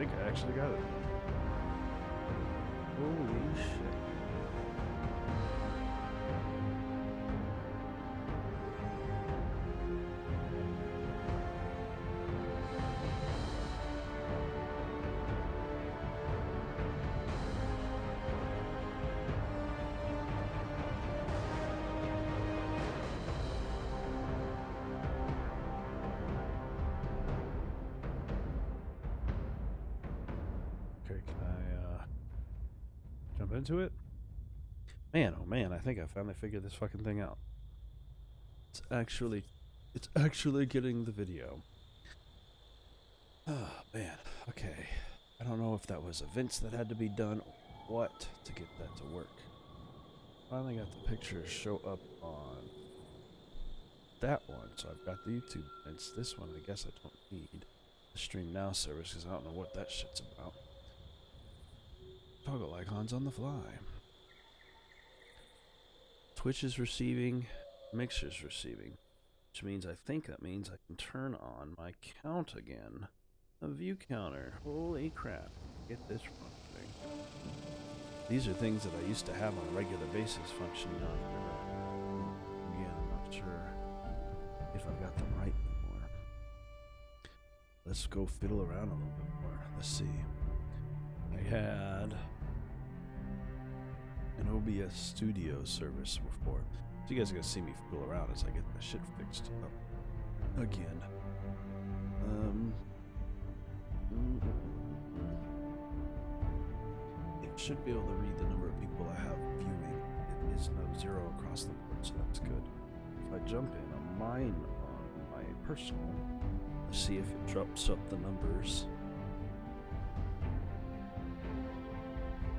think I actually got it. Holy shit. Okay, can I jump into it? Man, oh man, I think I finally figured this fucking thing out. It's actually getting the video. Oh man, okay. I don't know if that was events that had to be done or what to get that to work. Finally got the pictures show up on that one, so I've got the YouTube events. This one I guess I don't need the Stream Now service because I don't know what that shit's about. Toggle icons on the fly. Twitch is receiving, Mixer's receiving, which means I think that means I can turn on my count again. A view counter. Holy crap. Get this functioning. These are things that I used to have on a regular basis functioning on. Again, I'm not sure if I've got them right anymore. Let's go fiddle around a little bit more. Let's see. I had an OBS Studio service before. So you guys are going to see me fiddle around as I get this shit fixed up again. It should be able to read the number of people I have viewing. It is no 0 across the board, so that's good. If I jump in on mine on my personal, let's see if it drops up the numbers.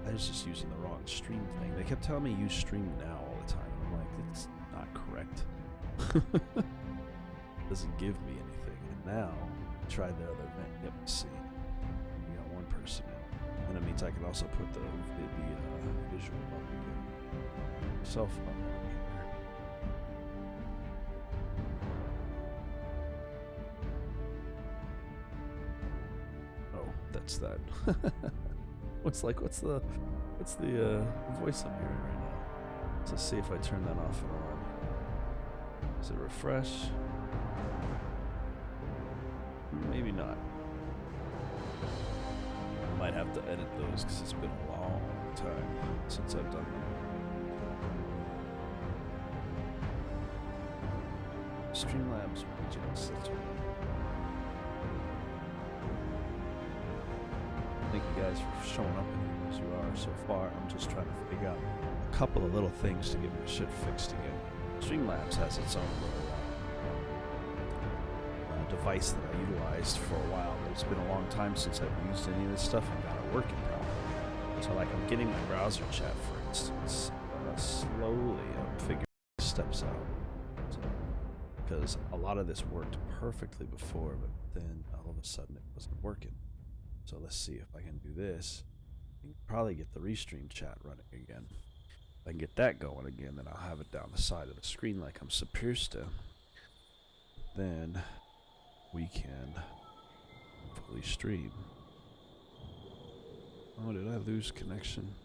I was just using the wrong stream thing. They kept telling me use Stream Now all the time. I'm like, it's not correct. Doesn't give me anything. And now, try the other event. Yep, see. We got one person in. And that means I can also put the visual up again. Self up again. Oh, that's that. What's the voice I'm hearing right now? So let's see if I turn that off and on. Does it refresh? Maybe not. I might have to edit those because it's been a long time since I've done them. Streamlabs widgets. That's right. Thank you guys for showing up in here as you are so far. I'm just trying to figure out a couple of little things to get my shit fixed again. Streamlabs has its own little device that I utilized for a while, but it's been a long time since I've used any of this stuff and got it working properly. So like I'm getting my browser chat, for instance, slowly I'm figuring steps out. Because a lot of this worked perfectly before, but then all of a sudden it wasn't working. So let's see if I can do this. I can probably get the Restream chat running again. If I can get that going again, then I'll have it down the side of the screen like I'm supposed to. Then we can fully stream. Oh, did I lose connection?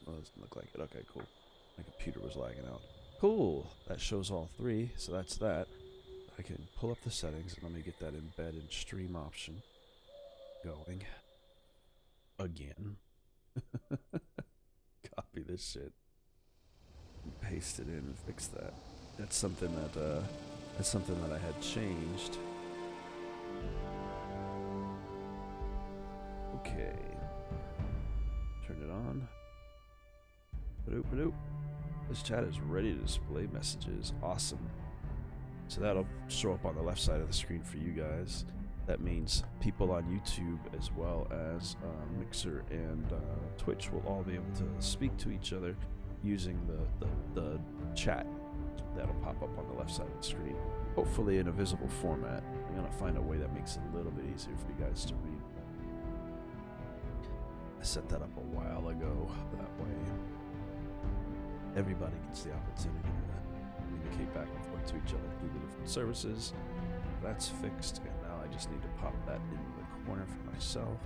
Oh, it doesn't look like it. Okay, cool. My computer was lagging out. Cool. That shows all three, so that's that. I can pull up the settings and let me get that embed and stream option going. Again. Copy this shit. And paste it in and fix that. That's something that I had changed. Okay. Turn it on. Ba-doop, ba-doop. This chat is ready to display messages. Awesome. So that'll show up on the left side of the screen for you guys. That means people on YouTube as well as Mixer and Twitch will all be able to speak to each other using the chat that'll pop up on the left side of the screen. Hopefully in a visible format. I'm going to find a way that makes it a little bit easier for you guys to read. I set that up a while ago. That way everybody gets the opportunity to communicate back and forth to each other through the different services. that's fixed, and now I just need to pop that in the corner for myself.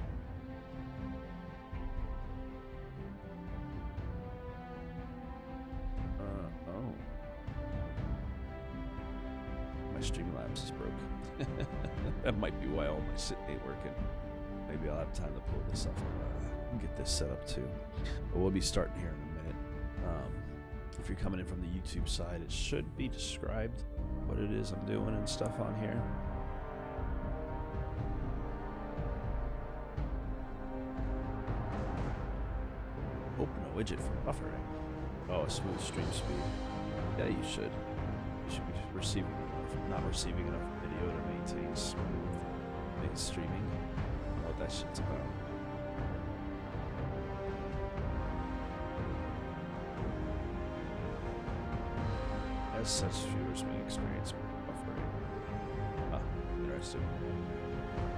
Oh. My Streamlabs is broke. That might be why all my sit ain't working. Maybe I'll have time to pull this off and get this set up too. But we'll be starting here in a minute. If you're coming in from the YouTube side, it should be described what it is I'm doing and stuff on here. Open a widget for buffering. Oh, a smooth stream speed. Yeah, you should. You should be receiving enough, not receiving enough video to maintain smooth streaming. I don't know what that shit's about. As such, viewers may experience buffering. Ah, interesting.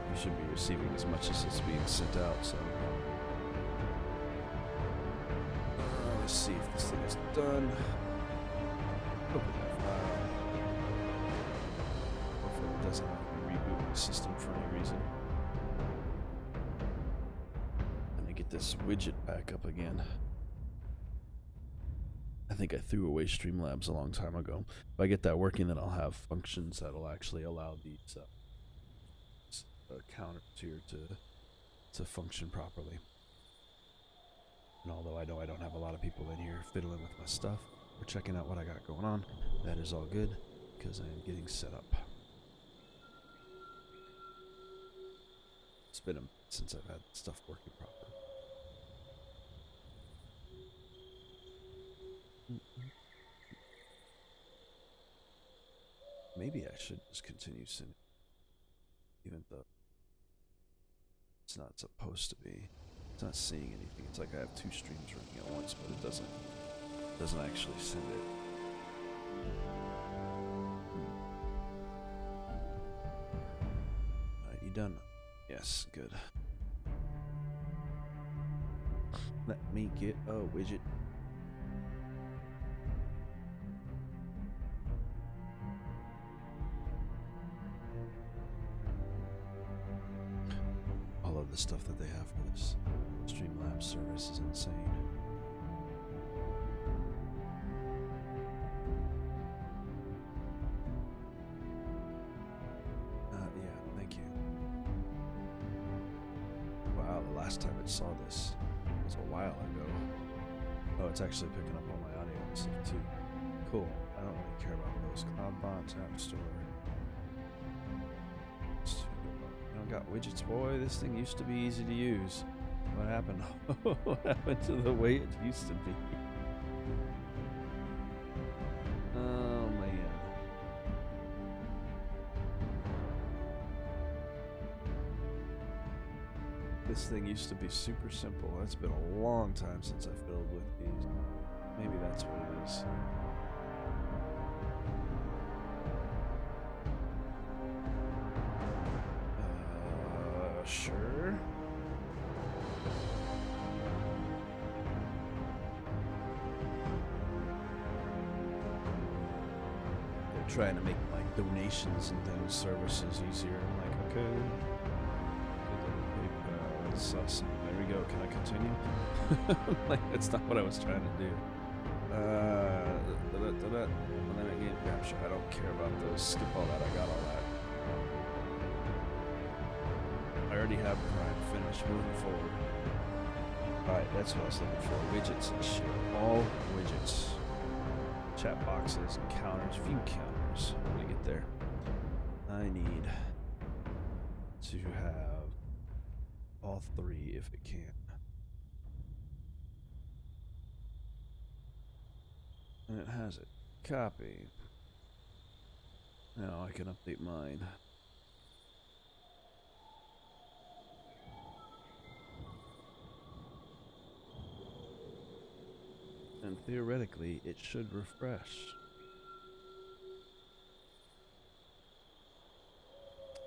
You should be receiving as much as it's being sent out, so. Let's see if this thing is done. Open that file. Hopefully it doesn't have to reboot my system for any reason. Let me get this widget back up again. I think I threw away Streamlabs a long time ago. If I get that working, then I'll have functions that'll actually allow these counters here to function properly. And although I know I don't have a lot of people in here fiddling with my stuff or checking out what I got going on, that is all good because I am getting set up. It's been a minute since I've had stuff working properly. Maybe I should just continue sending, even though it's not supposed to be. It's not seeing anything. It's like I have two streams running at once, but it doesn't actually send it. Alright, you done? Yes, good. Let me get a widget. All of the stuff that they have for this Streamlabs service is insane. Yeah, thank you. Wow, the last time I saw this was a while ago. Oh, it's actually picking up all my audio and stuff too. Cool. I don't really care about those. Cloudbots, App Store. I don't got widgets, boy. This thing used to be easy to use. What happened? What happened to the way it used to be? Oh man. This thing used to be super simple. It's been a long time since I fiddled with these. Maybe that's what it is. Sure. They're trying to make like donations and things, services easier. I'm like, okay. Let's there we go. Can I continue? Like, that's not what I was trying to do. And then again, capture. I don't care about those. Skip all that. I got all that. I already have Prime finished. Moving forward. Alright, that's what I was looking for. Widgets and shit. All widgets. Chat boxes and counters. View counters. When I get there. I need to have all three if it can. And it has it. Copy. Now I can update mine. And theoretically, it should refresh.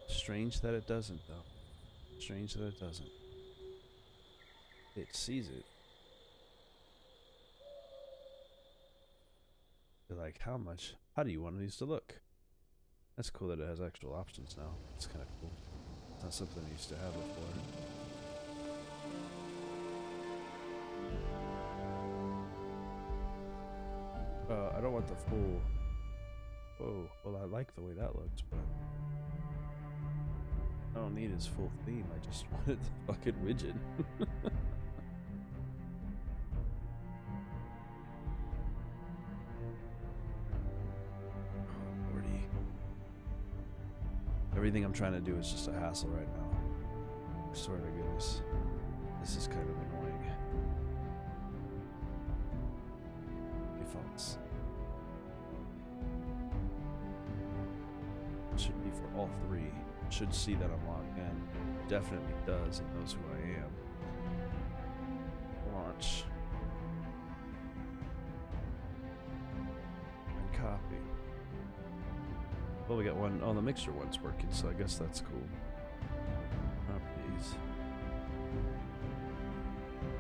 Strange that it doesn't, though. Strange that it doesn't. It sees it. They're like, how do you want these to look? That's cool that it has actual options now. It's kind of cool. It's not something I used to have before. I don't want the full... Whoa, well I like the way that looks, but... I don't need his full theme, I just wanted the fucking widget. Oh, Lordy. Everything I'm trying to do is just a hassle right now. I swear to goodness. This is kind of annoying. Defaults. Should be for all three. Should see that I'm logged in. Definitely does and knows who I am. Launch. And copy. Well, we got one. Oh, the mixer one's working, so I guess that's cool. Properties.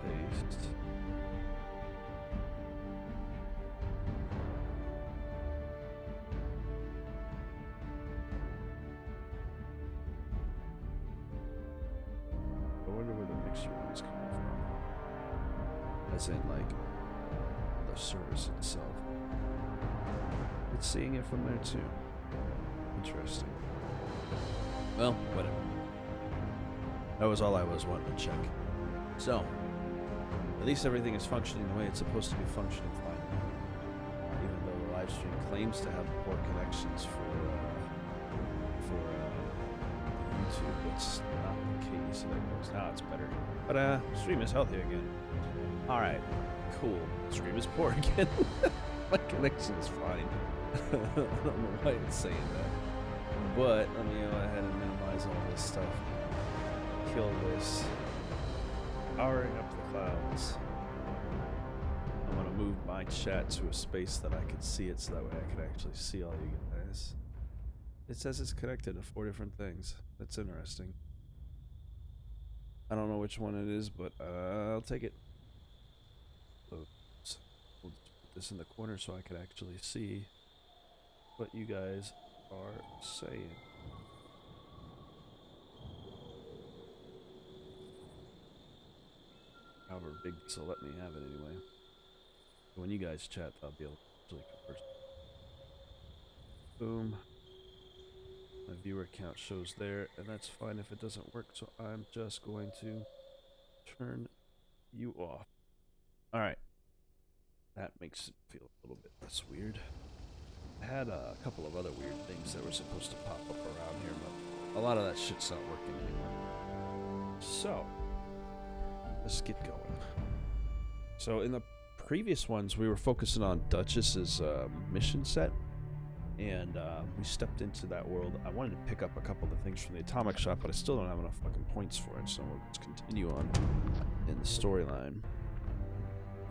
Paste. As in, like, the service itself. It's seeing it from there, too. Interesting. Well, whatever. That was all I was wanting to check. So, at least everything is functioning the way it's supposed to be functioning fine now. Even though the live stream claims to have poor connections for YouTube, it's not the case. So there goes. Now it's better. But, stream is healthy again. Alright, cool. Stream is poor again. My connection is fine. I don't know why it's saying that. But let me go ahead and minimize all this stuff. Kill this. Powering up the clouds. I'm going to move my chat to a space that I can see it so that way I can actually see all you guys. It says it's connected to 4 different things. That's interesting. I don't know which one it is, but I'll take it. Oops. We'll just put this in the corner so I can actually see what you guys are saying. However big this will let me have it anyway. When you guys chat, I'll be able to actually converse. Boom. My viewer count shows there, and that's fine if it doesn't work, so I'm just going to turn you off. Alright. That makes it feel a little bit less weird. I had a couple of other weird things that were supposed to pop up around here, but a lot of that shit's not working anymore. So, let's get going. So, in the previous ones, we were focusing on Duchess's mission set, and we stepped into that world. I wanted to pick up a couple of things from the atomic shop, but I still don't have enough fucking points for it, so we'll just continue on in the storyline.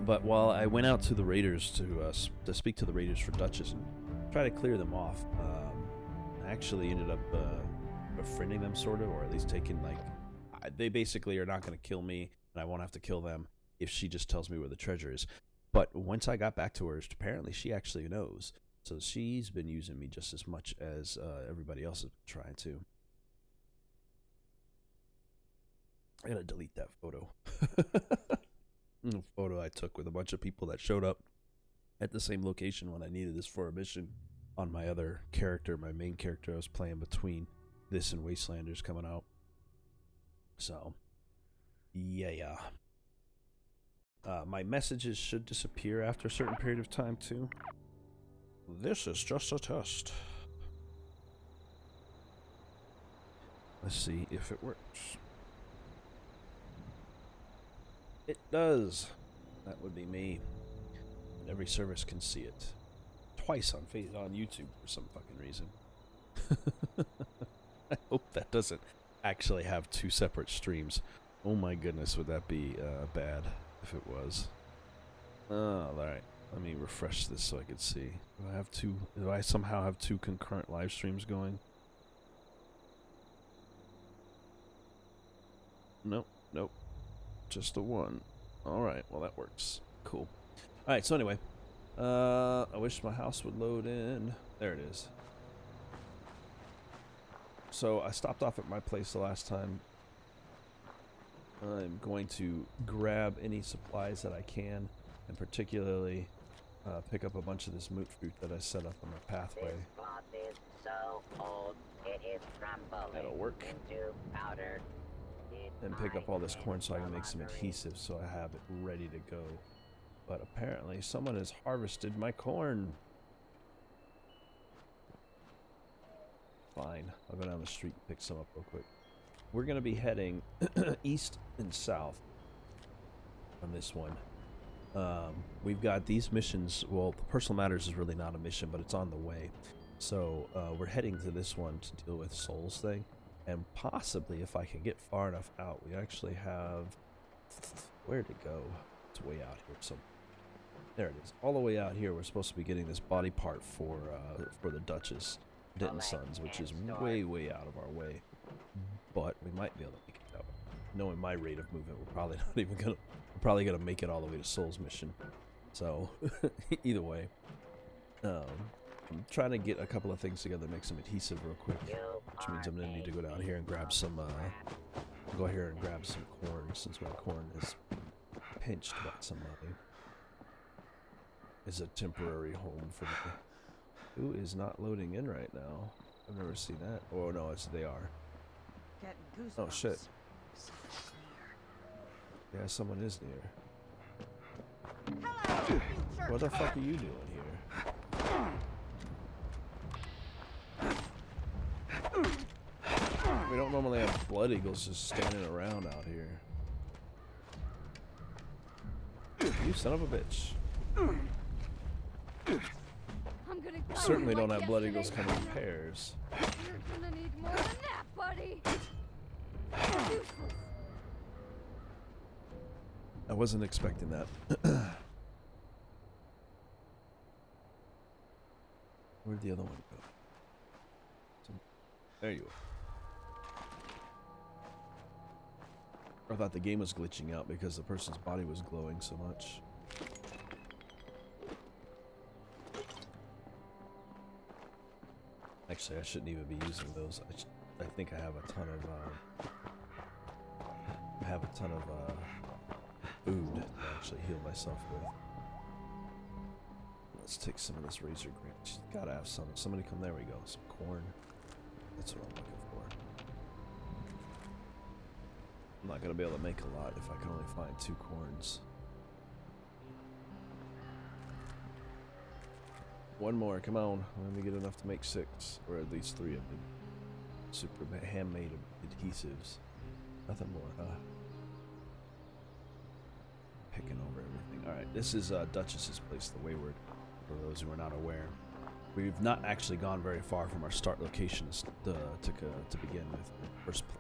But while I went out to the raiders to speak to the raiders for Duchess and try to clear them off, I actually ended up befriending them, sort of, or at least taking, like, they basically are not going to kill me, and I won't have to kill them if she just tells me where the treasure is. But once I got back to her, apparently she actually knows. So she's been using me just as much as everybody else has been trying to. I gotta delete that photo. Photo I took with a bunch of people that showed up at the same location when I needed this for a mission on my other character, my main character I was playing between this and Wastelanders coming out. So, yeah. My messages should disappear after a certain period of time too. This is just a test. Let's see if it works. It does. That would be me. And every service can see it. Twice on YouTube for some fucking reason. I hope that doesn't actually have 2 separate streams. Oh my goodness, would that be bad if it was. Alright. Let me refresh this so I can see. Do I somehow have 2 concurrent live streams going? Nope, nope. Just the one. Alright, well that works. Cool. Alright, so anyway. I wish my house would load in. There it is. So I stopped off at my place the last time. I'm going to grab any supplies that I can, and particularly pick up a bunch of this moot fruit that I set up on my pathway. This cloth is so old, it is crumbling That'll work. into powder. And pick up all this corn so I can make some adhesive so I have it ready to go. But apparently someone has harvested my corn. Fine, I'll go down the street and pick some up real quick. We're going to be heading east and south on this one. We've got these missions. Well, the Personal Matters is really not a mission, but it's on the way. So we're heading to this one to deal with Soul's thing. And possibly, if I can get far enough out, we actually have... Where to go? It's way out here. So there it is. All the way out here, we're supposed to be getting this body part for the Duchess Denton Sons, which is way, way out of our way. But we might be able to make it out. Knowing my rate of movement, we're probably not even gonna... We're probably gonna make it all the way to Soul's mission. So, either way. I'm trying to get a couple of things together, make some adhesive real quick, which means I'm gonna need to go down here and grab some, go here and grab some corn, since my corn is pinched by somebody. Is a temporary home for me. Who is not loading in right now? I've never seen that. Oh no, they are. Oh shit. Yeah, someone is near. Hello, What the fuck are you doing here? We don't normally have blood eagles just standing around out here. You son of a bitch. I'm gonna go Certainly like don't have blood eagles yesterday. coming in pairs. You're gonna need more than that, buddy. Useless. I wasn't expecting that. Where'd the other one go? There you are. I thought the game was glitching out because the person's body was glowing so much. Actually, I shouldn't even be using those. I think I have a ton of food to actually heal myself with. Let's take some of this razor green. She's gotta have some. Somebody come. There we go. Some corn. That's what I'm looking for. I'm not gonna be able to make a lot if I can only find 2 corns. One more, come on. Let me get enough to make 6, or at least 3 of them. Super handmade adhesives. Nothing more, huh? Picking over everything. Alright, this is Duchess's place, the Wayward, for those who are not aware. We've not actually gone very far from our start locations to begin with.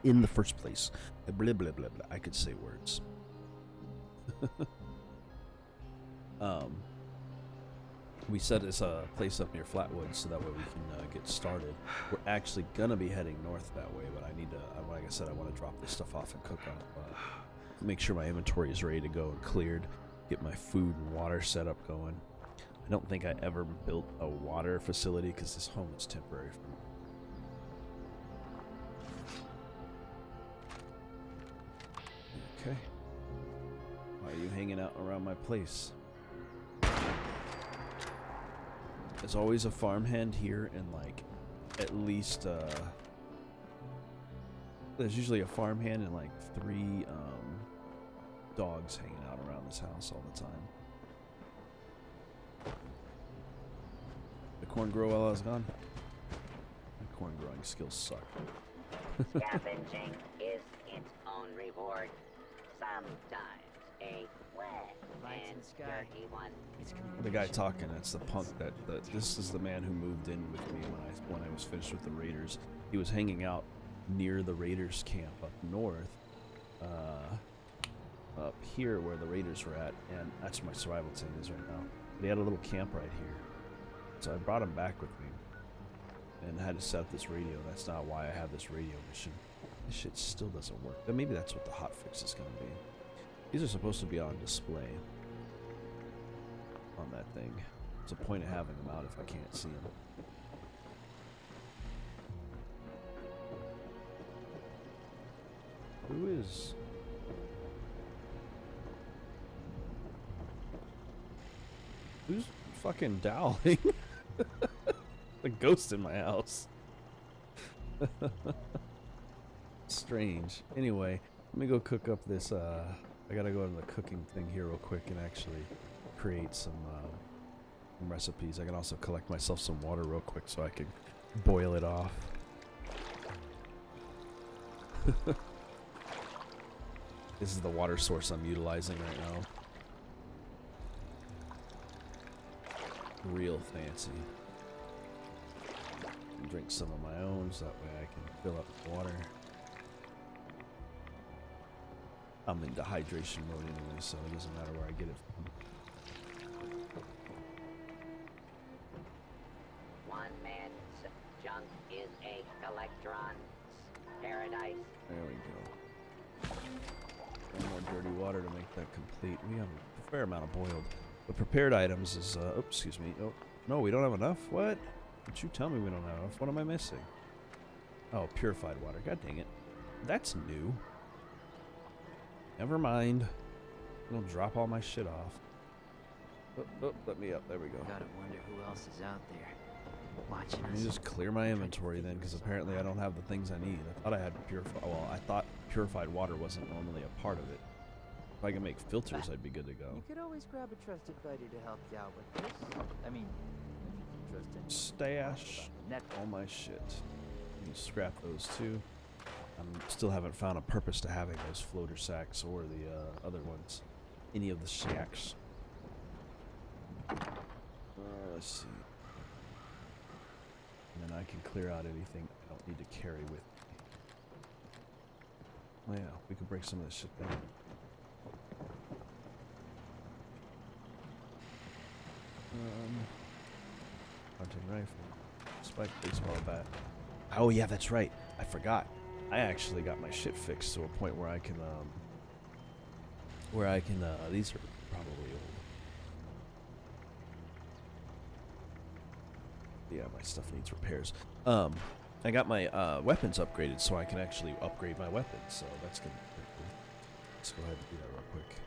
In the first place. Blah, blah, blah, blah. I could say words. We set this place up near Flatwood so that way we can get started. We're actually gonna be heading north that way, but I need to, like I said, I want to drop this stuff off and cook up. Make sure my inventory is ready to go and cleared. Get my food and water set up going. I don't think I ever built a water facility because this home is temporary for me. Okay. Why are you hanging out around my place? There's always a farmhand here, and like at least there's usually a farmhand and like 3 dogs hanging out around this house all the time. The corn grow while I was gone? My corn growing skills suck. Scavenging is its own reward. Sometimes a wet and dirty one. The guy talking, that's the punk that this is the man who moved in with me when I was finished with the Raiders. He was hanging out near the Raiders camp up north, up here where the Raiders were at, and that's where my survival tent is right now. They had a little camp right here, so I brought him back with me and had to set up this radio. That's not why I have this radio mission. This shit still doesn't work, but maybe that's what the hotfix is going to be. These are supposed to be on display on that thing. What's the point of having them out if I can't see them? Who is? Who's fucking dowling? A ghost in my house. Strange. Anyway, let me go cook up this, I gotta go to the cooking thing here real quick and actually create some recipes. I can also collect myself some water real quick so I can boil it off. This is the water source I'm utilizing right now. Real fancy. Drink some of my own so that way I can fill up the water. I'm in dehydration mode anyway, so it doesn't matter where I get it from. One man's junk is a collectron's paradise. There we go. One more dirty water to make that complete. We have a fair amount of boiled. The prepared items is, oops, excuse me. Oh, no, we don't have enough? What? Don't you tell me we don't have enough? What am I missing? Oh, purified water. God dang it. That's new. Never mind. I'll drop all my shit off. Oh, let me up. There we go. Gotta wonder who else is out there watching Let us. me just clear my inventory then, because apparently I don't have the things I need. I thought I had purified. Well, I thought purified water wasn't normally a part of it. If I can make filters, I'd be good to go. You could always grab a trusted buddy to help you out with this. I mean, if you trust him. Stash all my shit. Let me scrap those too. I still haven't found a purpose to having those floater sacks or the other ones. Any of the shacks. Let's see. And then I can clear out anything I don't need to carry with me. Oh yeah, we could break some of this shit down. Hunting rifle. Spike baseball bat. Oh yeah, that's right. I forgot. I actually got my shit fixed to a point where I can, these are probably old. Yeah, my stuff needs repairs. I got my, weapons upgraded so I can actually upgrade my weapons, so that's gonna be pretty cool. Let's go ahead and do that real quick.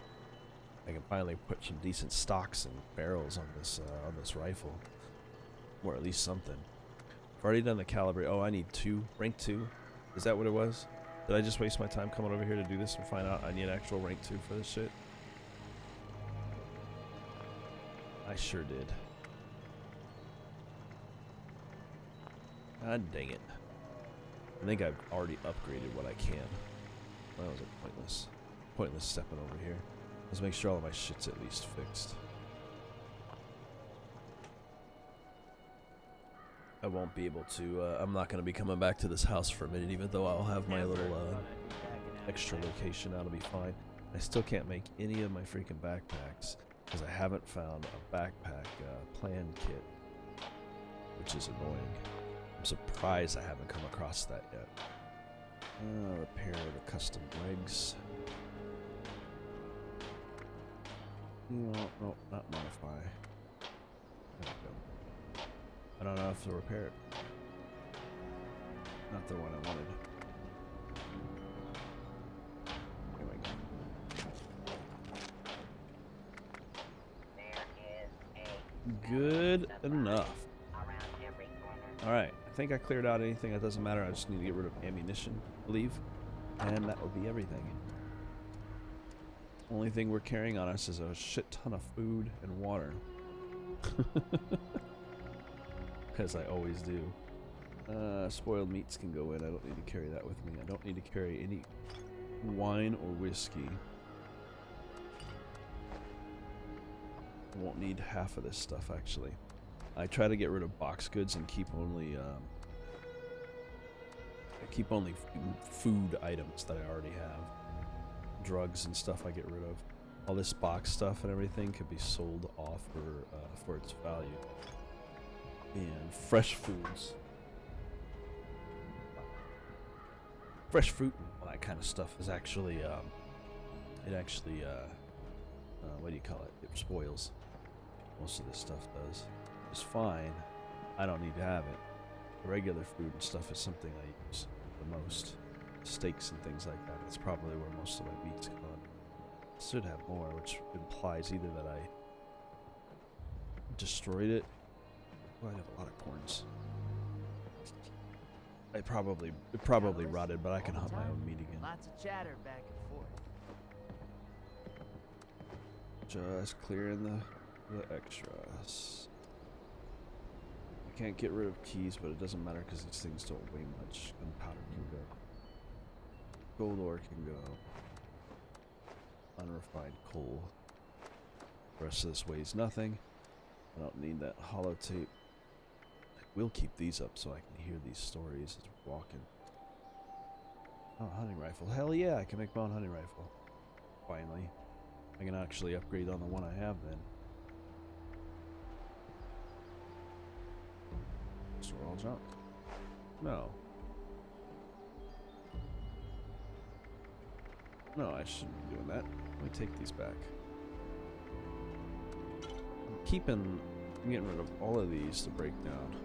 I can finally put some decent stocks and barrels on this rifle. Or at least something. I've already done the calibrate. Oh, I need 2. Rank 2. Is that what it was? Did I just waste my time coming over here to do this and find out I need actual rank 2 for this shit? I sure did. God dang it. I think I've already upgraded what I can. That was a pointless stepping over here. Let's make sure all of my shit's at least fixed. I won't be able to, I'm not going to be coming back to this house for a minute, even though I'll have my little extra location. That'll be fine. I still can't make any of my freaking backpacks because I haven't found a backpack plan kit, which is annoying. I'm surprised I haven't come across that yet. Repair the custom legs. No, not modify. There we go. I don't know if to repair it. Not the one I wanted. There we go. Good enough. Alright, I think I cleared out anything that doesn't matter. I just need to get rid of ammunition, I believe. And that will be everything. Only thing we're carrying on us is a shit ton of food and water. As I always do. Spoiled meats can go in. I don't need to carry that with me. I don't need to carry any wine or whiskey. I won't need half of this stuff, actually. I try to get rid of box goods and keep only food items that I already have. Drugs and stuff I get rid of. All this box stuff and everything could be sold off for its value. And fresh foods. Fresh fruit and all that kind of stuff is actually, what do you call it? It spoils. Most of this stuff does. It's fine. I don't need to have it. The regular food and stuff is something I use the most. steaks and things like that. That's probably where most of my meat's gone. Should have more, which implies either that I destroyed it. Oh, I have a lot of corns. It probably rotted, but I can hunt my own meat again. Lots of chatter back and forth. Just clearing the extras. I can't get rid of keys, but it doesn't matter because these things don't weigh much. Gunpowder can go. Gold ore can go. Unrefined coal. The rest of this weighs nothing. I don't need that holotape. I will keep these up so I can hear these stories as we're walking. Oh, hunting rifle. Hell yeah, I can make my own hunting rifle. Finally. I can actually upgrade on the one I have then. Store all junk. No. No, I shouldn't be doing that. Let me take these back. I'm getting rid of all of these to break down.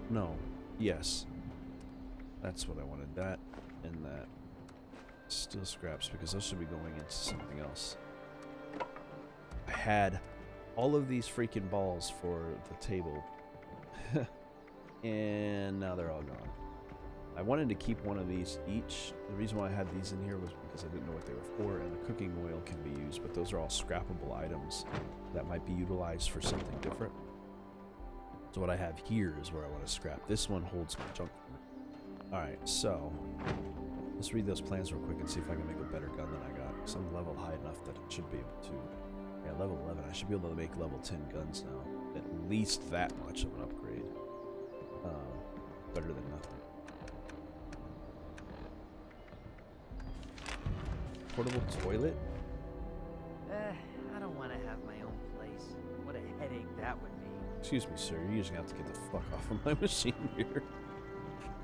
No. Yes. That's what I wanted. That and that. Still scraps because those should be going into something else. I had all of these freaking balls for the table. And now they're all gone. I wanted to keep one of these each. The reason why I had these in here was because I didn't know what they were for, and the cooking oil can be used, but those are all scrappable items that might be utilized for something different. So what I have here is where I want to scrap. This one holds my junk. Alright, so let's read those plans real quick and see if I can make a better gun than I got. Because I'm leveled high enough that it should be able to. Yeah, level 11. I should be able to make level 10 guns now. At least that much of an upgrade. Better than nothing. Portable toilet? I don't want to have my own place. What a headache that would be. Excuse me, sir. You're just gonna have to get the fuck off of my machine here.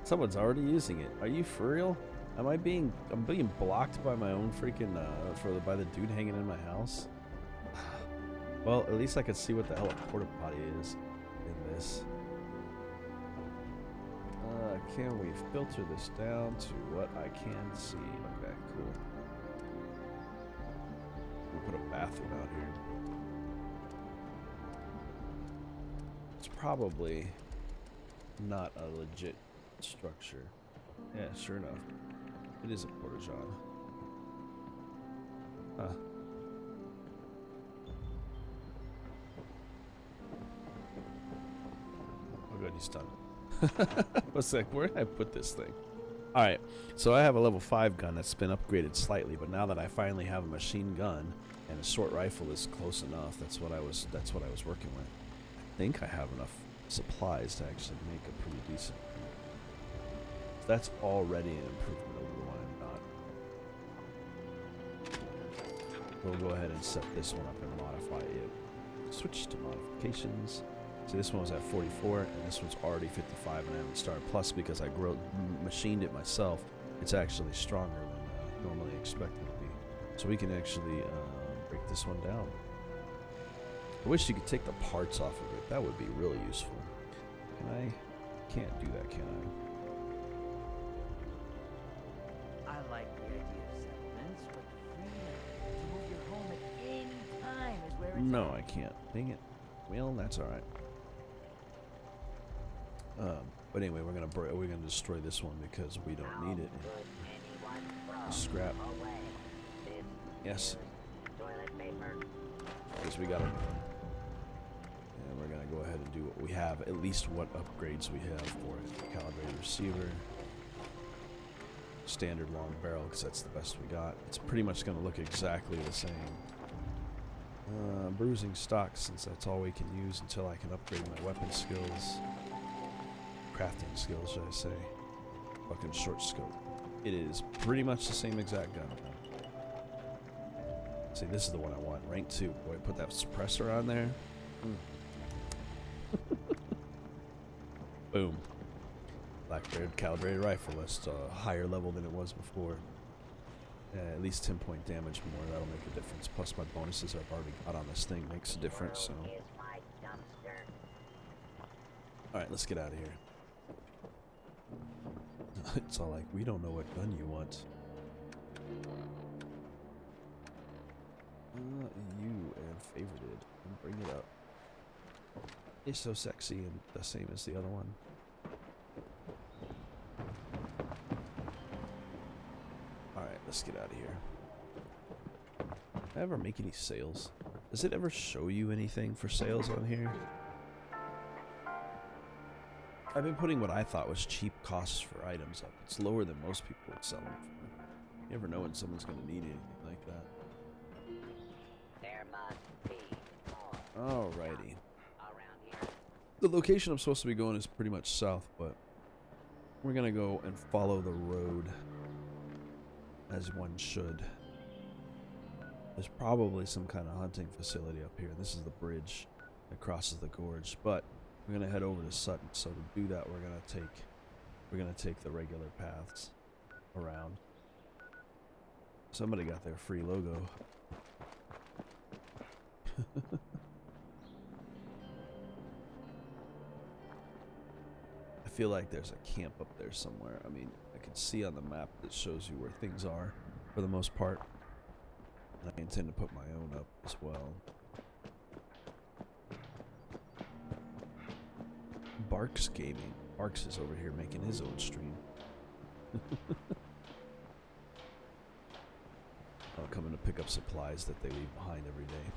Someone's already using it. Are you for real? I'm being blocked by my own freaking by the dude hanging in my house. Well, at least I could see what the hell a porta potty is in this. Can we filter this down to what I can see? Okay, cool. We'll put a bathroom out here. It's probably not a legit structure. Yeah, sure enough. It is a porta-john. Huh. Oh good, he's done. What's that? Where did I put this thing? Alright, so I have a level 5 gun that's been upgraded slightly, but now that I finally have a machine gun and a short rifle is close enough, that's what I was working with. I think I have enough supplies to actually make a pretty decent gun. That's already an improvement over the one I've got. We'll go ahead and set this one up and modify it. Switch to modifications. See, this one was at 44, and this one's already 55, and I haven't started. Plus, because I machined it myself, it's actually stronger than normally expected to be. So we can actually break this one down. I wish you could take the parts off of it. That would be really useful. Can I? Can't do that, can I? I like the idea of settlements, but the freedom to move your home at any time is where it's No, at. I can't. Dang it. Well, that's all right. But anyway, we're gonna destroy this one because we don't need it. Scrap. Yes. Because we got it. And we're gonna go ahead and do what we have. At least what upgrades we have for it. Calibrated receiver. Standard long barrel, because that's the best we got. It's pretty much gonna look exactly the same. Bruising stock, since that's all we can use until I can upgrade my weapon skills. Crafting skills, should I say. Fucking short scope. It is pretty much the same exact gun. See, this is the one I want. Rank 2. Boy, put that suppressor on there. Boom. Black-beard calibrated rifle. That's a higher level than it was before. At least 10-point damage more. That'll make a difference. Plus my bonuses I've already got on this thing makes a difference. So, all right, let's get out of here. It's all like, we don't know what gun you want. You and favorited. And bring it up. It's so sexy and the same as the other one. Alright, let's get out of here. Did I ever make any sales? Does it ever show you anything for sales on here? I've been putting what I thought was cheap costs for items up. It's lower than most people would sell them for. You never know when someone's going to need anything like that. There must be more Alrighty. around here. The location I'm supposed to be going is pretty much south, but we're going to go and follow the road as one should. There's probably some kind of hunting facility up here. This is the bridge that crosses the gorge, but we're gonna head over to Sutton. So to do that, we're gonna take the regular paths around. Somebody got their free logo. I feel like there's a camp up there somewhere. I mean, I can see on the map that shows you where things are for the most part. And I intend to put my own up as well. Barks Gaming. Barks is over here making his own stream. I'll come in to pick up supplies that they leave behind every day.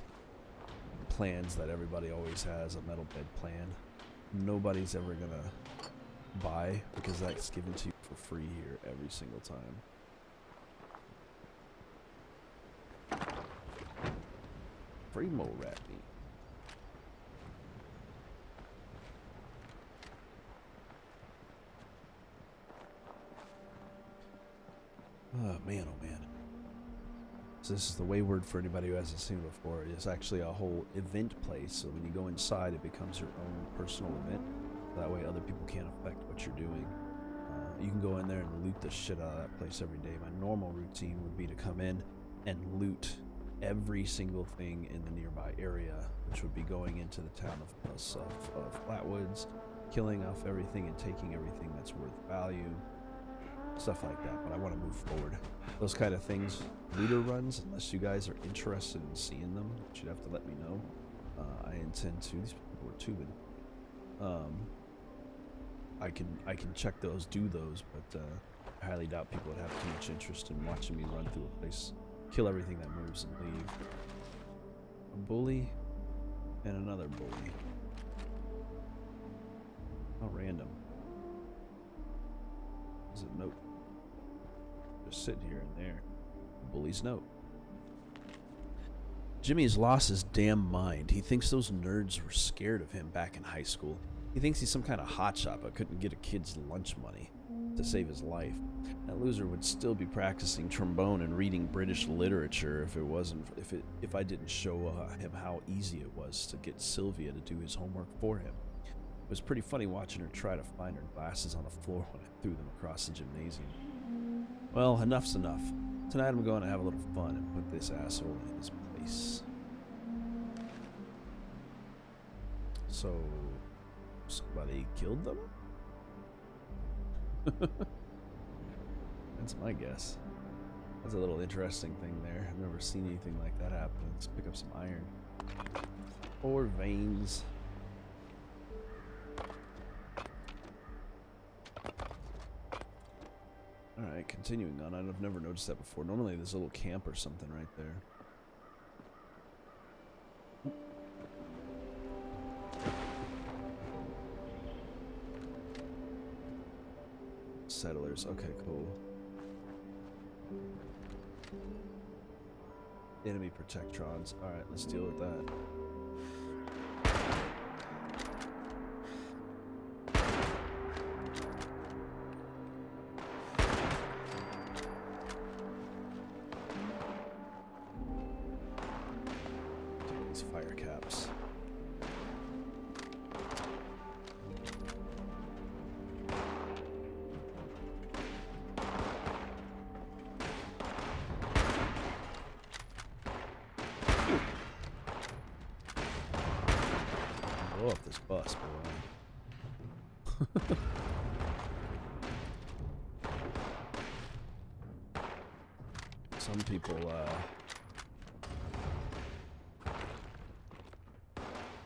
Plans that everybody always has, a metal bed plan. Nobody's ever gonna buy because that's given to you for free here every single time. Free mole rat meat. Oh man, oh man. So this is the Wayward for anybody who hasn't seen it before. It's actually a whole event place, so when you go inside it becomes your own personal event. That way other people can't affect what you're doing. You can go in there and loot the shit out of that place every day. My normal routine would be to come in and loot every single thing in the nearby area, which would be going into the town of Flatwoods, killing off everything and taking everything that's worth value. Stuff like that, but I want to move forward. Those kind of things, looter runs, unless you guys are interested in seeing them, you'd have to let me know. I intend to. These people are tubing. I can check those, do those, but I highly doubt people would have too much interest in watching me run through a place, kill everything that moves, and leave. A bully and another bully. How random. There's a note. Just sitting here and there. Bully's note. Jimmy's lost his damn mind. He thinks those nerds were scared of him back in high school. He thinks he's some kind of hotshot but couldn't get a kid's lunch money to save his life. That loser would still be practicing trombone and reading British literature if I didn't show him how easy it was to get Sylvia to do his homework for him. It was pretty funny watching her try to find her glasses on the floor when I threw them across the gymnasium. Well, enough's enough. Tonight I'm going to have a little fun and put this asshole in his place. So, somebody killed them? That's my guess. That's a little interesting thing there. I've never seen anything like that happen. Let's pick up some iron. Or veins. Alright, continuing on. I've never noticed that before. Normally there's a little camp or something right there. Settlers. Okay, cool. Enemy protectrons. Alright, let's deal with that. These fire caps. Blow up this bus, boy. Some people,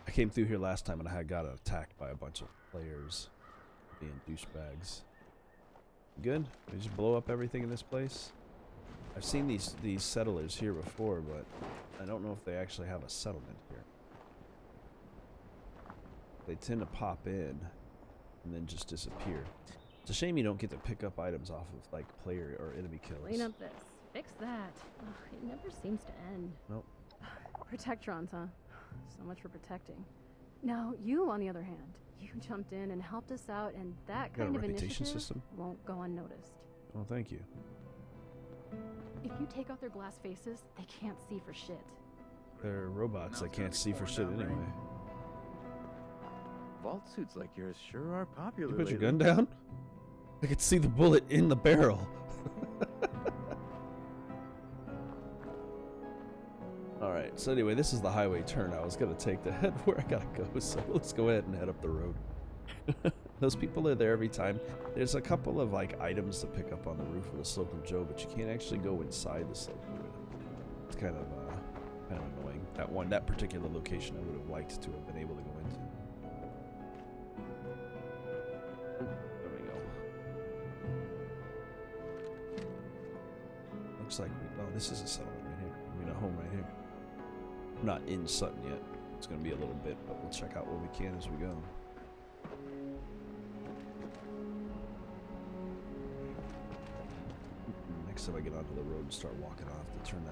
I came through here last time and I had got attacked by a bunch of players being douchebags. Good? We just blow up everything in this place? I've seen these settlers here before, but I don't know if they actually have a settlement here. They tend to pop in and then just disappear. It's a shame you don't get to pick up items off of like player or enemy kills. Clean up this. Fix that. Ugh, it never seems to end. Nope. Protectrons, huh? So much for protecting. Now, you, on the other hand, you jumped in and helped us out, and that Got kind a of reputation initiative system? won't go unnoticed. Oh, thank you. If you take out their glass faces, they can't see for shit. They're robots that can't see for shit anyway. Vault suits like yours sure are popular. You put your lately. gun down? I could see the bullet in the barrel. Alright, so anyway, this is the highway turn I was going to take to head where I gotta go, so let's go ahead and head up the road. Those people are there every time. There's a couple of like items to pick up on the roof of the Slocum Joe, but you can't actually go inside the Slocum Joe. It's kind of annoying. That particular location I would have liked to have been able to go into. There we go. Looks like oh, this is a settlement right here. I mean, a home right here. I'm not in Sutton yet. It's going to be a little bit, but we'll check out what we can as we go. Next time I get onto the road and start walking off to turn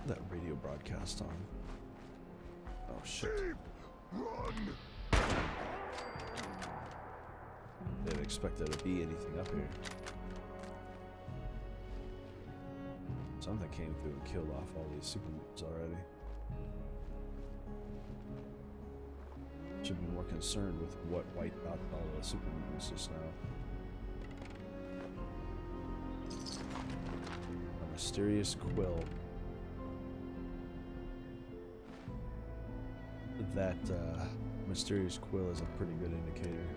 that radio broadcast on. Oh shit. Didn't expect there to be anything up here. Something came through and killed off all these supermutants already. Should be more concerned with what wiped out all the supermutants just now. A mysterious quill. That mysterious quill is a pretty good indicator.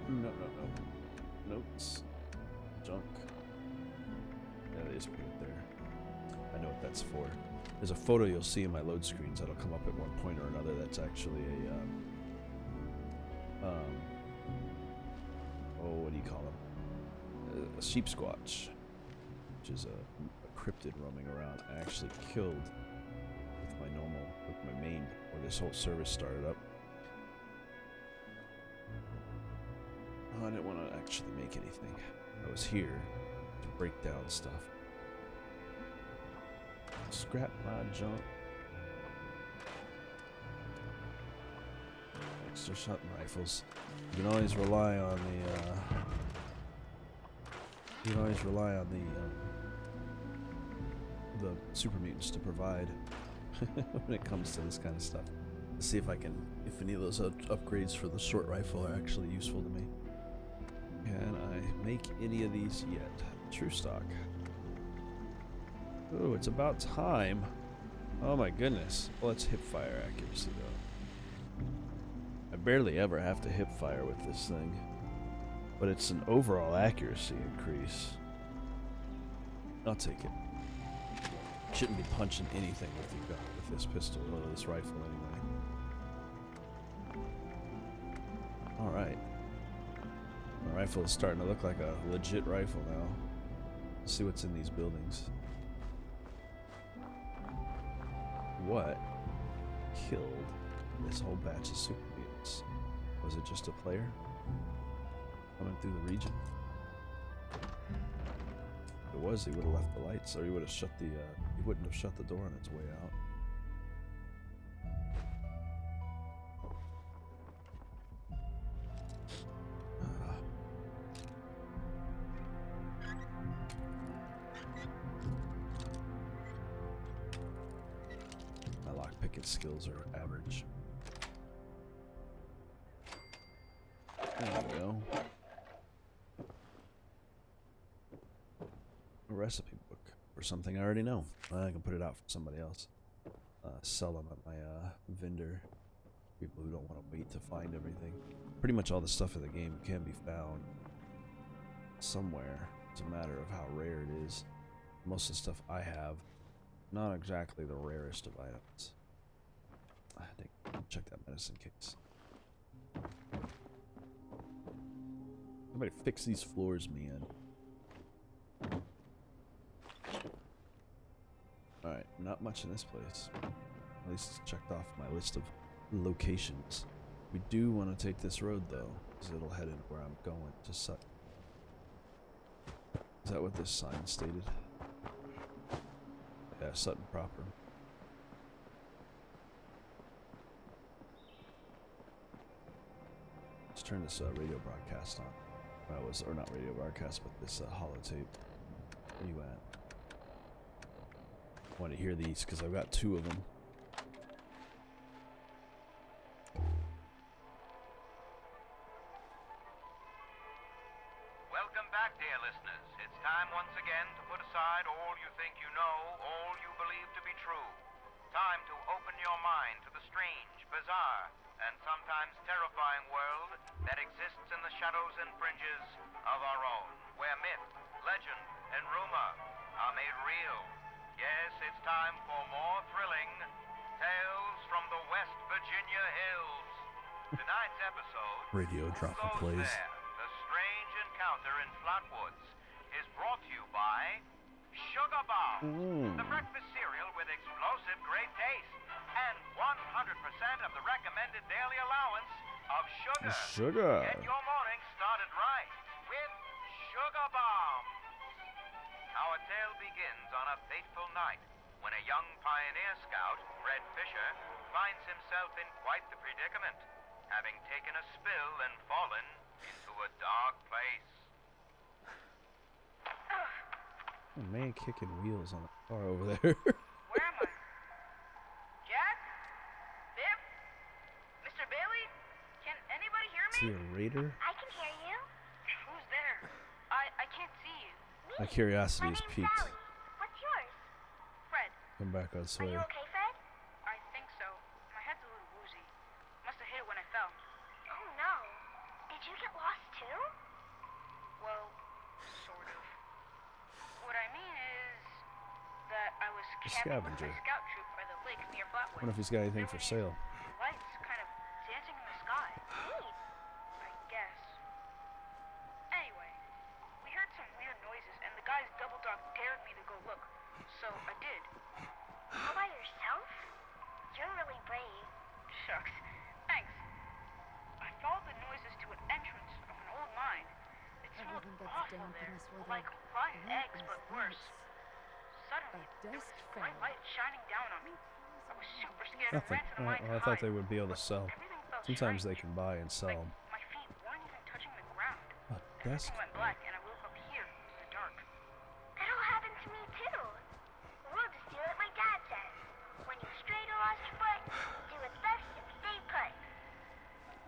No. Notes. Junk. Yeah, it is pretty there. I know what that's for. There's a photo you'll see in my load screens that'll come up at one point or another that's actually what do you call them? A sheep squatch, which is a cryptid roaming around. I actually killed with my main before this whole service started up. Oh, I didn't want to actually make anything. I was here to break down stuff. Scrap my junk. Extra Sutton rifles. You can always rely on the super mutants to provide when it comes to this kind of stuff. Let's see if if any of those upgrades for the short rifle are actually useful to me. Can I make any of these yet? True stock. Ooh, it's about time. Oh my goodness. Well, it's hip fire accuracy though. I barely ever have to hip fire with this thing. But it's an overall accuracy increase. I'll take it. Shouldn't be punching anything with your gun with this pistol or this rifle anyway. Alright. My rifle is starting to look like a legit rifle now. Let's see what's in these buildings. What killed this whole batch of super mutants? Was it just a player coming through the region? If it was, he would have left the lights, or he would have shut the. He wouldn't have shut the door on its way out. Skills are average. There we go. A recipe book for something I already know. I can put it out for somebody else. Sell them at my vendor. People who don't want to wait to find everything. pretty much all the stuff in the game can be found somewhere. It's a matter of how rare it is. Most of the stuff I have, not exactly the rarest of items. I think I'll check that medicine case. Somebody fix these floors, man. Alright, not much in this place. At least it's checked off my list of locations. We do want to take this road though, because it'll head in where I'm going, to Sutton. Is that what this sign stated? Yeah, Sutton proper. Let's turn this radio broadcast on. Or not radio broadcast, but this holotape. Where you at? I want to hear these because I've got two of them. Welcome back, dear listeners. It's time once again to put aside all you think you know, all you believe to be true. Time to open your mind to the strange, bizarre, and sometimes terrifying world that exists in the shadows and fringes of our own, where myth, legend, and rumor are made real. Yes, it's time for more thrilling tales from the West Virginia hills. Tonight's episode, Radio drop Who Goes plays. There? The Strange Encounter in Flatwoods, is brought to you by Sugar Bomb, the breakfast cereal with explosive great taste, and 100% of the recommended daily allowance of sugar. Sugar. Get your morning started right with Sugar Bomb. Our tale begins on a fateful night when a young pioneer scout, Fred Fisher, finds himself in quite the predicament, having taken a spill and fallen into a dark place. A man kicking wheels on a car over there. Where am I? Jack? Biff? Mr. Bailey? Can anybody hear Is me? he a raider? I can hear you. Who's there? I can't see you. Me? My curiosity My is name's piqued. Sally. What's yours? Fred. Come back on Are sway. you okay, Fred? I think so. My head's a little woozy. Must have hit it when I fell. Oh no. Did you get lost too? Well, sort of. What I mean is that I was camping with scavenger. my scout troop by the lake near Flatwood. Wonder if he's got anything for sale. Lights kind of dancing in the sky. Neat. I guess. Anyway, we heard some weird noises, and the guy's double dog dared me to go look. So I did. All by yourself? You're really brave. Shucks. Thanks. I followed the noises to an entrance of an old mine. It smelled Everything that's awful damp in there, this weather. like rotten What eggs, is but this? worse. Suddenly, A there was desk this bright fan. light shining down on me. I was super scared and Nothing. ran to the mine Well, I to thought hide. they would be able to sell. Everything felt Sometimes they strange. can buy and sell Like, them. my feet weren't even touching the ground. A desk. Everything went black, and I woke up here in the dark. That all happened to me too. We'll just do what my dad says. When you strayed or lost your foot, do what's best and stay put.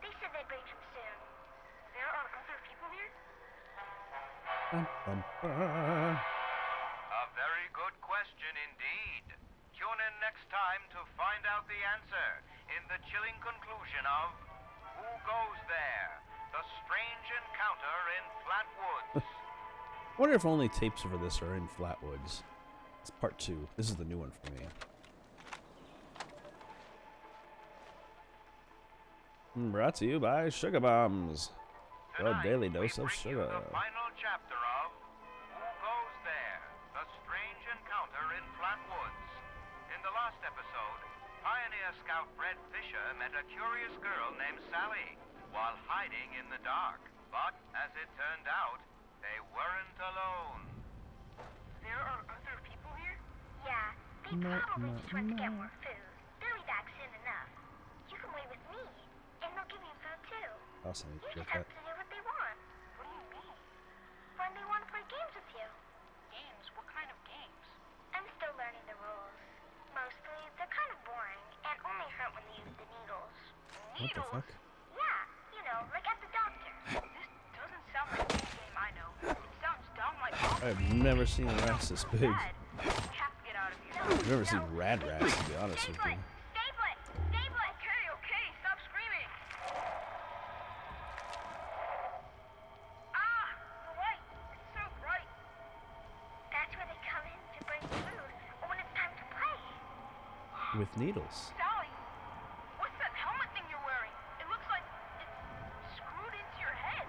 They said they'd bring him soon. There are other people here? A very good question indeed. Tune in next time to find out the answer in the chilling conclusion of Who Goes There? The Strange Encounter in Flatwoods. I wonder if only tapes for this are in Flatwoods. It's part 2. This is the new one for me. Brought to you by Sugar Bombs. Your Tonight, daily we dose of bring you sugar. the final chapter of Who Goes There? The Strange Encounter in Flatwoods. In the last episode, Pioneer Scout Fred Fisher met a curious girl named Sally while hiding in the dark. But as it turned out, they weren't alone. There are other people here? Yeah, they probably just went to get more food. They'll be back soon enough. You can wait with me, and they'll give you food too. Awesome. You Get just have that. to do what they want. What do you mean? When they want to play games with you. Games? What kind of games? I'm still learning the rules. Mostly, they're kind of boring, and only hurt when they use the needles. What the fuck? Yeah, you know, like at the doctor. This doesn't sound like any game I know. It sounds downright I've never seen a rats this big. bad. We have to get out of here. I've never seen rad rats, to be honest Stay with put! you. Stay put! Stay put! Okay, stop screaming. with needles. Sally, what's that helmet thing you're wearing? It looks like it's screwed into your head.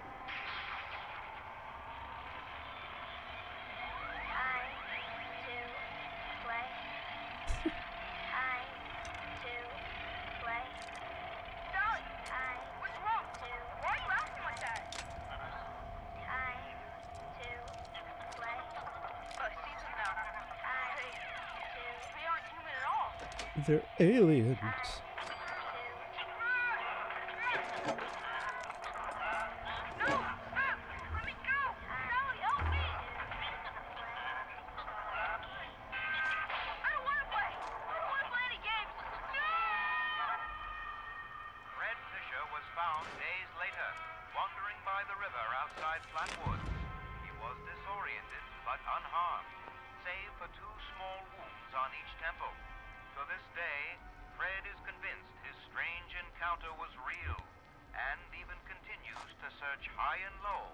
Time to play. Time to play. Sally, Time what's wrong? to Why are you acting like that? time to play. Seems it now. Time to They aren't human at all. They're aliens. No! Stop! Let me go! Sally, help me! I don't want to play! I don't want to play any games! No! Fred Fisher was found days later, wandering by the river outside Flatwoods. He was disoriented, but unharmed, save for 2 small wounds on each temple. To this day, Fred is convinced his strange encounter was real, and even continues to search high and low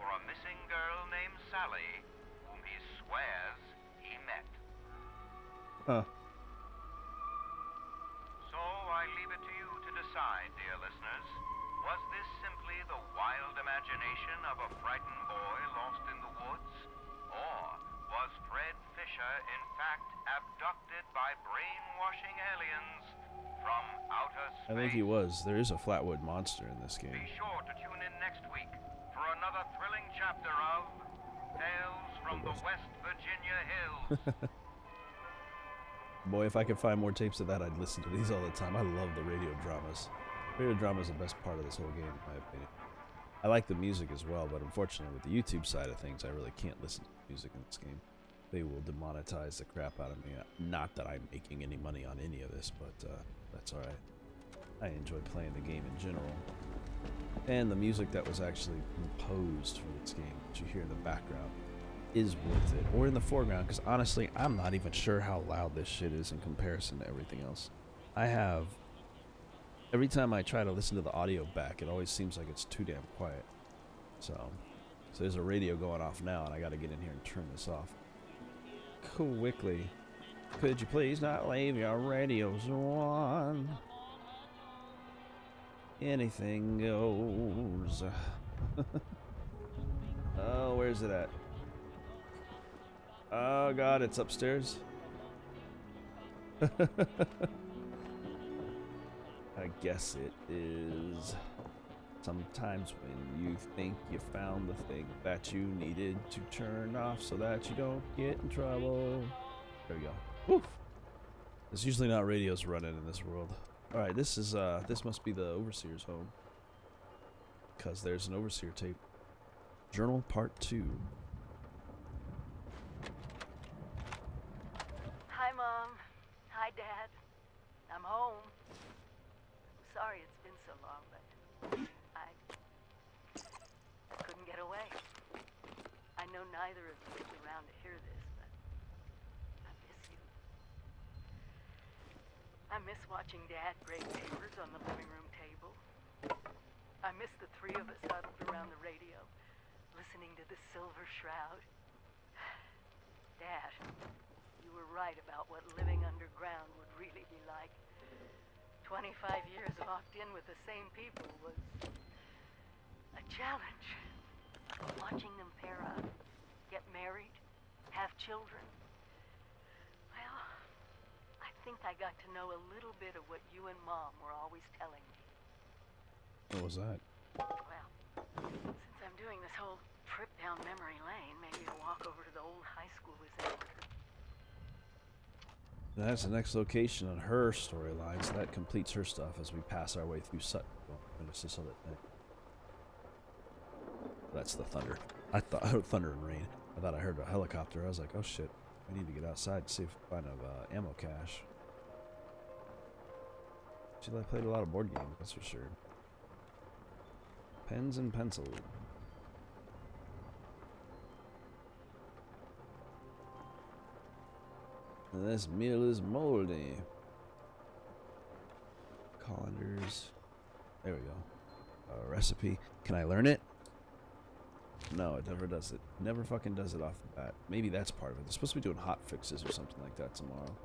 for a missing girl named Sally, whom he swears he met. Huh. So I leave it to you to decide, dear listeners. Was this simply the wild imagination of a frightened boy lost in the woods? Or was Fred Fisher in fact abducted by brainwashing aliens from outer space? I think he was. There is a Flatwood monster in this game. Be sure to tune in next week for another thrilling chapter of Tales from the West Virginia Hills. Boy, if I could find more tapes of that, I'd listen to these all the time. I love the radio dramas. Radio drama is the best part of this whole game, in my opinion. I like the music as well, but unfortunately with the YouTube side of things, I really can't listen to music in this game. They will demonetize the crap out of me. Not that I'm making any money on any of this, but that's alright. I enjoy playing the game in general. And the music that was actually composed for this game, that you hear in the background, is worth it. Or in the foreground, because honestly, I'm not even sure how loud this shit is in comparison to everything else. Every time I try to listen to the audio back, it always seems like it's too damn quiet. So there's a radio going off now, and I gotta get in here and turn this off quickly. Could you please not leave your radios on? Anything goes. Oh, where's it at? Oh god, it's upstairs. I guess it is. Sometimes when you think you found the thing that you needed to turn off so that you don't get in trouble. There we go. Woof. There's usually not radios running in this world. Alright, this must be the Overseer's home. Because there's an Overseer tape. Journal Part 2. Hi, Mom. Hi, Dad. I'm home. Sorry it's been so long, but I couldn't get away. I know neither of you is around to hear this, but I miss you. I miss watching Dad grade papers on the living room table. I miss the 3 of us huddled around the radio, listening to the Silver Shroud. Dad, you were right about what living underground would really be like. 25 years locked in with the same people was a challenge. Watching them pair up, get married, have children. Well, I think I got to know a little bit of what you and Mom were always telling me. What was that? Well, since I'm doing this whole trip down memory lane, maybe a walk over to the old high school is in order. That's the next location on her storyline, so that completes her stuff as we pass our way through Sutton. Well, finish this other thing. That's the thunder. I thought I heard thunder and rain. I thought I heard a helicopter. I was like, oh shit, we need to get outside to see if we find an ammo cache. She played a lot of board games, that's for sure. Pens and pencils. This meal is moldy. Colanders. There we go. A recipe. Can I learn it? No, it never does it. Never fucking does it off the bat. Maybe that's part of it. They're supposed to be doing hot fixes or something like that tomorrow.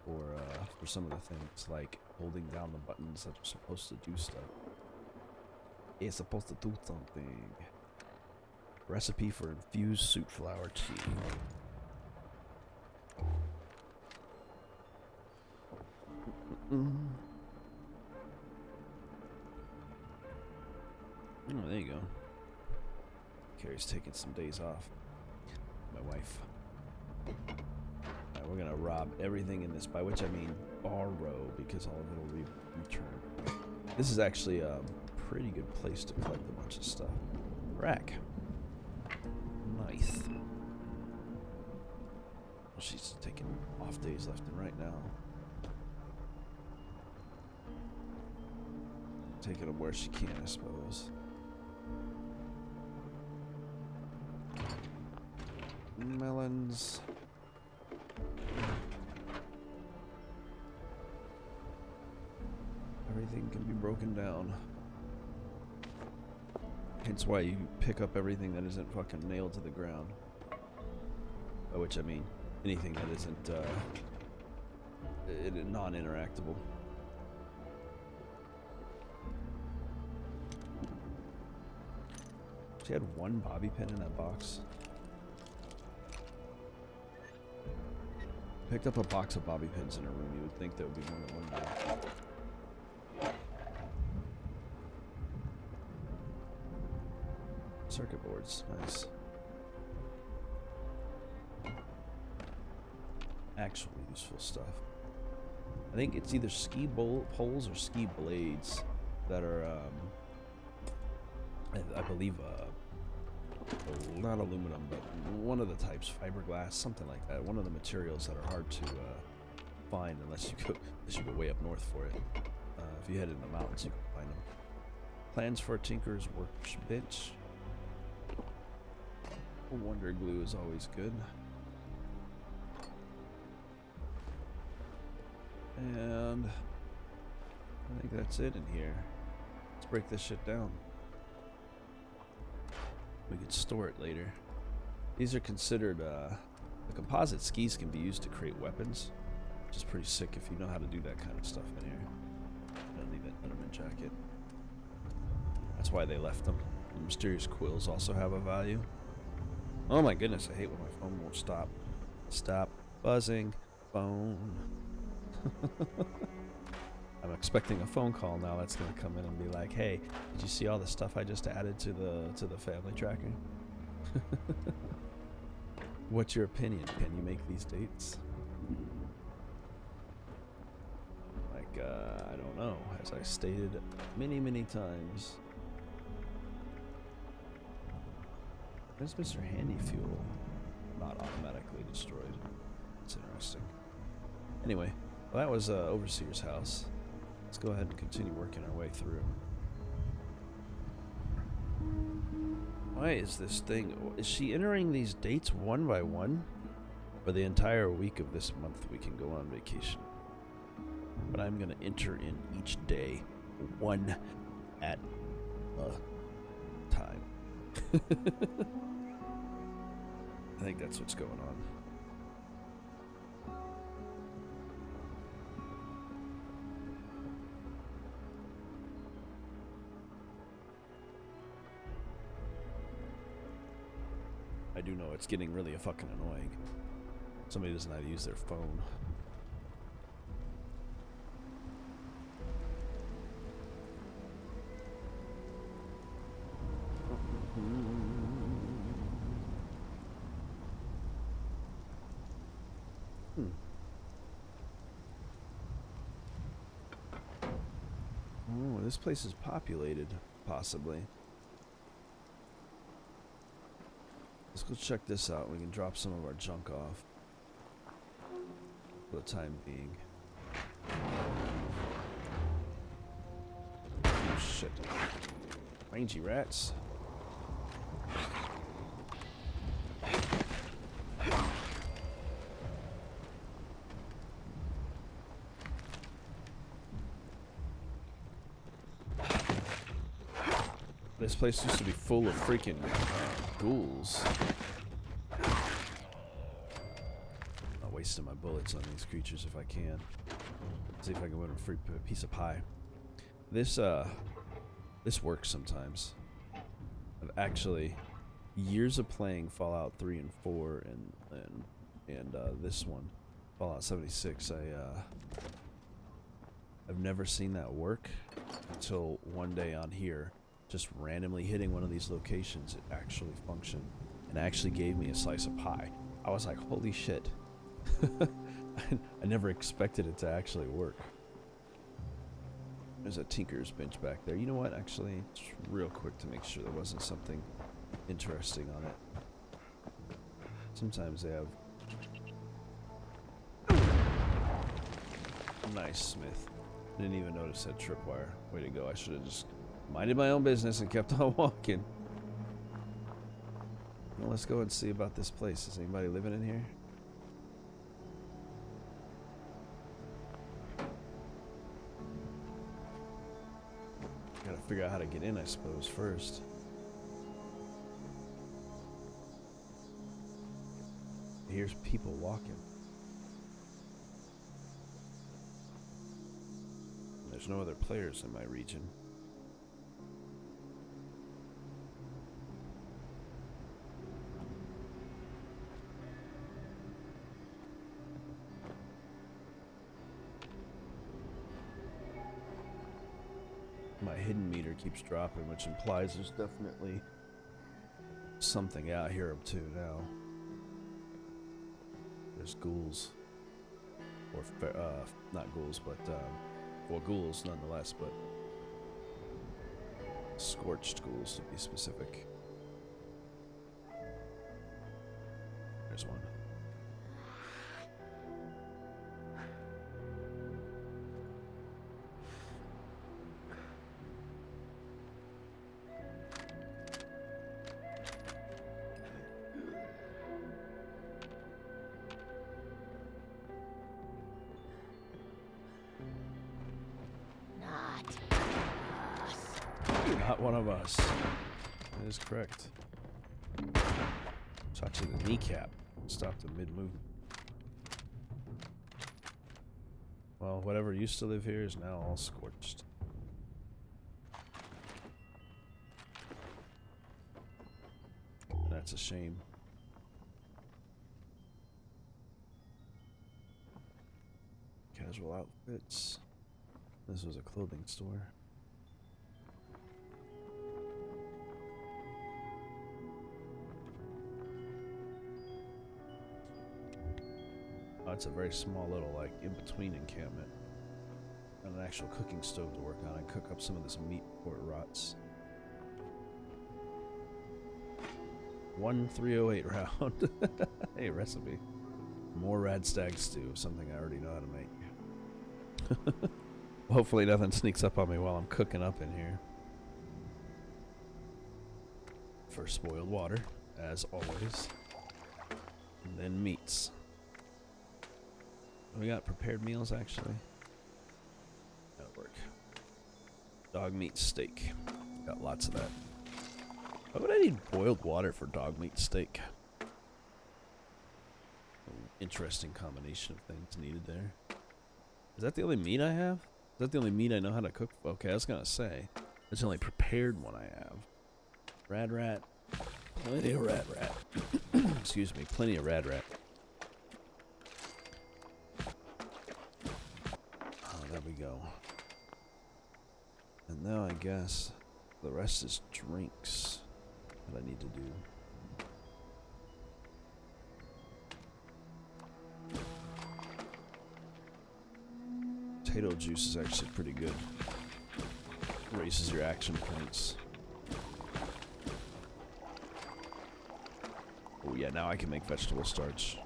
for some of the things, like holding down the buttons that are supposed to do stuff. It's supposed to do something. Recipe for infused sooty flower tea. Oh, there you go. Carrie's taking some days off. My wife. Alright, we're gonna rob everything in this, by which I mean borrow, because all of it will be returned. This is actually a pretty good place to collect a bunch of stuff. Rack. Nice. Well, she's taking off days left and right now. Taking them where she can, I suppose. Melons. Everything can be broken down. Hence why you pick up everything that isn't fucking nailed to the ground. By which I mean anything that isn't non-interactable. She had one bobby pin in that box. Picked up a box of bobby pins in her room. You would think that would be more than one there. Circuit boards, nice. Actually useful stuff. I think it's either ski poles or ski blades that are, I believe, not aluminum, but one of the types, fiberglass, something like that. One of the materials that are hard to find unless you go way up north for it. If you head in the mountains, you can find them. Plans for a tinker's workbench. Wonder glue is always good. And I think that's it in here. Let's break this shit down. We could store it later. These are considered, the composite skis can be used to create weapons, which is pretty sick if you know how to do that kind of stuff in here. I'll leave that Letterman jacket. That's why they left them. The mysterious quills also have a value. Oh my goodness, I hate when my phone won't stop. Stop buzzing, phone. I'm expecting a phone call now that's gonna come in and be like, "Hey, did you see all the stuff I just added to the family tracking? What's your opinion? Can you make these dates?" Like, I don't know. As I stated many times. Where's Mr. Handy Fuel? Not automatically destroyed. That's interesting. Anyway, well, that was Overseer's house. Let's go ahead and continue working our way through. Why is this thing? Is she entering these dates one by one? For the entire week of this month, we can go on vacation. But I'm going to enter in each day one at a time. I think that's what's going on. I do know it's getting really fucking annoying. Somebody doesn't know how to use their phone. Oh, this place is populated, possibly. Let's go check this out. We can drop some of our junk off for the time being. Oh shit. Rangy rats. This place used to be full of freaking ghouls. Oh, wasting my bullets on these creatures if I can. See if I can win a free piece of pie. This works sometimes. I've actually years of playing Fallout 3 and 4 and this one, Fallout 76. I've never seen that work until one day on here, just randomly hitting one of these locations, it actually functioned and actually gave me a slice of pie. I was like, holy shit. I never expected it to actually work. There's a Tinker's bench back there. You know what? Actually, just real quick to make sure there wasn't something interesting on it. Sometimes they have... Nice, Smith. Didn't even notice that tripwire. Way to go. I should have just minded my own business and kept on walking. Well, let's go and see about this place. Is anybody living in here? Gotta figure out how to get in, I suppose, first. Here's people walking. There's no other players in my region. My hidden meter keeps dropping, which implies there's definitely something out here up to now. There's ghouls. Or, not ghouls, but, well, ghouls nonetheless, but scorched ghouls to be specific. There's one. Not one of us. That is correct. Shot you in the kneecap. Stopped in mid-move. Well, whatever used to live here is now all scorched. And that's a shame. Casual outfits. This was a clothing store. Oh, it's a very small little, like, in-between encampment. And an actual cooking stove to work on and cook up some of this meat before it rots. 1308 round. Hey, recipe. More rad stag stew, something I already know how to make. Hopefully nothing sneaks up on me while I'm cooking up in here. First spoiled water, as always. And then meats. We got prepared meals, actually. That'll work. Dog meat steak. Got lots of that. Why would I need boiled water for dog meat steak? Interesting combination of things needed there. Is that the only meat I have? Is that the only meat I know how to cook? Okay, I was gonna say. That's the only prepared one I have. Rad rat. Plenty of rad rat. Excuse me, plenty of rad rat. Oh, there we go. And now I guess the rest is drinks that I need to do. Potato juice is actually pretty good. Raises your action points. Oh yeah, now I can make vegetable starch.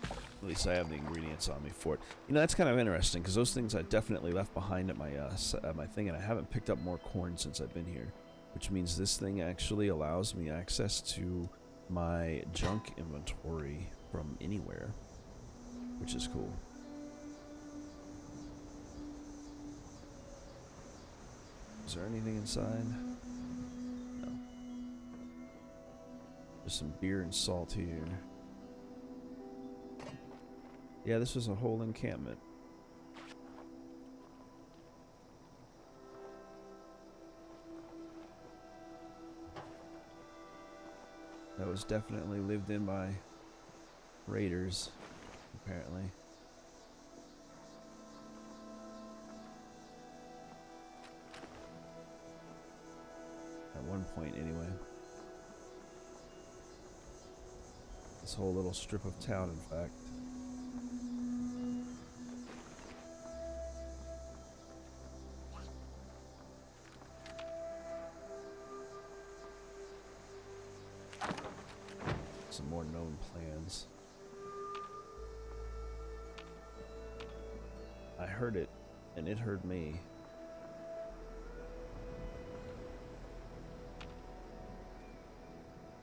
At least I have the ingredients on me for it. You know, that's kind of interesting, because those things I definitely left behind at my my thing, and I haven't picked up more corn since I've been here. Which means this thing actually allows me access to my junk inventory from anywhere. Which is cool. Is there anything inside? No. There's some beer and salt here. Yeah, this was a whole encampment. That was definitely lived in by raiders, apparently. At one point, anyway. This whole little strip of town, in fact. Some more known plans. I heard it, and it heard me.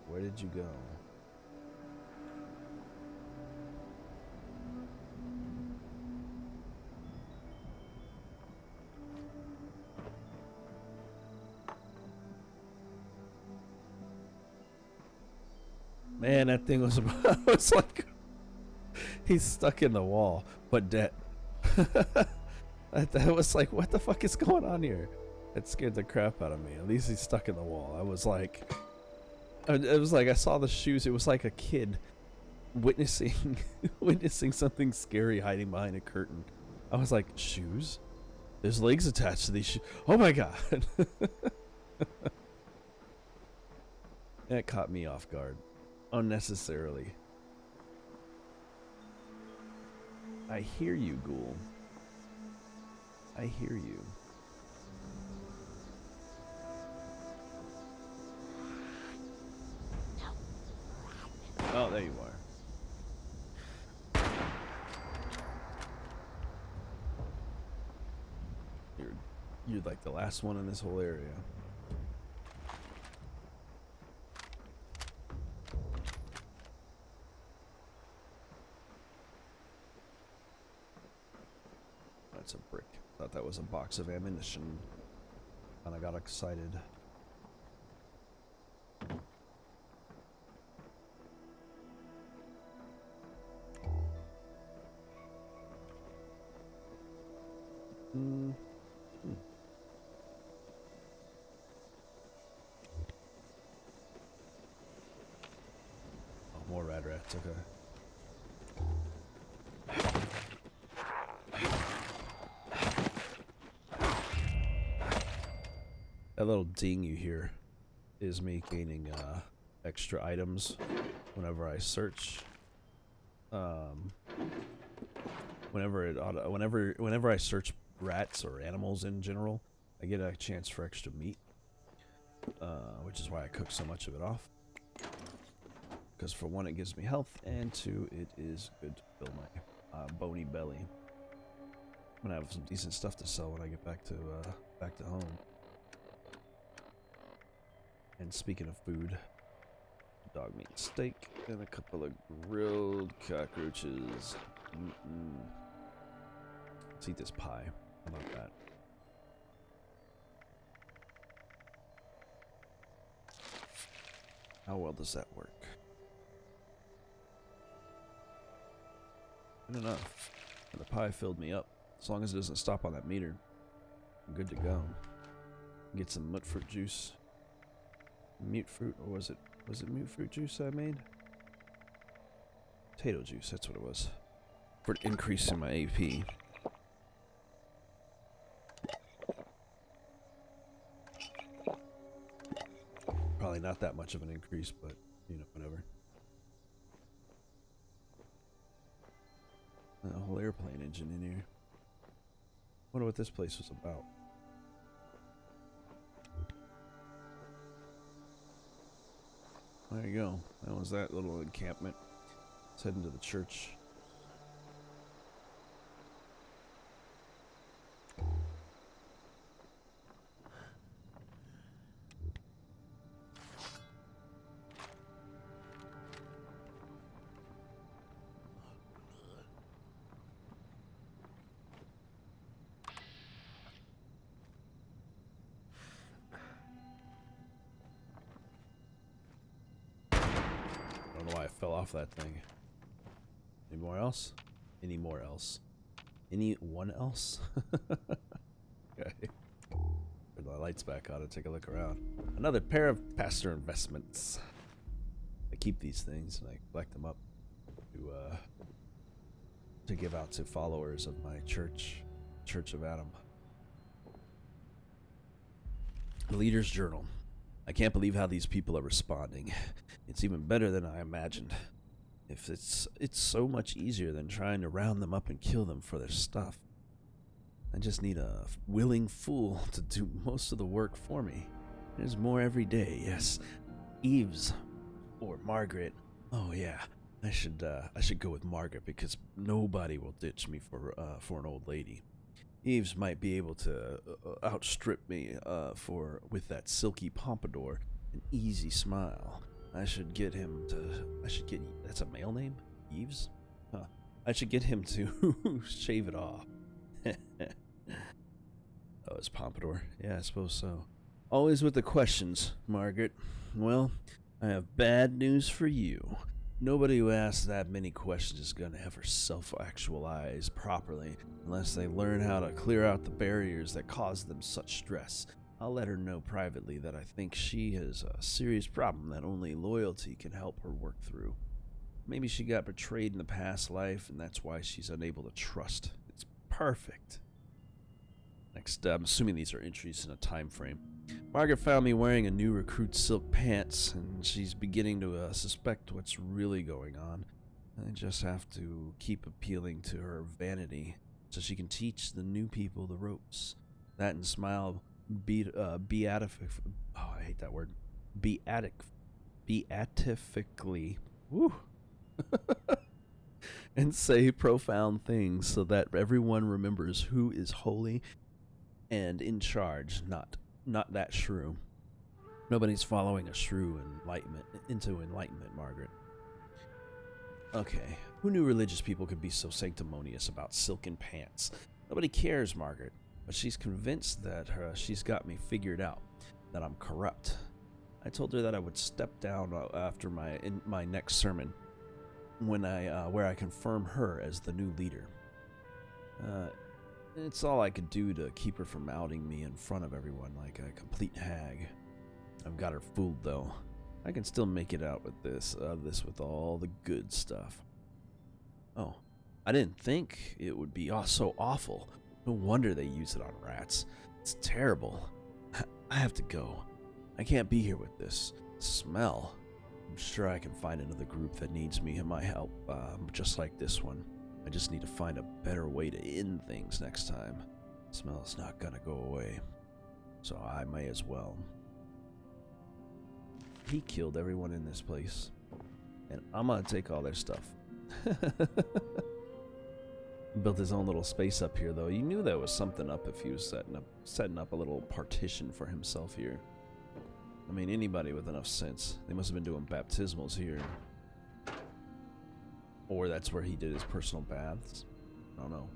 Where did you go? Man, that thing was about, it's like he's stuck in the wall, but dead. That was like, what the fuck is going on here? It scared the crap out of me. At least he's stuck in the wall. I was like, it was like I saw the shoes. It was like a kid witnessing witnessing something scary hiding behind a curtain. I was like, shoes? There's legs attached to these shoes. Oh my god. That caught me off guard. Unnecessarily. I hear you, ghoul. I hear you. Oh, there you are. You're like the last one in this whole area. That's a brick. Thought that was a box of ammunition. And I got excited. Oh, more rad rats, okay. That little ding you hear is me gaining extra items whenever I search. Whenever I search rats or animals in general, I get a chance for extra meat, which is why I cook so much of it off. Because for one, it gives me health, and two, it is good to fill my bony belly. I'm gonna have some decent stuff to sell when I get back to home. And speaking of food, dog meat steak and a couple of grilled cockroaches. Let's eat this pie. How about that? How well does that work? Good enough. And the pie filled me up. As long as it doesn't stop on that meter, I'm good to go. Get some mut fruit juice. Mute fruit, or was it mute fruit juice I made? Potato juice, that's what it was. For an increase in my AP. Probably not that much of an increase, but you know, whatever. A whole airplane engine in here. Wonder what this place was about. There you go. That was that little encampment. Let's head into the church. I don't know why I fell off that thing. Any more else? anymore else. Anyone else? Okay. Put the lights back on and take a look around. Another pair of pastor investments. I keep these things and I collect them up to give out to followers of my church, Church of Adam. The Leader's Journal. I can't believe how these people are responding. It's even better than I imagined. If it's so much easier than trying to round them up and kill them for their stuff. I just need a willing fool to do most of the work for me. There's more every day, yes. Eve's or Margaret. Oh yeah, I should go with Margaret because nobody will ditch me for an old lady. Eves might be able to outstrip me with that silky pompadour and easy smile. That's a male name? Eves? Huh. I should get him to shave it off. Oh, it's pompadour. Yeah, I suppose so. Always with the questions, Margaret. Well, I have bad news for you. Nobody who asks that many questions is going to ever self-actualize properly unless they learn how to clear out the barriers that cause them such stress. I'll let her know privately that I think she has a serious problem that only loyalty can help her work through. Maybe she got betrayed in the past life and that's why she's unable to trust. It's perfect. Next, I'm assuming these are entries in a time frame. Margaret found me wearing a new recruit's silk pants, and she's beginning to suspect what's really going on. I just have to keep appealing to her vanity so she can teach the new people the ropes. That and smile beatifically. Woo! And say profound things so that everyone remembers who is holy and in charge, not that shrew. Nobody's following a shrew into enlightenment, Margaret. Okay, who knew religious people could be so sanctimonious about silken pants? Nobody cares, Margaret, but she's convinced that she's got me figured out, that I'm corrupt. I told her that I would step down after my next sermon, where I confirm her as the new leader. It's all I could do to keep her from outing me in front of everyone like a complete hag. I've got her fooled, though. I can still make it out with this with all the good stuff. Oh, I didn't think it would be so awful. No wonder they use it on rats. It's terrible. I have to go. I can't be here with this smell. I'm sure I can find another group that needs me and my help, just like this one. I just need to find a better way to end things next time. The smell's not gonna go away, so I may as well. He killed everyone in this place, and I'm gonna take all their stuff. Built his own little space up here, though. You knew there was something up if he was setting up a little partition for himself here. I mean, anybody with enough sense. They must have been doing baptismals here. Or that's where he did his personal baths. I don't know.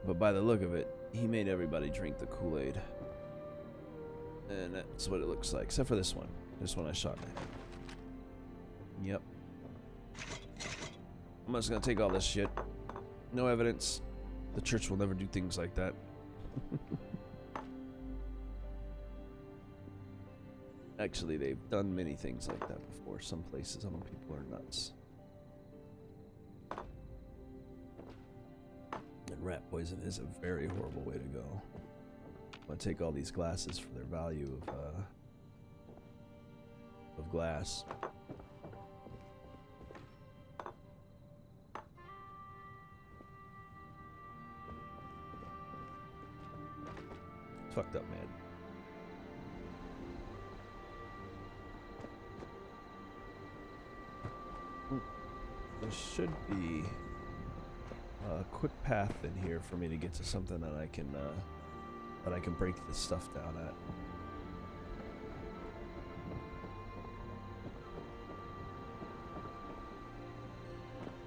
But by the look of it, he made everybody drink the Kool-Aid. And that's what it looks like. Except for this one. This one I shot at. Yep. I'm just gonna take all this shit. No evidence. The church will never do things like that. Actually, they've done many things like that before. Some places, some people are nuts. And rat poison is a very horrible way to go. I'm gonna take all these glasses for their value of glass. It's fucked up, man. There should be a quick path in here for me to get to something that I can break this stuff down at.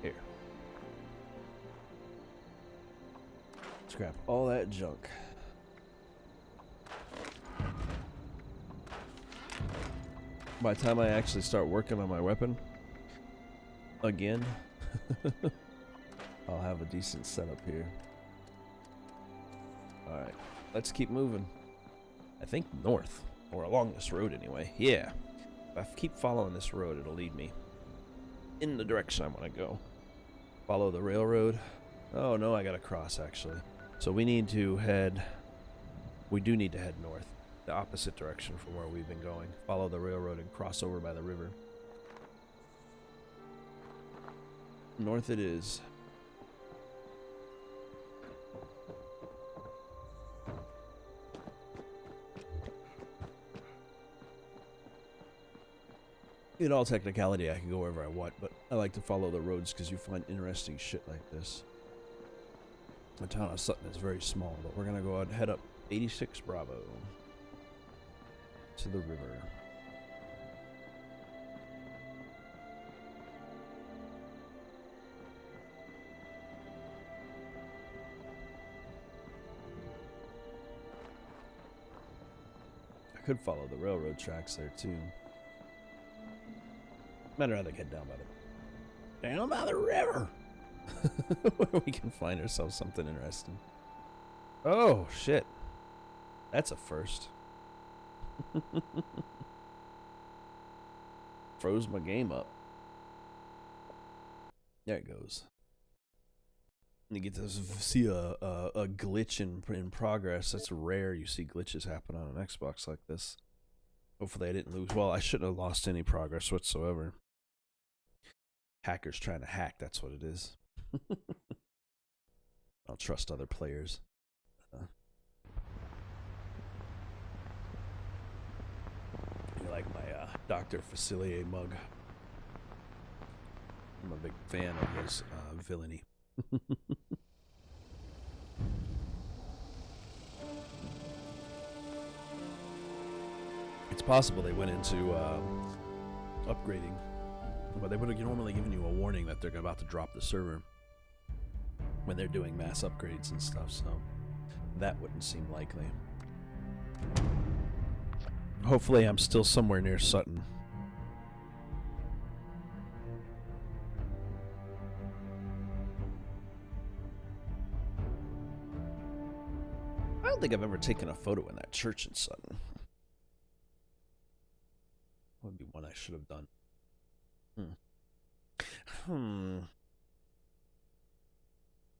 Here. Scrap all that junk. By the time I actually start working on my weapon again, I'll have a decent setup here. Alright, let's keep moving. I think north, or along this road anyway. Yeah, if I keep following this road, it'll lead me in the direction I want to go. Follow the railroad. Oh no, I gotta cross actually. So we need to head, we do need to head north, the opposite direction from where we've been going. Follow the railroad and cross over by the river. North it is. In all technicality, I can go wherever I want, but I like to follow the roads because you find interesting shit like this. The town of Sutton is very small, but we're gonna go out and head up 86 Bravo to the river. I could follow the railroad tracks there too. I'd rather get down by the river. Where we can find ourselves something interesting. Oh shit, that's a first. Froze my game up. There it goes. You get to see a glitch in progress. That's rare. You see glitches happen on an Xbox like this. Hopefully I didn't lose. Well, I shouldn't have lost any progress whatsoever. Hackers trying to hack, that's what it is. I'll trust other players. You like my Dr. Facilier mug. I'm a big fan of his villainy. It's possible they went into upgrading, but they would have normally given you a warning that they're about to drop the server when they're doing mass upgrades and stuff, so that wouldn't seem likely. Hopefully I'm still somewhere near Sutton. I don't think I've ever taken a photo in that church in Sutton. Would be one I should have done.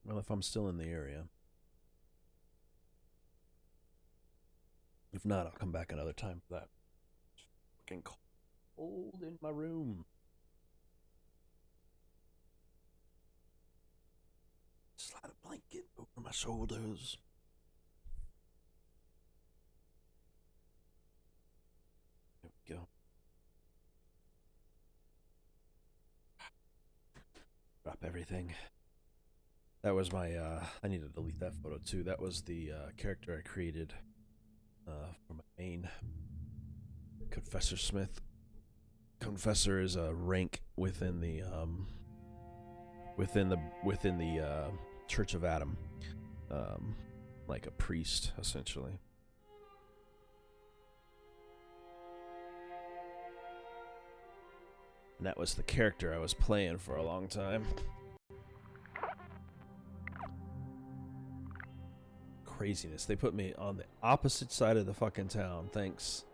Well, if I'm still in the area. If not, I'll come back another time for that. It's fucking cold in my room. Slide a blanket over my shoulders. There we go. Drop everything. That was my, I need to delete that photo too. That was the character I created for my main Confessor Smith. Confessor is a rank within the Church of Adam, like a priest essentially. And that was the character I was playing for a long time. Craziness. They put me on the opposite side of the fucking town. Thanks.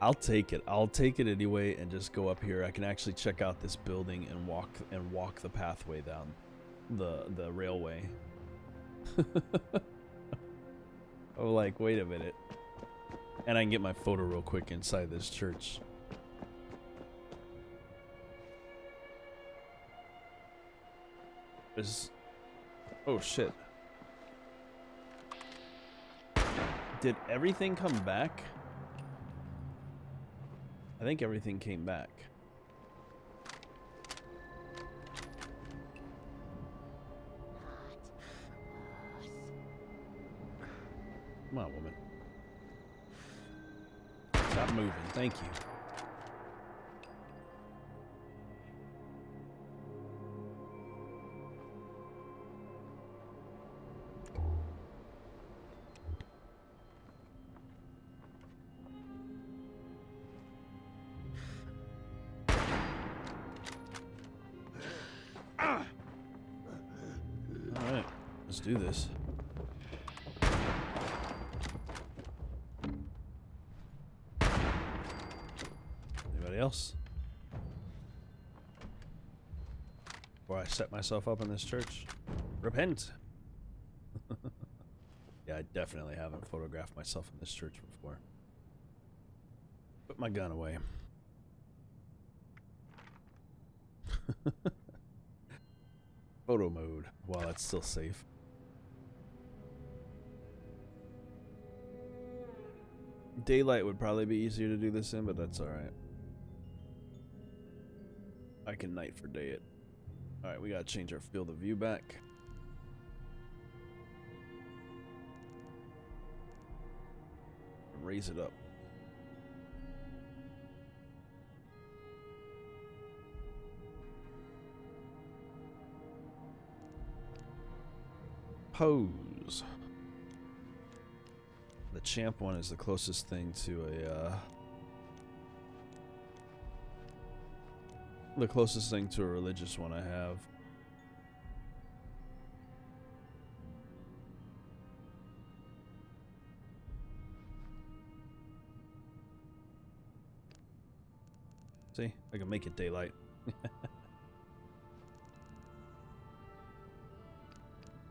I'll take it. I'll take it anyway and just go up here. I can actually check out this building and walk the pathway down the railway. Oh, like, wait a minute. And I can get my photo real quick inside this church. Oh shit. Did everything come back? I think everything came back. Come on, woman. Stop moving. Thank you. Let's do this. Anybody else? Before I set myself up in this church. Repent! Yeah, I definitely haven't photographed myself in this church before. Put my gun away. Photo mode while it's still safe. Daylight would probably be easier to do this in, but that's alright. I can night for day it. Alright, we gotta change our field of view back. Raise it up. Pose. The champ one is the closest thing to a religious one I have. See, I can make it daylight.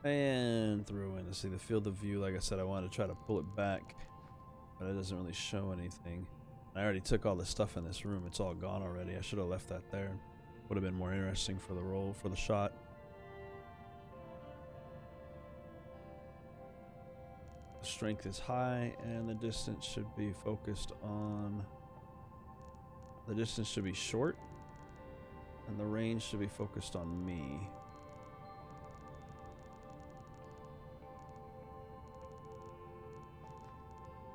And throw in to see the field of view. Like I said, I wanted to try to pull it back, but it doesn't really show anything. I already took all the stuff in this room. It's all gone already. I should have left that there. Would have been more interesting for the roll, for the shot. The strength is high, and the distance should be focused on... The distance should be short, and the range should be focused on me.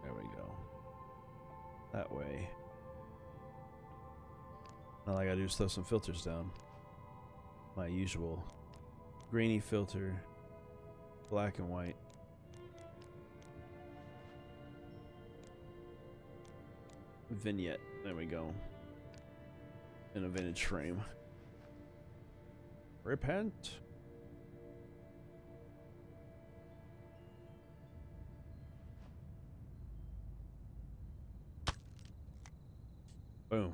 There we go. That way. All I gotta do is throw some filters down. My usual grainy filter, black and white. Vignette. There we go. In a vintage frame. Repent. Boom.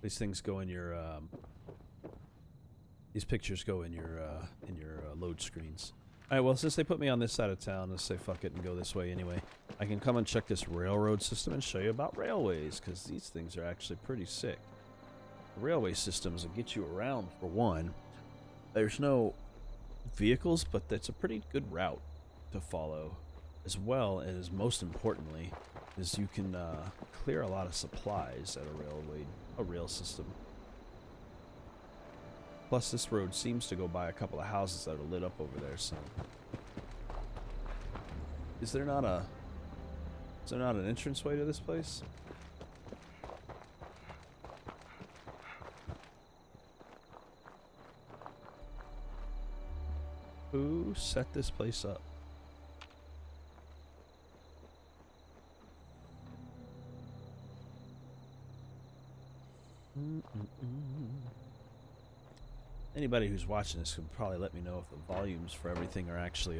These things go in your these pictures go in your load screens. Alright, well, since they put me on this side of town, let's say fuck it and go this way anyway. I can come and check this railroad system and show you about railways, because these things are actually pretty sick. The railway systems will get you around, for one. There's no vehicles, but that's a pretty good route to follow. As well as, most importantly, is you can clear a lot of supplies at a rail system. Plus, this road seems to go by a couple of houses that are lit up over there, so... Is there not an entranceway to this place? Who set this place up? Anybody who's watching this could probably let me know if the volumes for everything are actually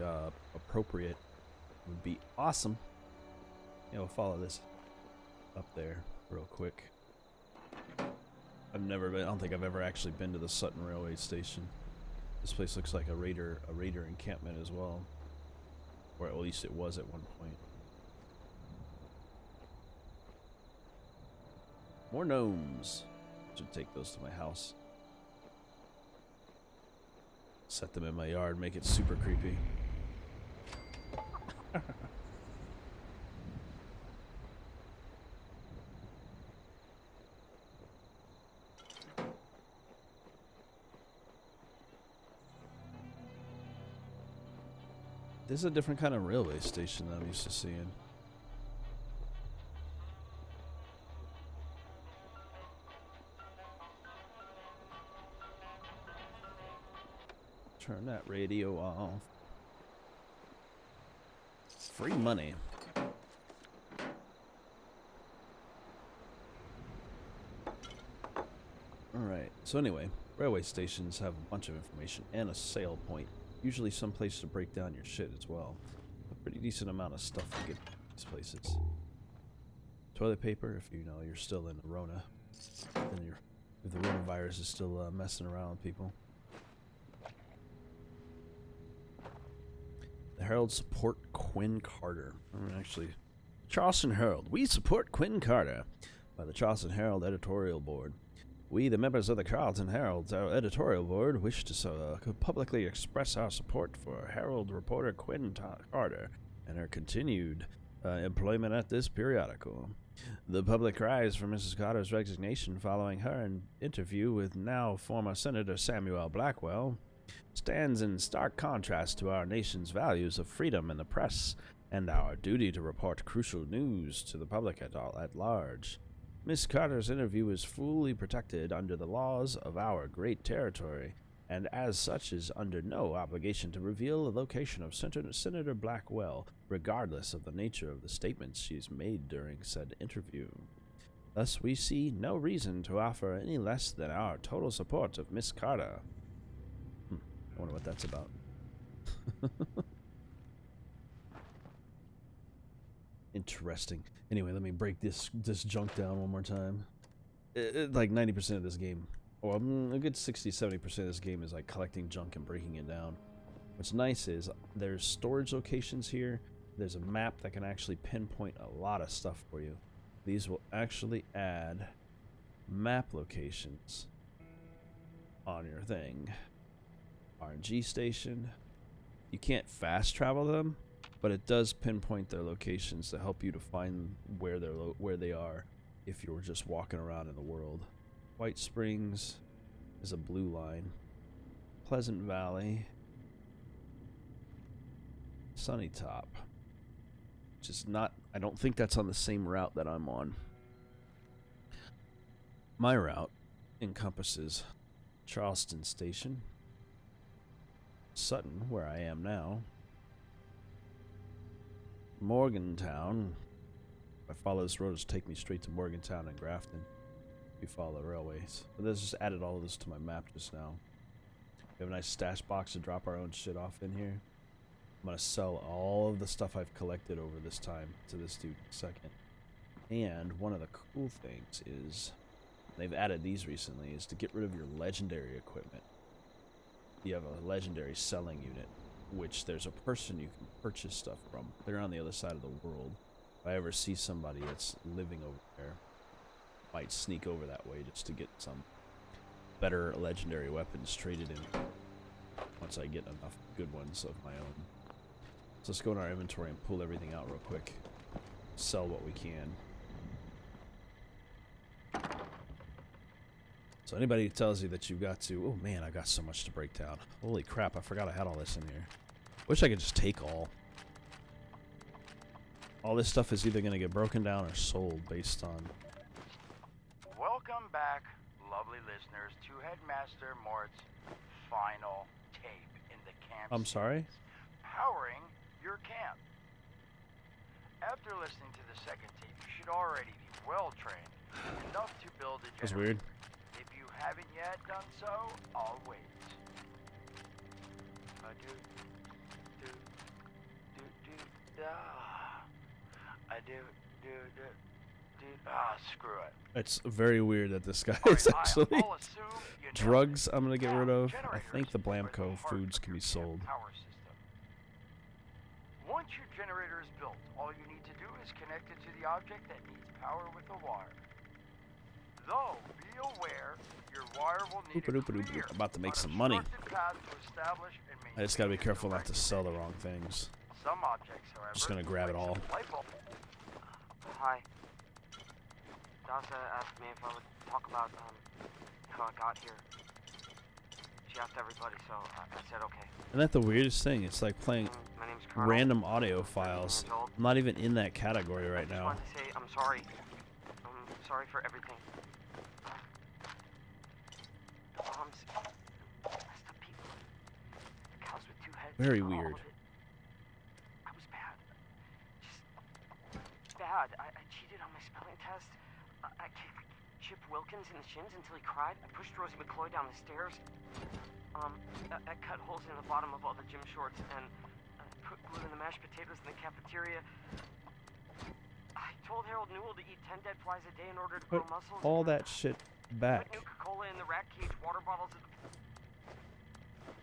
appropriate. It would be awesome. Yeah, we'll follow this up there real quick. I don't think I've ever actually been to the Sutton railway station. This place looks like a raider encampment as well. Or at least it was at one point. More gnomes. Should take those to my house. Set them in my yard, make it super creepy. This is a different kind of railway station that I'm used to seeing. Turn that radio off. Free money. Alright, so anyway, railway stations have a bunch of information and a sale point. usually some place to break down your shit as well. A pretty decent amount of stuff to get these places. Toilet paper, if you know you're still in the Rona. Then you're, if the Rona virus is still messing around with people. The Herald support Quinn Carter. Actually, Charleston Herald. We support Quinn Carter by the Charleston Herald editorial board. We, the members of the Charleston Herald's editorial board, wish to publicly express our support for Herald reporter Quinn Carter and her continued employment at this periodical. The public cries for Mrs. Carter's resignation following her interview with now former Senator Samuel Blackwell stands in stark contrast to our nation's values of freedom in the press and our duty to report crucial news to the public at large. Miss Carter's interview is fully protected under the laws of our great territory, and as such is under no obligation to reveal the location of Senator Blackwell, regardless of the nature of the statements she's made during said interview. Thus, we see no reason to offer any less than our total support of Miss Carter. I wonder what that's about. Interesting. Anyway, let me break this junk down one more time. Like 90% of this game, or a good 60-70% of this game is like collecting junk and breaking it down. What's nice is there's storage locations here. There's a map that can actually pinpoint a lot of stuff for you. These will actually add map locations on your thing. RNG station. You can't fast travel them, but it does pinpoint their locations to help you to find where they are if you're just walking around in the world. White Springs is a blue line. Pleasant Valley. Sunny Top. Which is not, I don't think that's on the same route that I'm on. My route encompasses Charleston Station, Sutton, where I am now, Morgantown. If I follow this road, it'll take me straight to Morgantown and Grafton. If you follow the railways. But this just added all of this to my map just now. We have a nice stash box to drop our own shit off in here. I'm gonna sell all of the stuff I've collected over this time to this dude in a second. And one of the cool things is, they've added these recently, is to get rid of your legendary equipment. You have a legendary selling unit, which there's a person you can purchase stuff from. They're on the other side of the world. If I ever see somebody that's living over there, might sneak over that way just to get some better legendary weapons traded in once I get enough good ones of my own. So let's go in our inventory and pull everything out real quick. Sell what we can. So anybody who tells you that you've got to, oh man, I got so much to break down. Holy crap, I forgot I had all this in here. Wish I could just take all. All this stuff is either going to get broken down or sold based on... Welcome back, lovely listeners, to Headmaster Mort's final tape in the camp. I'm sorry? Powering your camp. After listening to the second tape, you should already be well trained, enough to build a generator. That's weird. If you haven't yet done so, I'll wait. Screw it. It's very weird that this guy is actually drugs I'm going to get rid of. I think the Blamco foods can be sold. Once your generator is built, all you need to do is connect it to the object that needs power with a wire. Though, be aware, your wire will need a clear, about to make some money. unobstructed path to establish and I just gotta be maintain careful the not to sell the wrong things. Some objects, however, Just gonna grab it all. Hi. Dasa asked me if I would talk about how I got here. She asked everybody, so I said okay. Isn't that the weirdest thing? It's like playing My name's Colonel. random audio files. years old. I'm not even in that category right I just now. wanted to say I'm sorry. I'm sorry for everything. The bombs, messed up people, the cows with two heads. Very all weird. of it. I was bad. Just bad. I cheated on my spelling test. I kicked Chip Wilkins in the shins until he cried. I pushed Rosie McCloy down the stairs. I cut holes in the bottom of all the gym shorts and put glue in the mashed potatoes in the cafeteria. I told Harold Newell to eat 10 dead flies a day in order to grow Put muscles. all that shit back. Put Nuka-Cola in the rat cage, water bottles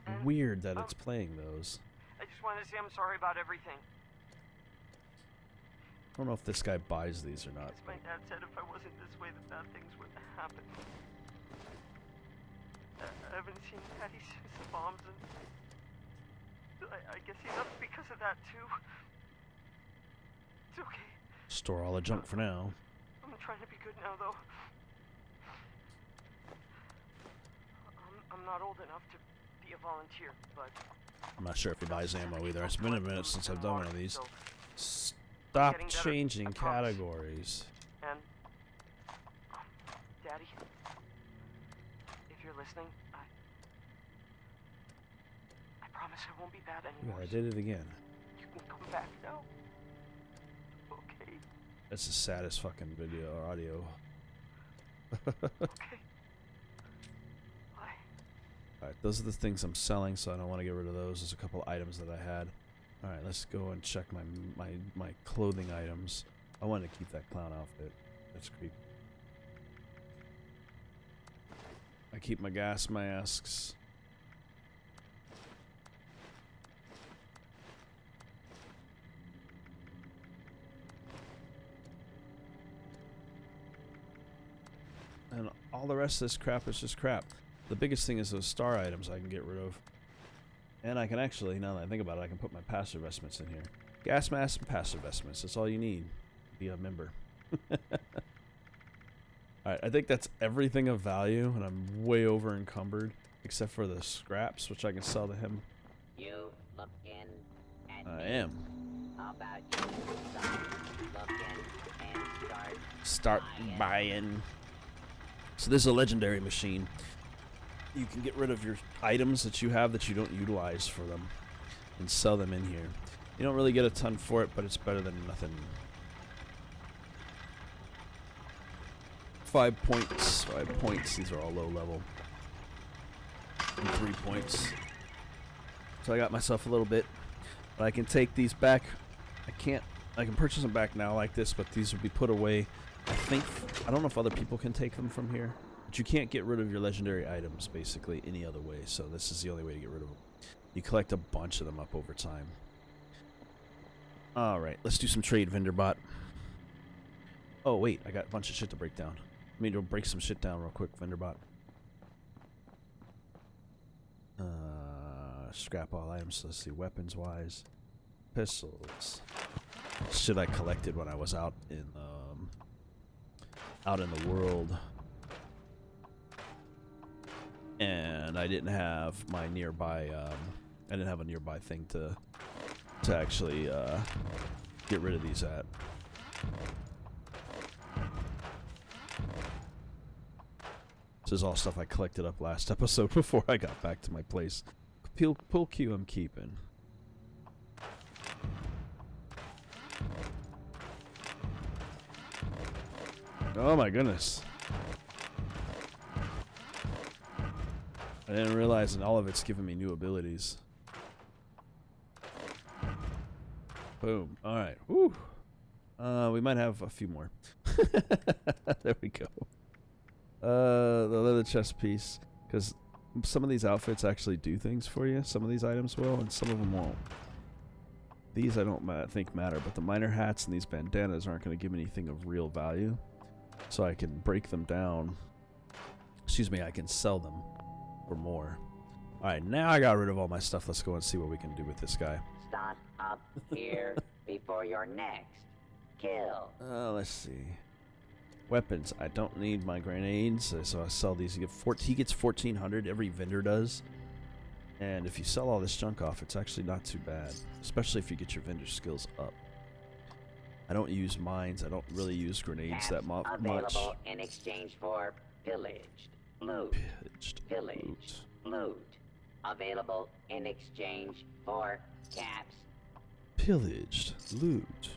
and Weird that it's playing those. I just wanted to say I'm sorry about everything. I don't know if this guy buys these or not. As my dad said, if I wasn't this way, the bad things wouldn't happen. I haven't seen Daddy since the bombs, and I guess he left because of that too. It's okay. Store all the junk for now. I'm trying to be good now, though. I'm not old enough to be a volunteer, but I'm not sure if he buys ammo either. It's been a minute since I've done one of these. Stop changing categories. And Daddy, if you're listening, I promise I won't be bad anymore. Yeah, I did it again. You can come back now. Okay. That's the saddest fucking video or audio. Okay. Bye. Alright, those are the things I'm selling, so I don't want to get rid of those. There's a couple items that I had. Alright, let's go and check my clothing items. I want to keep that clown outfit. That's creepy. I keep my gas masks. And all the rest of this crap is just crap. The biggest thing is those star items I can get rid of. And I can actually, now that I think about it, I can put my passive vestments in here. Gas mask and passive vestments. That's all you need to be a member. Alright, I think that's everything of value, and I'm way over encumbered, except for the scraps, which I can sell to him. You look in at I me. am. How about you look in and Start buying. So this is a legendary machine. You can get rid of your items that you have that you don't utilize for them and sell them in here. You don't really get a ton for it, but it's better than nothing. 5 points. 5 points. These are all low level. And 3 points. So I got myself a little bit. But I can take these back. I can purchase them back now like this, but these will be put away. I don't know if other people can take them from here. But you can't get rid of your legendary items, basically, any other way. So this is the only way to get rid of them. You collect a bunch of them up over time. Alright, let's do some trade, vendor bot. Oh, wait, I got a bunch of shit to break down. Let me go break some shit down real quick, vendor bot. Scrap all items. Let's see, weapons-wise. Pistols. Shit I collected when I was out in the world. And I didn't have my nearby, I didn't have a nearby thing to actually get rid of these at. This is all stuff I collected up last episode before I got back to my place. Pull Q I'm keeping. Oh my goodness. I didn't realize that all of it's giving me new abilities. Boom. Alright. Woo. We might have a few more. There we go. The leather chest piece. Because some of these outfits actually do things for you. Some of these items will, and some of them won't. These I don't think matter, but the miner hats and these bandanas aren't going to give me anything of real value. So I can break them down. Excuse me, I can sell them for more. Alright, now I got rid of all my stuff. Let's go and see what we can do with this guy. Stop up here before your next kill. Let's see. Weapons. I don't need my grenades, so I sell these. He gets 1,400. Every vendor does. And if you sell all this junk off, it's actually not too bad. Especially if you get your vendor skills up. I don't use mines. I don't really use grenades that much. Available in exchange for pillaged loot. Pillaged loot. Available in exchange for caps. Pillaged loot.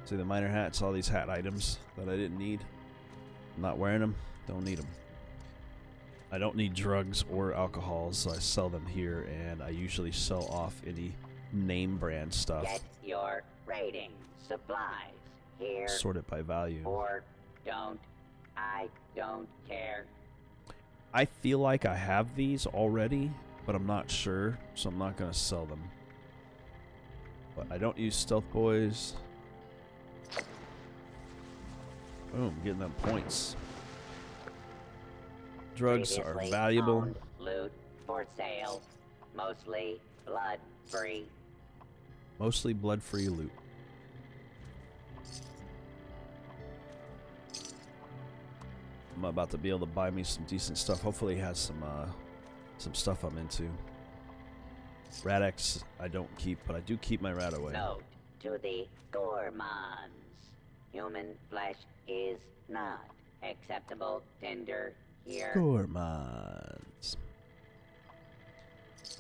See the miner hats, all these hat items that I didn't need. I'm not wearing them. Don't need them. I don't need drugs or alcohols, so I sell them here, and I usually sell off any name brand stuff. Get your rating. Supplies. Here. Sort it by value. Or don't. I don't care. I feel like I have these already, but I'm not sure, so I'm not going to sell them. But I don't use stealth boys. Boom, getting them points. Drugs are Previously valuable. owned loot for sale. Mostly blood-free. Mostly blood-free loot. I'm about to be able to buy me some decent stuff. Hopefully, it has some stuff I'm into. Radex, I don't keep, but I do keep my Radaway. Note to the gourmands. Human flesh is not acceptable tender here. Gourmands.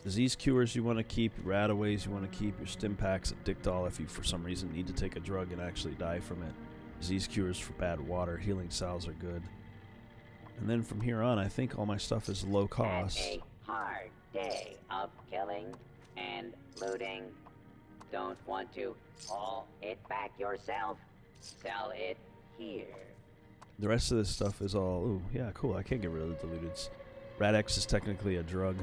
Disease cures you want to keep, Radaways you want to keep, your stim packs at Dictol if you for some reason need to take a drug and actually die from it. Disease cures for bad water, healing salves are good. And then from here on, I think all my stuff is low cost. Had a hard day of killing and looting. Don't want to haul it back yourself. Sell it here. The rest of this stuff is all, ooh, yeah, cool. I can't get rid of the diluteds. Radex is technically a drug.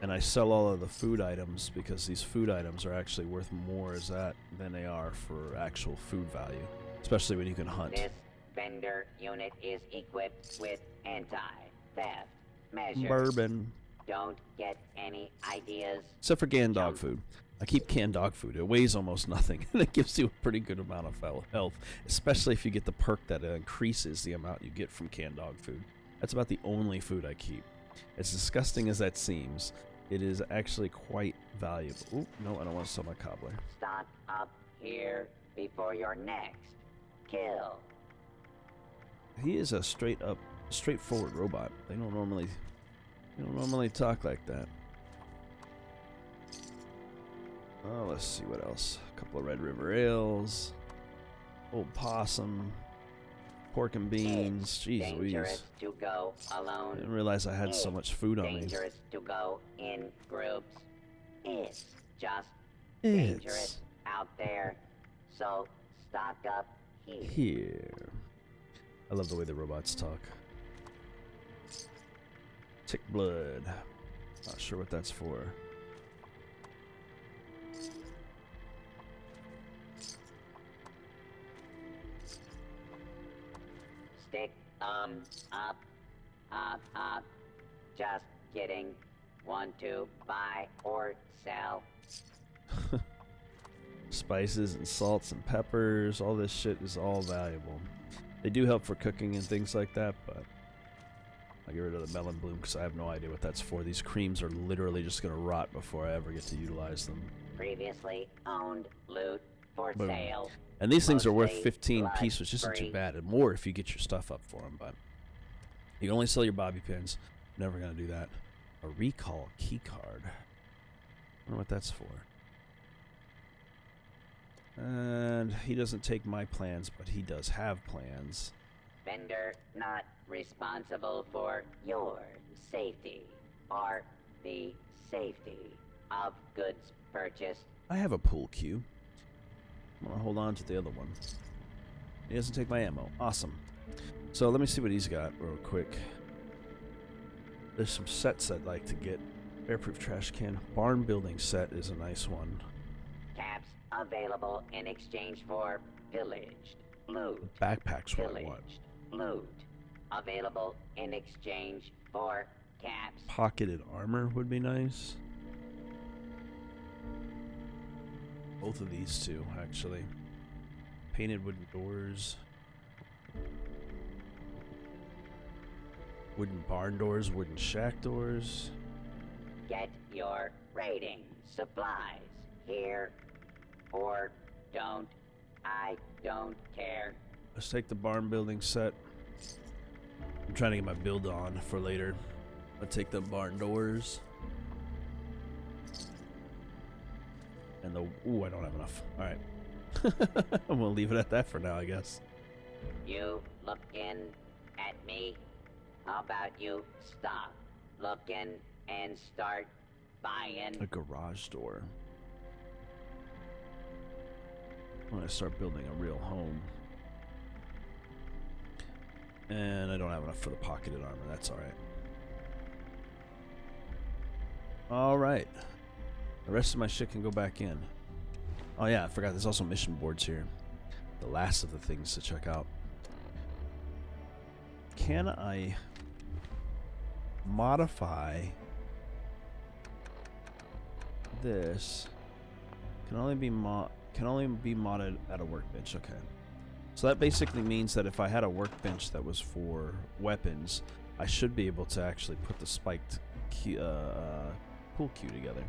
And I sell all of the food items because these food items are actually worth more as that than they are for actual food value, especially when you can hunt. This vendor unit is equipped with anti-theft measures. Bourbon. Don't get any ideas. Except for canned dog food. I keep canned dog food. It weighs almost nothing, and it gives you a pretty good amount of health, especially if you get the perk that increases the amount you get from canned dog food. That's about the only food I keep. As disgusting as that seems, it is actually quite valuable. Ooh, no, I don't want to sell my cobbler. Stock up here before your next kill. He is a straightforward robot. They don't normally talk like that. Oh, let's see what else. A couple of Red River Ales, Old Possum, pork and beans. Jeez Dangerous Louise. to go alone. I didn't realize I had so much food on me. Dangerous to go in groups. It's just dangerous out there. So stock up here. I love the way the robots talk. Tick blood. Not sure what that's for. Stick up. Just kidding. Want to buy or sell? Spices and salts and peppers. All this shit is all valuable. They do help for cooking and things like that, but I'll get rid of the melon bloom because I have no idea what that's for. These creams are literally just going to rot before I ever get to utilize them. Previously owned loot for Boom. sale. And these things are worth Mostly 15 piece, which isn't too blood-free. bad. And more if you get your stuff up for them, but you can only sell your bobby pins. Never going to do that. A recall key card. I wonder what that's for. And he doesn't take my plans, but he does have plans. Vendor not responsible for your safety or the safety of goods purchased. I have a pool cue. I'm going to hold on to the other one. He doesn't take my ammo. Awesome. So let me see what he's got real quick. There's some sets I'd like to get. Airproof trash can. Barn building set is a nice one. Caps available in exchange for pillaged loot. Backpack's what I want. Pillaged loot available in exchange for caps. Pocketed armor would be nice. Both of these two, actually. Painted wooden doors. Wooden barn doors, wooden shack doors. Get your rating supplies here or don't. I don't care. Let's take the barn building set. I'm trying to get my build on for later. I'll take the barn doors. And the... Ooh, I don't have enough. Alright. I'm gonna leave it at that for now, I guess. You look in at me? How about you stop looking and start buying? A garage door. I'm gonna start building a real home. And I don't have enough for the pocketed armor. That's alright. Alright. The rest of my shit can go back in. Oh yeah, I forgot there's also mission boards here. The last of the things to check out. Can I modify this? Can only be modded at a workbench. Okay. So that basically means that if I had a workbench that was for weapons, I should be able to actually put the spiked pool cue together.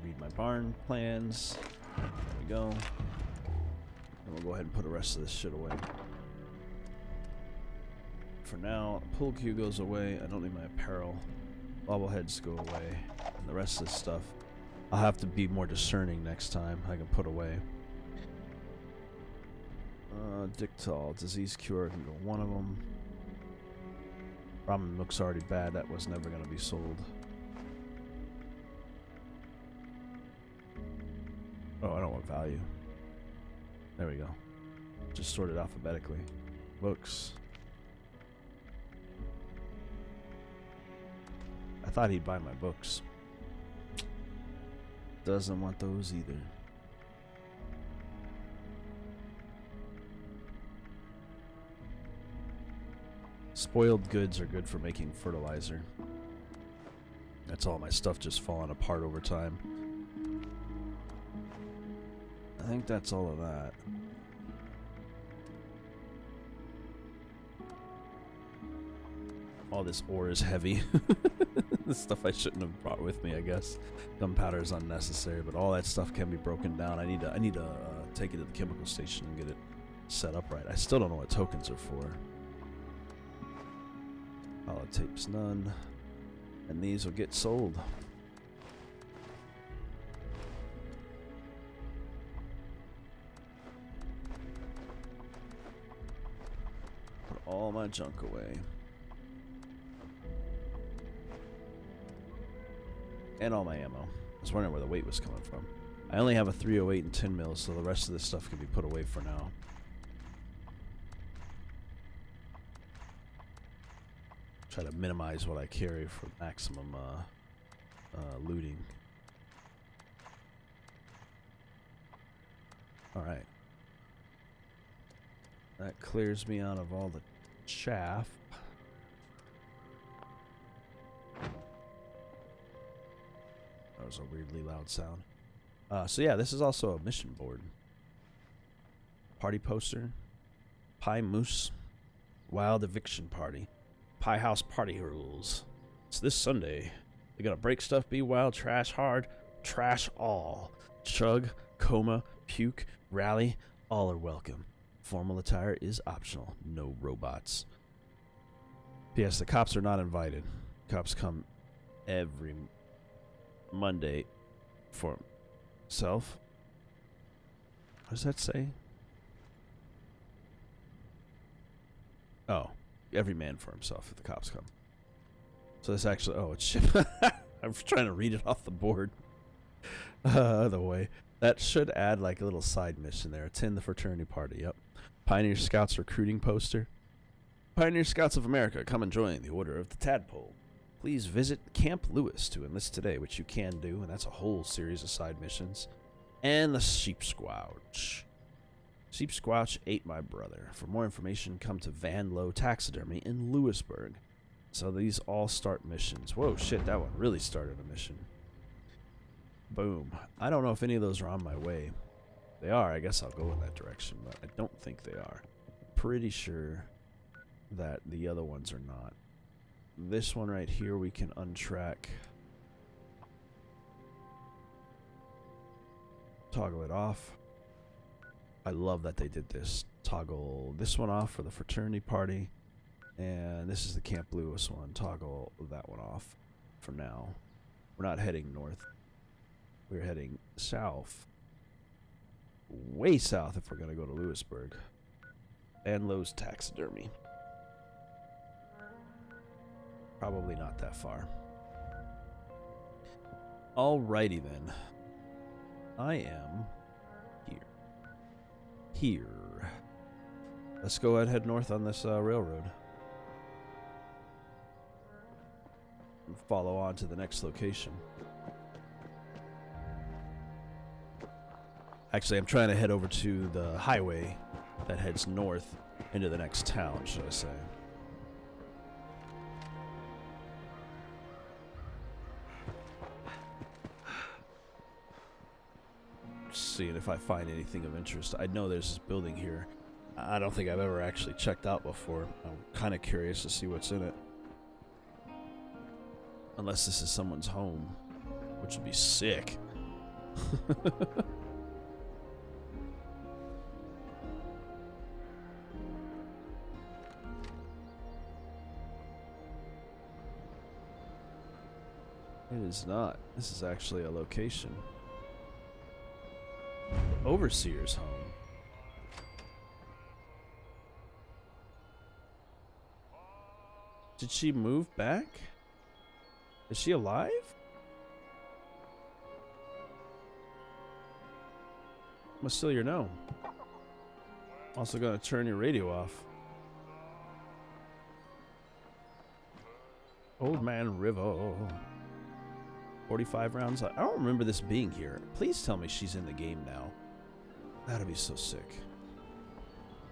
Read my barn plans. There we go. And we'll go ahead and put the rest of this shit away. For now, pool cue goes away. I don't need my apparel. Bobbleheads go away. And the rest of this stuff, I'll have to be more discerning next time. I can put away. Dictol, disease cure can go one of them. Ramen milk's already bad. That was never going to be sold. Oh, I don't want value. There we go. Just sorted alphabetically. Books. I thought he'd buy my books. Doesn't want those either. Spoiled goods are good for making fertilizer. That's all my stuff just falling apart over time. I think that's all of that. All this ore is heavy. This stuff I shouldn't have brought with me, I guess. Gunpowder is unnecessary, but all that stuff can be broken down. I need to take it to the chemical station and get it set up right. I still don't know what tokens are for. Holotapes, none. And these will get sold. Put all my junk away. And all my ammo. I was wondering where the weight was coming from. I only have a 308 and 10 mils, so the rest of this stuff can be put away for now. Try to minimize what I carry for maximum looting. Alright. That clears me out of all the chaff. That was a weirdly loud sound. So yeah, this is also a mission board. Party poster. Pie Moose. Wild Eviction Party. Pie House Party Rules. It's this Sunday. They're gonna break stuff, be wild, trash hard, trash all. Chug, coma, puke, rally, all are welcome. Formal attire is optional. No robots. P.S. The cops are not invited. Cops come every Monday for self. What does that say? Oh, every man for himself if the cops come. So this actually, oh, it's shit. I'm trying to read it off the board. Other way. That should add like a little side mission there. Attend the fraternity party. Yep. Pioneer Scouts recruiting poster. Pioneer Scouts of America, come and join the Order of the Tadpole. Please visit Camp Lewis to enlist today, which you can do, and that's a whole series of side missions. And the Sheep Squouch. Sheep Squouch ate my brother. For more information, come to Van Low Taxidermy in Lewisburg. So these all start missions. Whoa, shit, that one really started a mission. Boom. I don't know if any of those are on my way. They are, I guess I'll go in that direction, but I don't think they are. Pretty sure that the other ones are not. This one right here we can untrack. Toggle it off. I love that they did this. Toggle this one off for the fraternity party. And this is the Camp Lewis one. Toggle that one off for now. We're not heading north. We're heading south. Way south if we're going to go to Lewisburg. And Lowe's Taxidermy. Probably not that far. Alrighty then. I am here. Here. Let's go ahead and head north on this railroad. And follow on to the next location. Actually, I'm trying to head over to the highway that heads north into the next town, should I say. Seeing if I find anything of interest. I know there's this building here. I don't think I've ever actually checked out before. I'm kind of curious to see what's in it. Unless this is someone's home, which would be sick. It is not. This is actually a location. The Overseer's home. Did she move back? Is she alive? Must steal your gnome. Also gonna turn your radio off. Old Man River. 45 rounds. I don't remember this being here. Please tell me she's in the game now. That'd be so sick.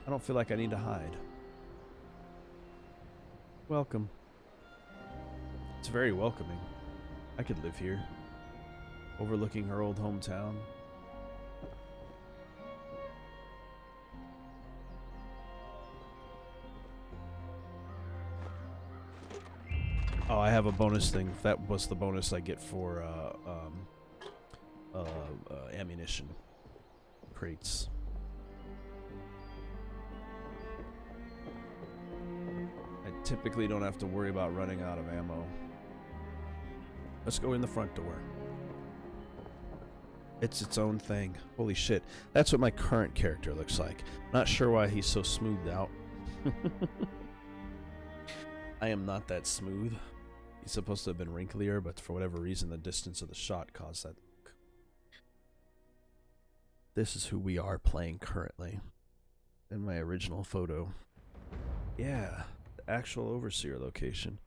I don't feel like I need to hide. Welcome. It's very welcoming. I could live here, overlooking her old hometown. Oh, I have a bonus thing. That was the bonus I get for ammunition crates. I typically don't have to worry about running out of ammo. Let's go in the front door. It's its own thing. Holy shit. That's what my current character looks like. Not sure why he's so smoothed out. I am not that smooth. He's supposed to have been wrinklier, but for whatever reason, the distance of the shot caused that look. This is who we are playing currently. In my original photo. Yeah, the actual Overseer location.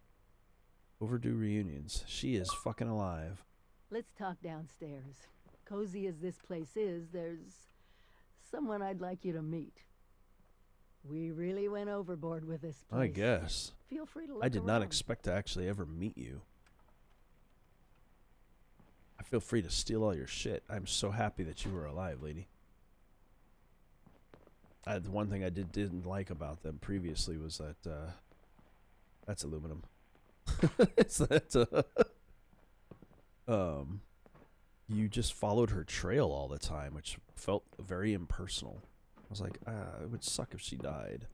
Overdue reunions. She is fucking alive. Let's talk downstairs. Cozy as this place is, there's someone I'd like you to meet. We really went overboard with this place. I guess. Feel free to look I did not around. expect to actually ever meet you. I feel free to steal all your shit. I'm so happy that you were alive, lady. The one thing I didn't like about them previously was that, that's aluminum. It's that, you just followed her trail all the time, which felt very impersonal. I was like, it would suck if she died.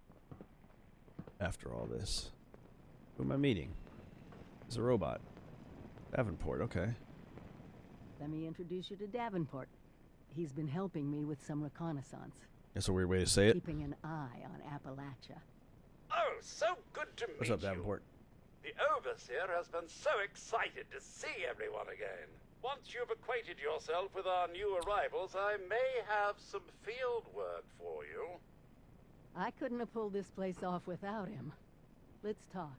After all this. Who am I meeting? It's a robot. Davenport, okay. Let me introduce you to Davenport. He's been helping me with some reconnaissance. That's a weird way to say it. Keeping an eye on Appalachia. Oh, so good to meet you. What's up, Davenport? The Overseer has been so excited to see everyone again. Once you've acquainted yourself with our new arrivals, I may have some field work for you. I couldn't have pulled this place off without him. Let's talk.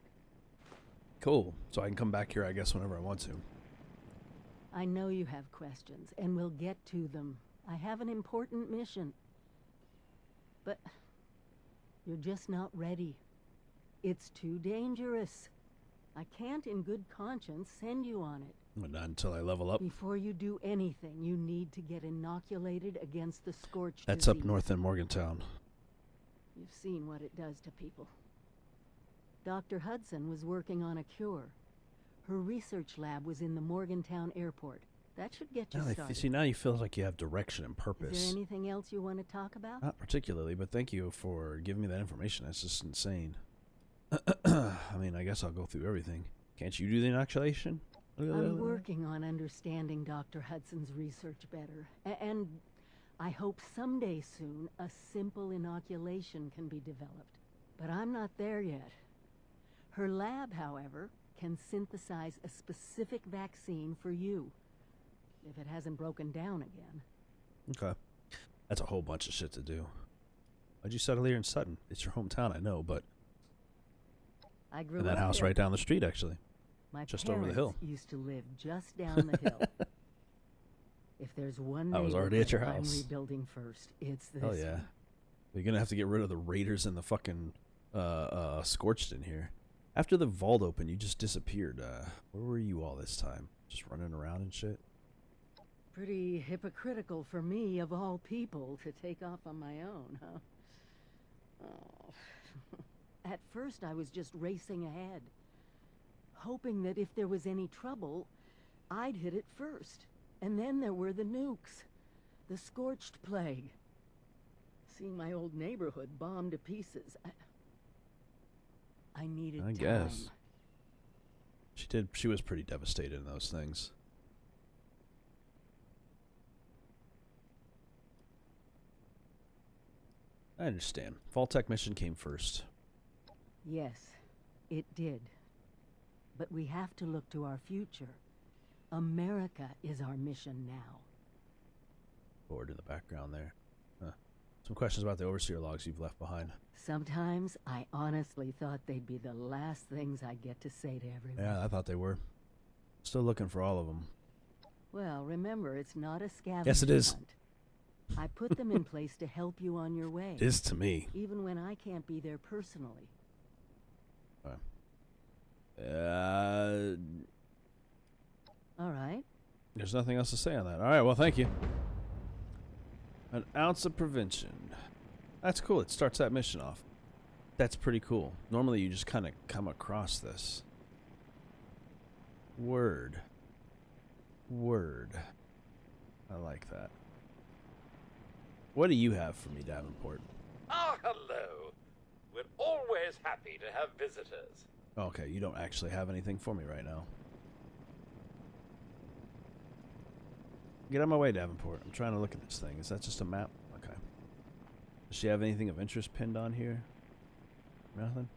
Cool. So I can come back here, I guess, whenever I want to. I know you have questions, and we'll get to them. I have an important mission. But you're just not ready. It's too dangerous. I can't in good conscience send you on it. Well, not until I level up. Before you do anything, you need to get inoculated against the scorched That's disease. up north in Morgantown. You've seen what it does to people. Dr. Hudson was working on a cure. Her research lab was in the Morgantown airport. That should get you started. See, now you feel like you have direction and purpose. Is there anything else you want to talk about? Not particularly, but thank you for giving me that information. That's just insane. I mean, I guess I'll go through everything. Can't you do the inoculation? I'm working on understanding Dr. Hudson's research better. And I hope someday soon a simple inoculation can be developed. But I'm not there yet. Her lab, however, can synthesize a specific vaccine for you. If it hasn't broken down again. Okay. That's a whole bunch of shit to do. Why'd you settle here in Sutton? It's your hometown, I know, but... I grew in that up house there. right down the street, actually. My Just over the hill. used to live just down the hill. If there's one I was already at your neighborhood house. I'm rebuilding first, it's this Oh yeah. one. You're gonna have to get rid of the raiders and the fucking scorched in here. After the vault opened, you just disappeared. Where were you all this time? Just running around and shit? Pretty hypocritical for me, of all people, to take off on my own, huh? Oh. At first, I was just racing ahead, hoping that if there was any trouble, I'd hit it first. And then there were the nukes, the scorched plague. Seeing my old neighborhood bombed to pieces, I needed I guess. She was pretty devastated in those things. I understand. Vault-Tec mission came first. Yes, it did. But we have to look to our future. America is our mission now. Board in the background there. Some questions about the overseer logs you've left behind. Sometimes I honestly thought they'd be the last things I'd get to say to everyone. Yeah, I thought they were. Still looking for all of them. Well, remember, it's not a scavenger Yes, it is. hunt. I put them in place to help you on your way. It is to me. Even when I can't be there personally. All right. There's nothing else to say on that. All right, well, thank you. An ounce of prevention. That's cool. It starts that mission off. That's pretty cool. Normally, you just kind of come across this. Word. I like that. What do you have for me, Davenport? Ah, hello. We're always happy to have visitors. Okay, you don't actually have anything for me right now. Get out of my way, Davenport. I'm trying to look at this thing. Is that just a map? Okay. Does she have anything of interest pinned on here? Nothing?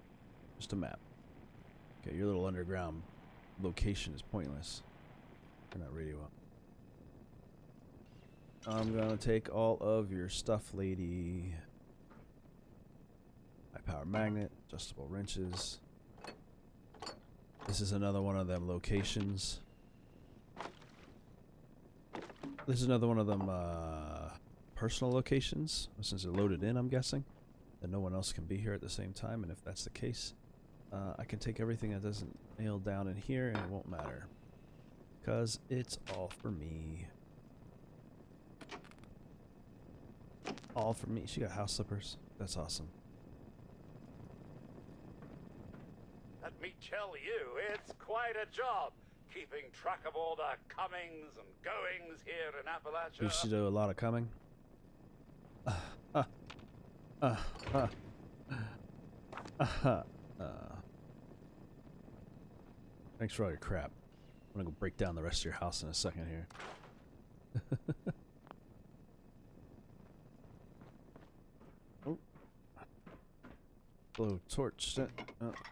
Just a map. Okay, your little underground location is pointless. Turn that radio up. I'm gonna take all of your stuff, lady. High power magnet, adjustable wrenches. This is another one of them locations. This is another one of them personal locations, since they're loaded in, I'm guessing. That no one else can be here at the same time, and if that's the case, I can take everything that doesn't nail down in here and it won't matter. Because it's all for me. All for me. She got house slippers. That's awesome. Let me tell you, it's quite a job keeping track of all the comings and goings here in Appalachia. You should do a lot of coming. Thanks for all your crap. I'm gonna go break down the rest of your house in a second here. Oh. Blow torch.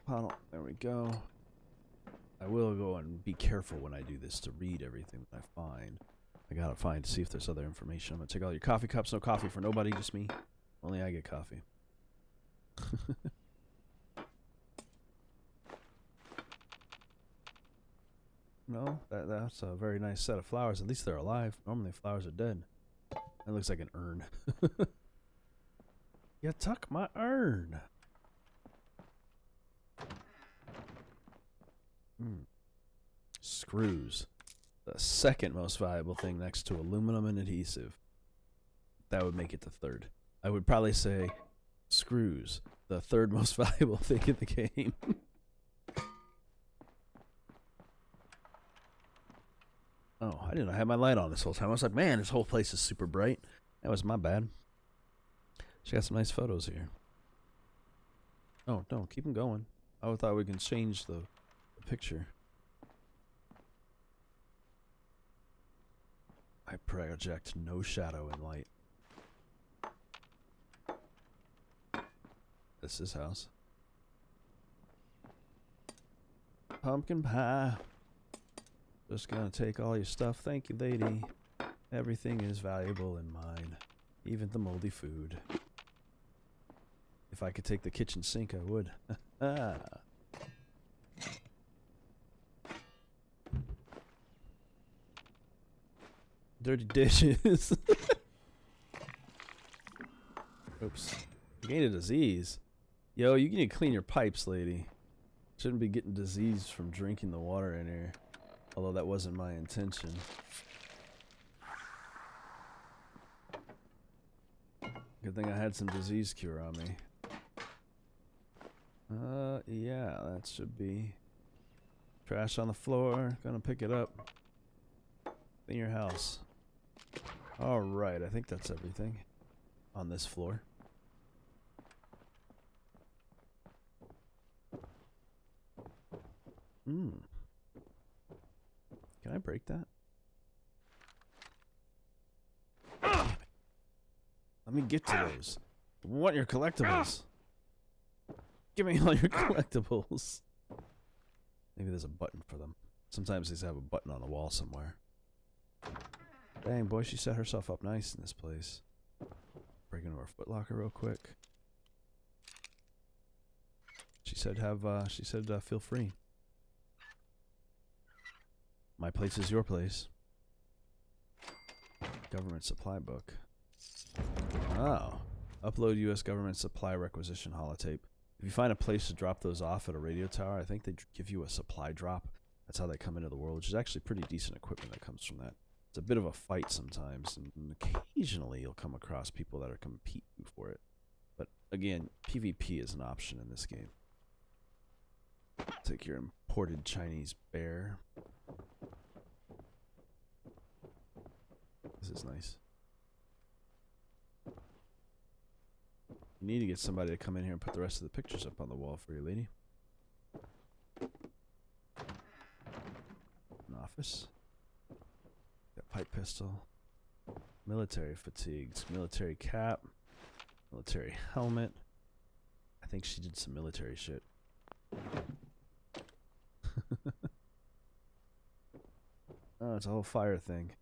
Panel. There we go. I will go and be careful when I do this to read everything that I find. I gotta find to see if there's other information. I'm gonna take all your coffee cups. No coffee for nobody, just me. Only I get coffee. No, that's a very nice set of flowers. At least they're alive. Normally flowers are dead. That looks like an urn. You took my urn. Screws. The second most valuable thing next to aluminum and adhesive. That would make it the third. I would probably say screws. The third most valuable thing in the game. Oh, I didn't have my light on this whole time. I was like, man, this whole place is super bright. That was my bad. She got some nice photos here. Oh, no, keep them going. I thought we can change the picture. I project no shadow in light. This is his house. Pumpkin pie. Just gonna take all your stuff. Thank you, lady. Everything is valuable in mine. Even the moldy food. If I could take the kitchen sink, I would. Dirty dishes. Oops. You gained a disease. Yo, you need to clean your pipes, lady. Shouldn't be getting disease from drinking the water in here. Although that wasn't my intention. Good thing I had some disease cure on me. Yeah, that should be. Trash on the floor. Gonna pick it up. Clean your house. Alright, I think that's everything on this floor. Can I break that? Damn it. Let me get to those. I want your collectibles. Give me all your collectibles. Maybe there's a button for them. Sometimes they have a button on the wall somewhere. Dang, boy, she set herself up nice in this place. Break into her Foot Locker real quick. She said feel free. My place is your place. Government supply book. Oh. Upload U.S. government supply requisition holotape. If you find a place to drop those off at a radio tower, I think they give you a supply drop. That's how they come into the world, which is actually pretty decent equipment that comes from that. It's a bit of a fight sometimes, and occasionally you'll come across people that are competing for it. But again, PvP is an option in this game. Take your imported Chinese bear. This is nice. You need to get somebody to come in here and put the rest of the pictures up on the wall for you, lady. An office. Got pipe pistol. Military fatigues. Military cap. Military helmet. I think she did some military shit. Oh, it's a whole fire thing.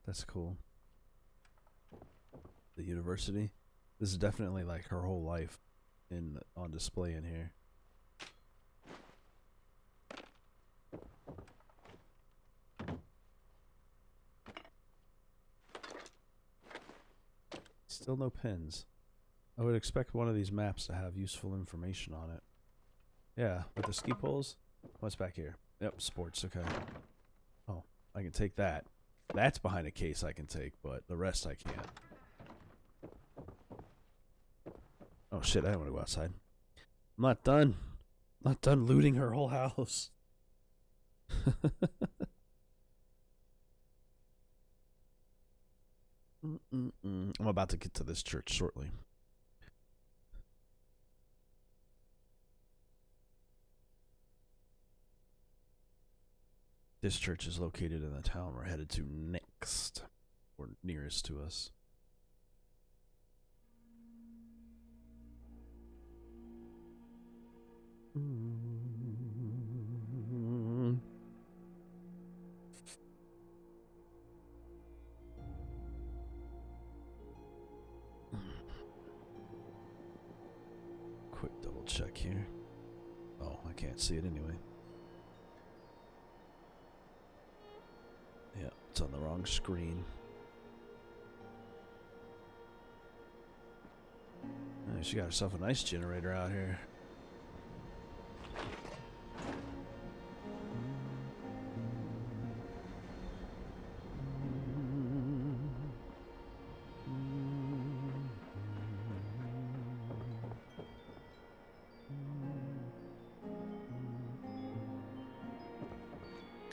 That's cool. The university. This is definitely like her whole life on display in here. Still no pins. I would expect one of these maps to have useful information on it. Yeah, with the ski poles. What's back here? Yep, sports, okay. Oh, I can take that. That's behind a case I can take, but the rest I can't. Oh shit, I don't want to go outside. I'm not done. I'm not done looting her whole house. I'm about to get to this church shortly. This church is located in the town we're headed to next, or nearest to us. Quick double check here. Oh, I can't see it anyway. Yeah, it's on the wrong screen. Oh, she got herself a nice generator out here.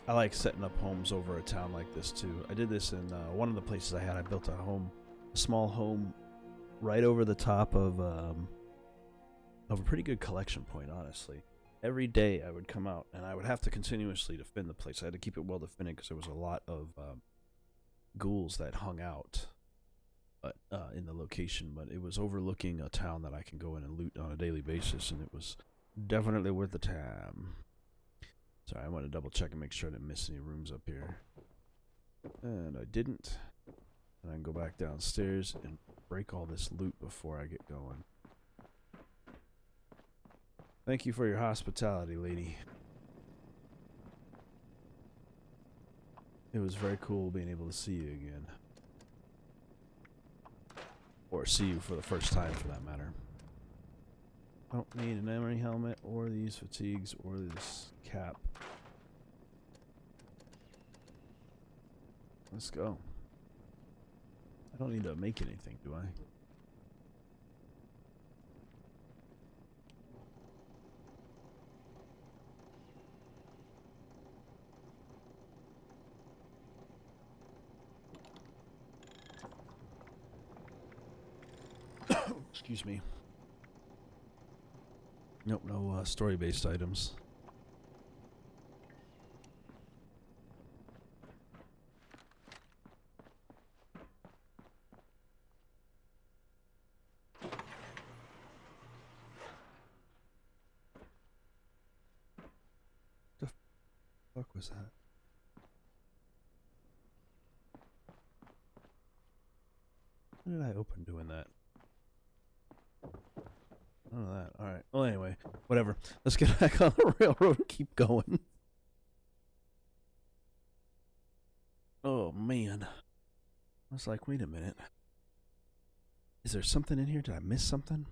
I like setting up homes over a town like this too. I did this in one of the places I had. I built a small home right over the top of a pretty good collection point, honestly. Every day I would come out and I would have to continuously defend the place. I had to keep it well defended because there was a lot of ghouls that hung out in the location, but it was overlooking a town that I can go in and loot on a daily basis, and it was Definitely worth the time. Sorry, I want to double check and make sure I didn't miss any rooms up here. And I didn't. And I can go back downstairs and break all this loot before I get going. Thank you for your hospitality, lady. It was very cool being able to see you again. Or see you for the first time, for that matter. I don't need an emery helmet, or these fatigues, or this cap. Let's go. I don't need to make anything, do I? Excuse me. Nope, no story-based items. The fuck was that? When did I open doing that? None of that. Alright. Well, anyway. Whatever. Let's get back on the railroad and keep going. Oh, man. I was like, wait a minute. Is there something in here? Did I miss something?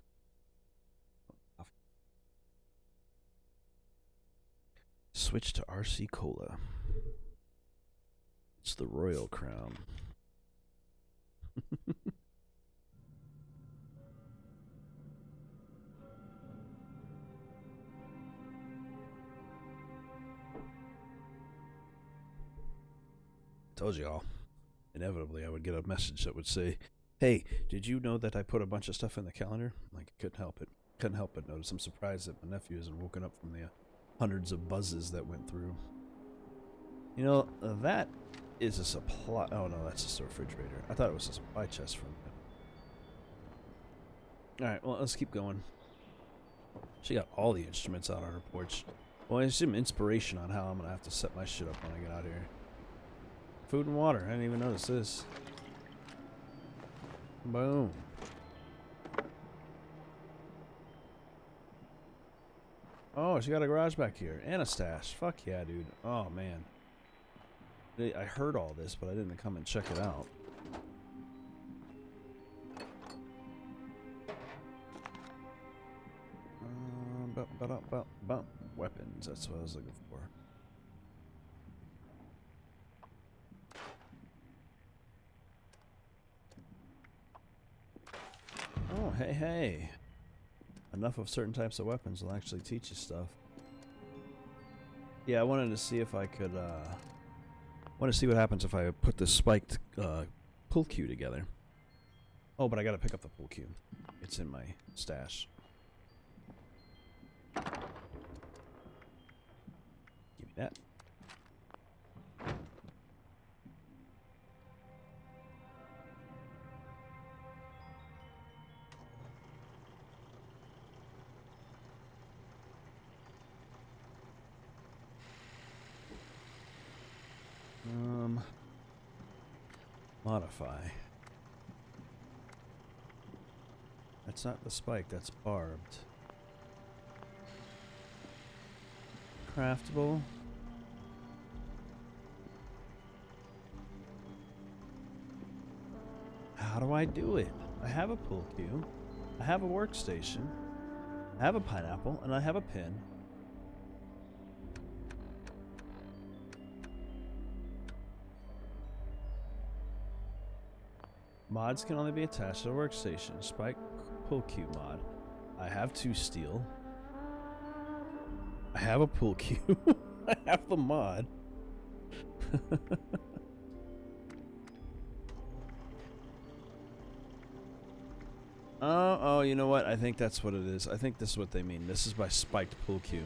Switch to RC Cola. It's the Royal Crown. Told you all. Inevitably, I would get a message that would say, "Hey, did you know that I put a bunch of stuff in the calendar?" Like, I couldn't help it. Couldn't help but notice. I'm surprised that my nephew hasn't woken up from the hundreds of buzzes that went through. You know, that is a supply. Oh, no, that's a refrigerator. I thought it was a supply chest from it. Alright, well, let's keep going. She got all the instruments out on her porch. Well, it's some inspiration on how I'm going to have to set my shit up when I get out here. Food and water. I didn't even notice this. Boom. Oh, she got a garage back here. And a stash. Fuck yeah, dude. Oh, man. I heard all this, but I didn't come and check it out. Weapons. That's what I was looking for. Oh, hey, hey. Enough of certain types of weapons will actually teach you stuff. Yeah, I wanted to see if I could, want to see what happens if I put this spiked, pull cue together. Oh, but I gotta pick up the pull cue. It's in my stash. Give me that. Modify. That's not the spike, that's barbed. Craftable. How do I do it? I have a pull cue. I have a workstation. I have a pineapple, and I have a pin. Mods can only be attached to a workstation. Spike pull cue mod. I have 2 steel. I have a pull cue. I have the mod. Oh, you know what? I think that's what it is. I think this is what they mean. This is by spiked pull cue.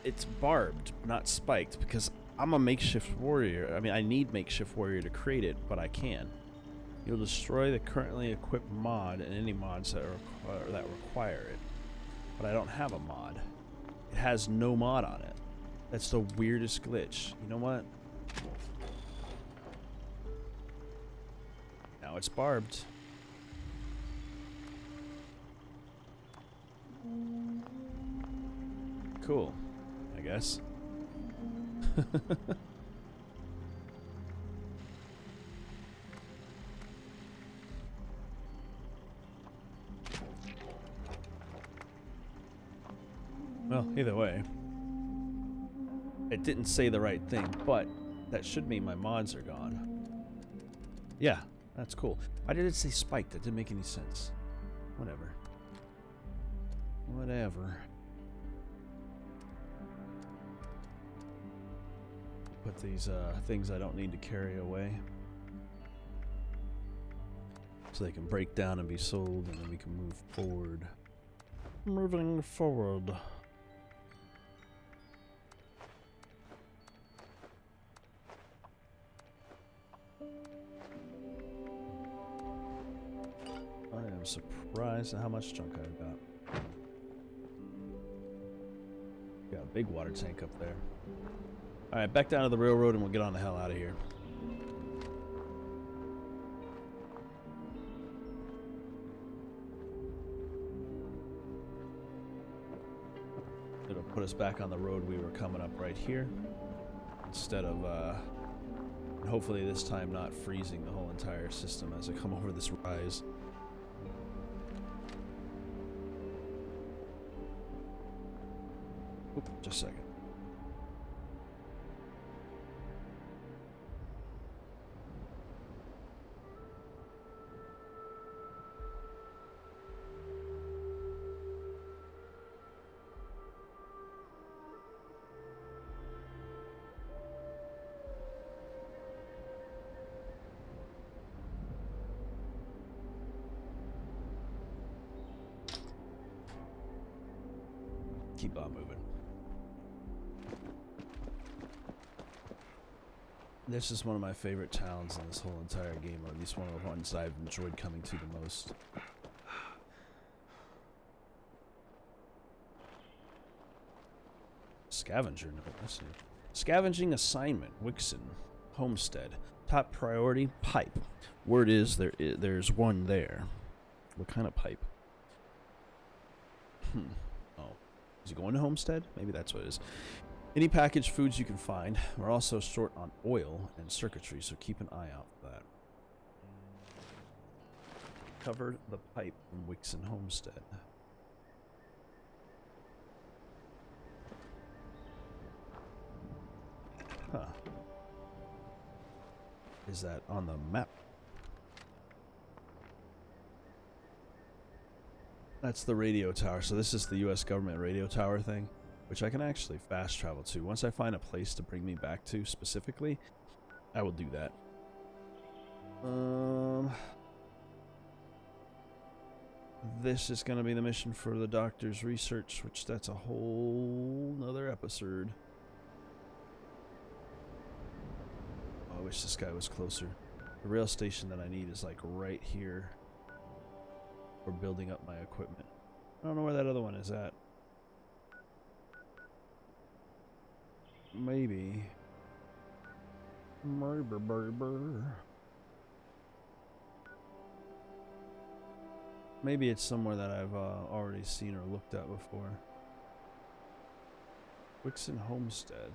It's barbed, not spiked, because I'm a makeshift warrior. I mean, I need makeshift warrior to create it, but I can. You'll destroy the currently equipped mod and any mods that require it. But I don't have a mod. It has no mod on it. That's the weirdest glitch. You know what? Now it's barbed. Cool, I guess. Well, either way, it didn't say the right thing, but that should mean my mods are gone. Yeah, that's cool. Why did it say spiked? That didn't make any sense. Whatever. Whatever. Put these things I don't need to carry away, so they can break down and be sold, and then we can move forward. Moving forward. I am surprised at how much junk I've got. Got a big water tank up there. Alright, back down to the railroad and we'll get on the hell out of here. It'll put us back on the road we were coming up right here. Instead of, hopefully this time not freezing the whole entire system as I come over this rise. Oop, just a second. Keep on moving. This is one of my favorite towns in this whole entire game, or at least one of the ones I've enjoyed coming to the most. Scavenger note, let's see. Scavenging assignment, Wixon, Homestead. Top priority, pipe. Word is there's one there. What kind of pipe? Oh. Is he going to Homestead? Maybe that's what it is. Any packaged foods you can find. We're also short on oil and circuitry, so keep an eye out for that. Covered the pipe from Wixon Homestead. Huh. Is that on the map? That's the radio tower. So this is the U.S. government radio tower thing, which I can actually fast travel to. Once I find a place to bring me back to specifically, I will do that. This is going to be the mission for the doctor's research, which that's a whole nother episode. Oh, I wish this guy was closer. The rail station that I need is like right here. For building up my equipment. I don't know where that other one is at. Maybe. Maybe it's somewhere that I've already seen or looked at before. Wixon Homestead.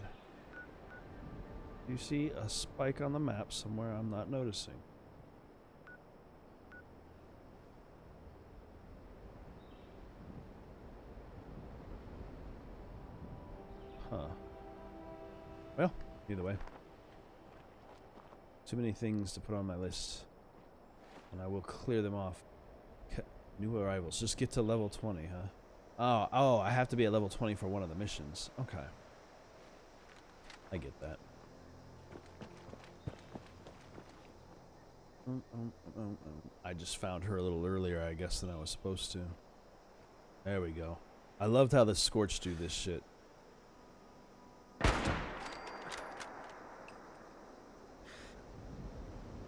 You see a spike on the map somewhere I'm not noticing. Huh. Well, either way. Too many things to put on my list. And I will clear them off. New arrivals. Just get to level 20, huh? Oh, I have to be at level 20 for one of the missions. Okay. I get that. I just found her a little earlier, I guess, than I was supposed to. There we go. I loved how the Scorch do this shit.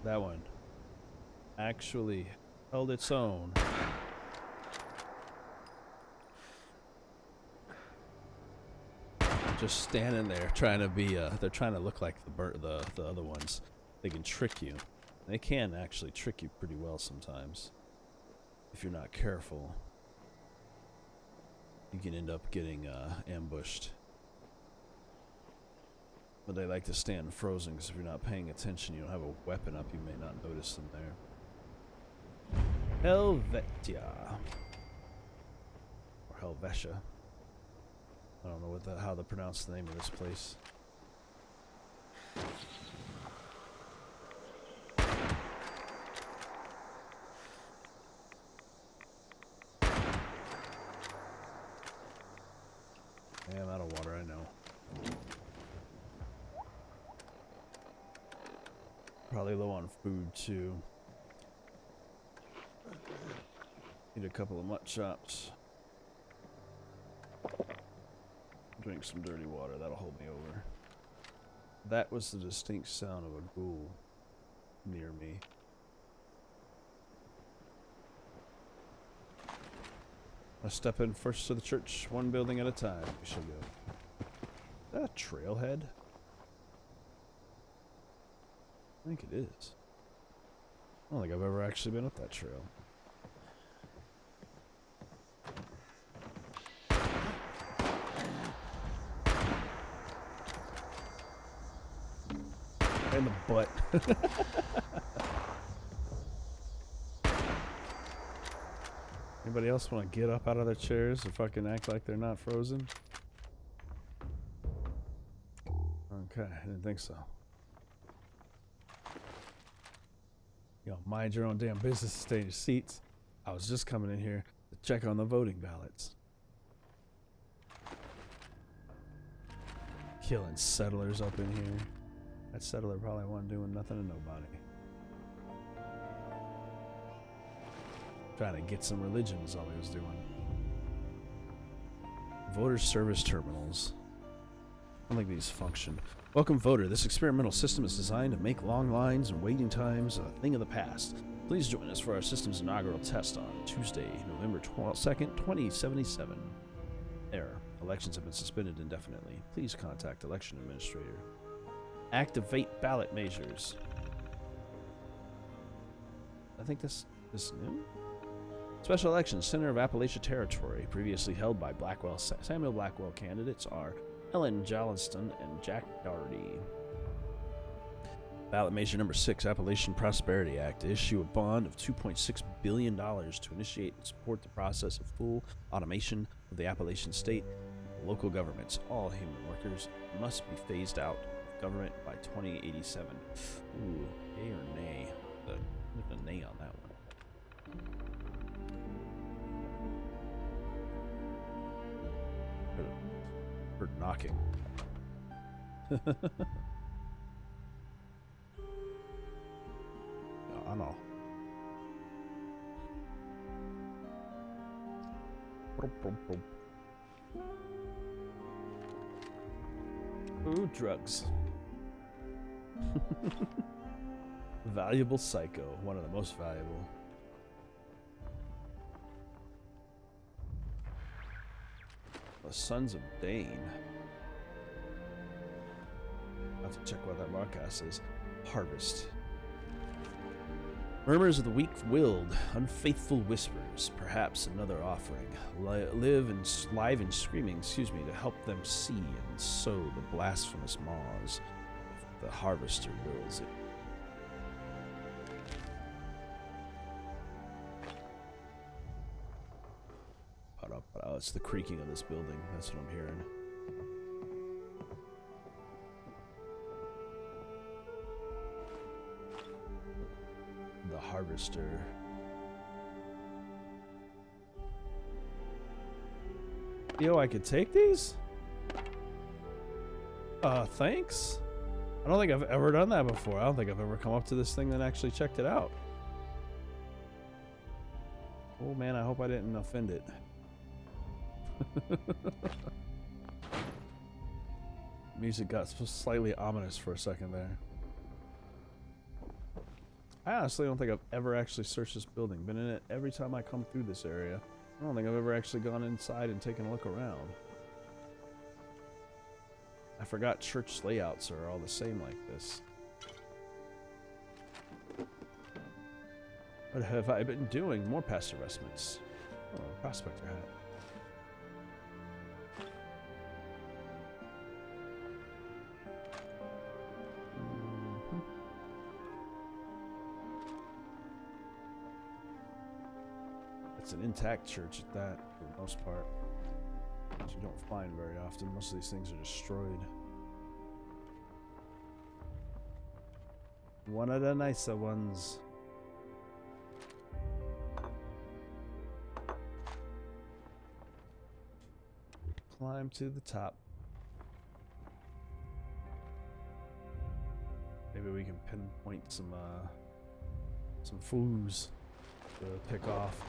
That one actually held its own. just standing there trying to be. They're trying to look like the other ones. They can trick you. They can actually trick you pretty well sometimes. If you're not careful, you can end up getting ambushed. But they like to stand frozen because if you're not paying attention, you don't have a weapon up, you may not notice them there. Helvetia. Or Helvetia. I don't know how to pronounce the name of this place. Yeah, I'm out of water, I know. Probably low on food too. Need a couple of mut chops. Drink some dirty water, that'll hold me over. That was the distinct sound of a ghoul near me. I step in first to the church, one building at a time. We shall go. Is that a trailhead? I think it is. I don't think I've ever actually been up that trail. In the butt. Anybody else want to get up out of their chairs and fucking act like they're not frozen? Okay, I didn't think so. Yo, mind your own damn business, stay in your seats. I was just coming in here to check on the voting ballots. Killing settlers up in here. That settler probably wasn't doing nothing to nobody. Trying to get some religion is all he was doing. Voter service terminals. I don't think these function. Welcome, voter. This experimental system is designed to make long lines and waiting times a thing of the past. Please join us for our system's inaugural test on Tuesday, November 2nd, 2077. Error. Elections have been suspended indefinitely. Please contact election administrator. Activate ballot measures. I think this new? Special elections, Center of Appalachia Territory, previously held by Samuel Blackwell. Candidates are Ellen Jolliston and Jack Doherty. Ballot measure number 6, Appalachian Prosperity Act, issue a bond of $2.6 billion to initiate and support the process of full automation of the Appalachian state and local governments. All human workers must be phased out of government by 2087. Ooh, yay or nay? There's a nay on that one. Heard knocking. I know. Ooh, drugs. Valuable psycho, one of the most valuable. The Sons of Dane. I have to check what that broadcast is. Harvest. Murmurs of the weak-willed, unfaithful whispers. Perhaps another offering. Live and screaming, to help them see and sow the blasphemous maws. If the harvester wills it. Oh, it's the creaking of this building. That's what I'm hearing. The harvester. Yo, I could take these? Thanks. I don't think I've ever done that before. I don't think I've ever come up to this thing and actually checked it out. Oh man, I hope I didn't offend it. Music got slightly ominous for a second there. I honestly don't think I've ever actually searched this building. Been in it every time I come through this area. I don't think I've ever actually gone inside and taken a look around. I forgot church layouts are all the same like this. What have I been doing? More past investments. Oh, a prospector hat. It's an intact church at that, for the most part. Which you don't find very often. Most of these things are destroyed. One of the nicer ones. Climb to the top. Maybe we can pinpoint some foos to pick off.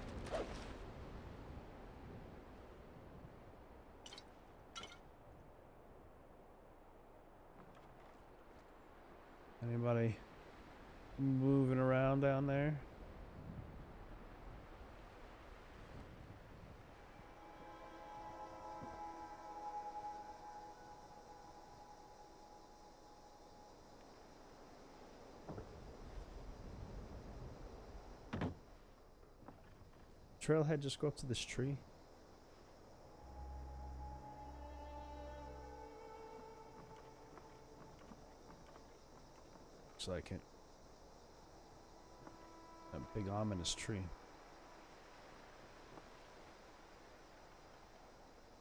Anybody moving around down there? Trailhead just go up to this tree? Looks like it. That big ominous tree.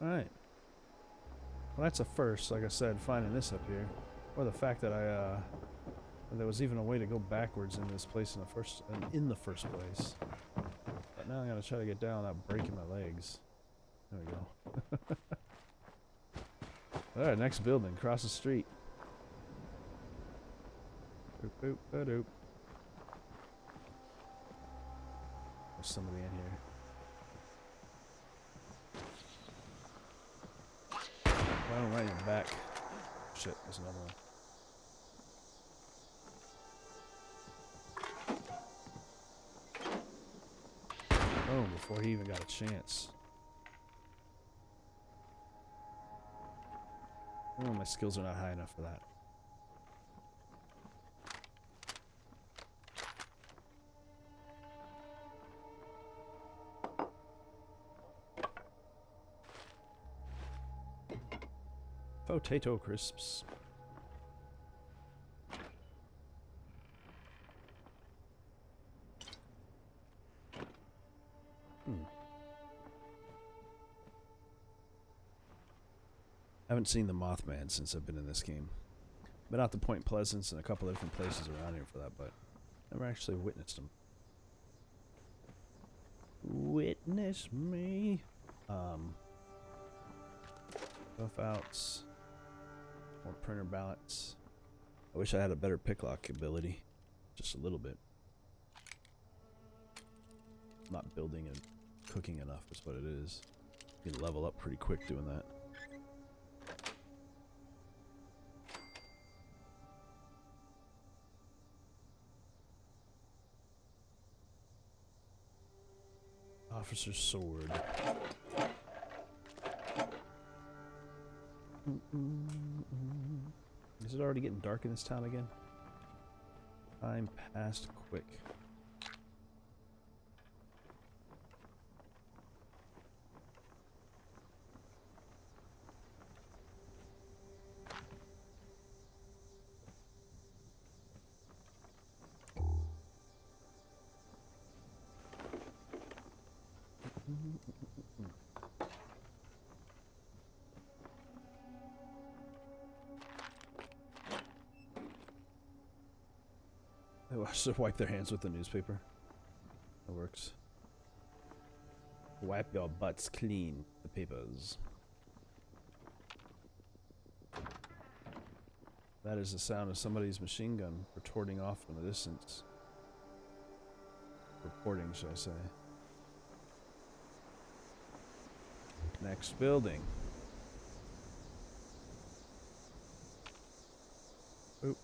Alright. Well, that's a first, like I said, finding this up here. Or the fact that there was even a way to go backwards in this place in the first place. But now I'm gonna try to get down without breaking my legs. There we go. Alright, next building, across the street. Boop, boop, ba-doop. There's somebody in here. Oh, right in the back. Shit, there's another one. Oh, before he even got a chance. Oh, my skills are not high enough for that. Potato crisps. I haven't seen the Mothman since I've been in this game. Been out to Point Pleasance and a couple of different places around here for that, but never actually witnessed him. Witness me. Buff outs. More printer ballots. I wish I had a better pick lock ability. Just a little bit. Not building and cooking enough is what it is. You can level up pretty quick doing that. Officer's sword. Is it already getting dark in this town again? Time passed quick. They should wipe their hands with the newspaper. That works. Wipe your butts clean, the papers. That is the sound of somebody's machine gun retorting off in the distance. Reporting, should I say. Next building. Oop.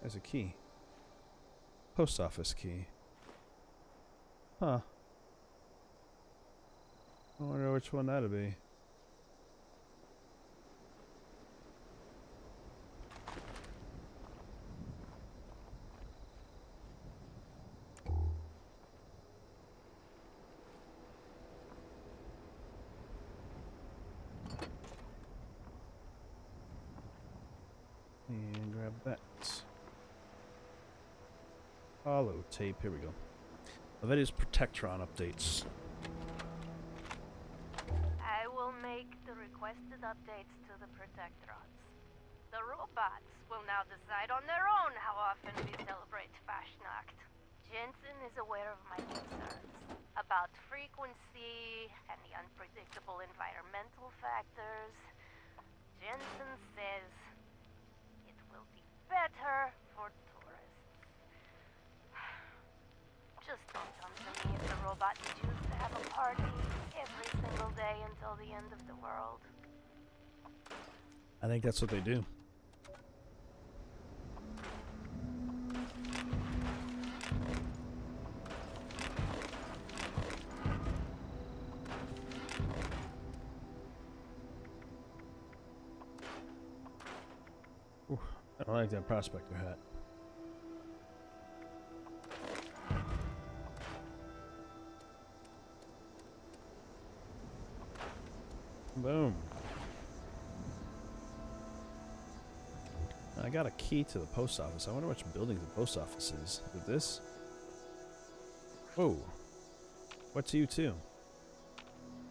There's a key. Post office key. Huh. I wonder which one that'd be. And grab that. Hollow tape, here we go. Helvetia's Protectron updates. I will make the requested updates to the Protectrons. The robots will now decide on their own how often we celebrate Fashnacht. Jensen is aware of my concerns about frequency and the unpredictable environmental factors. Jensen says it will be better for tourists. Just don't come to me if the robots choose to have a party every single day until the end of the world. I think that's what they do. Ooh, I don't like that prospector hat. Boom. I got a key to the post office. I wonder which building the post office is. Is it this? Whoa. What's you too?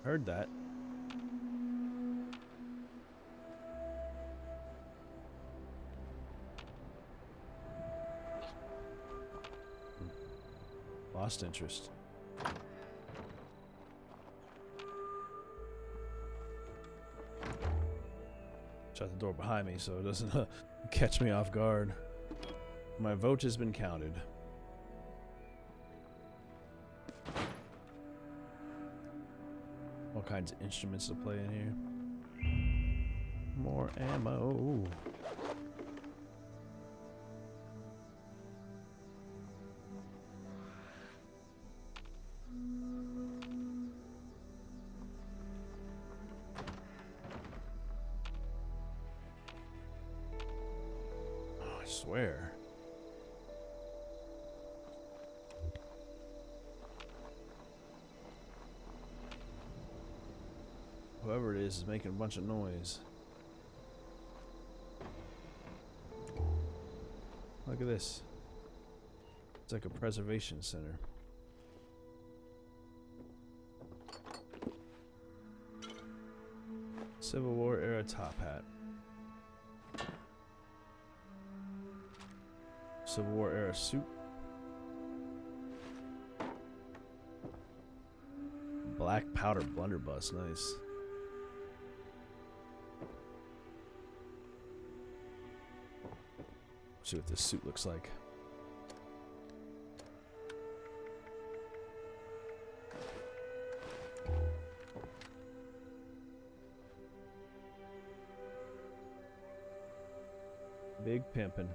Heard that. Lost interest. Shut the door behind me so it doesn't catch me off guard. My vote has been counted. All kinds of instruments to play in here. More ammo. I swear. Whoever it is making a bunch of noise. Look at this. It's like a preservation center. Civil War era top hat. Civil War era suit. Black powder blunderbuss, nice. See what this suit looks like. Big pimpin'.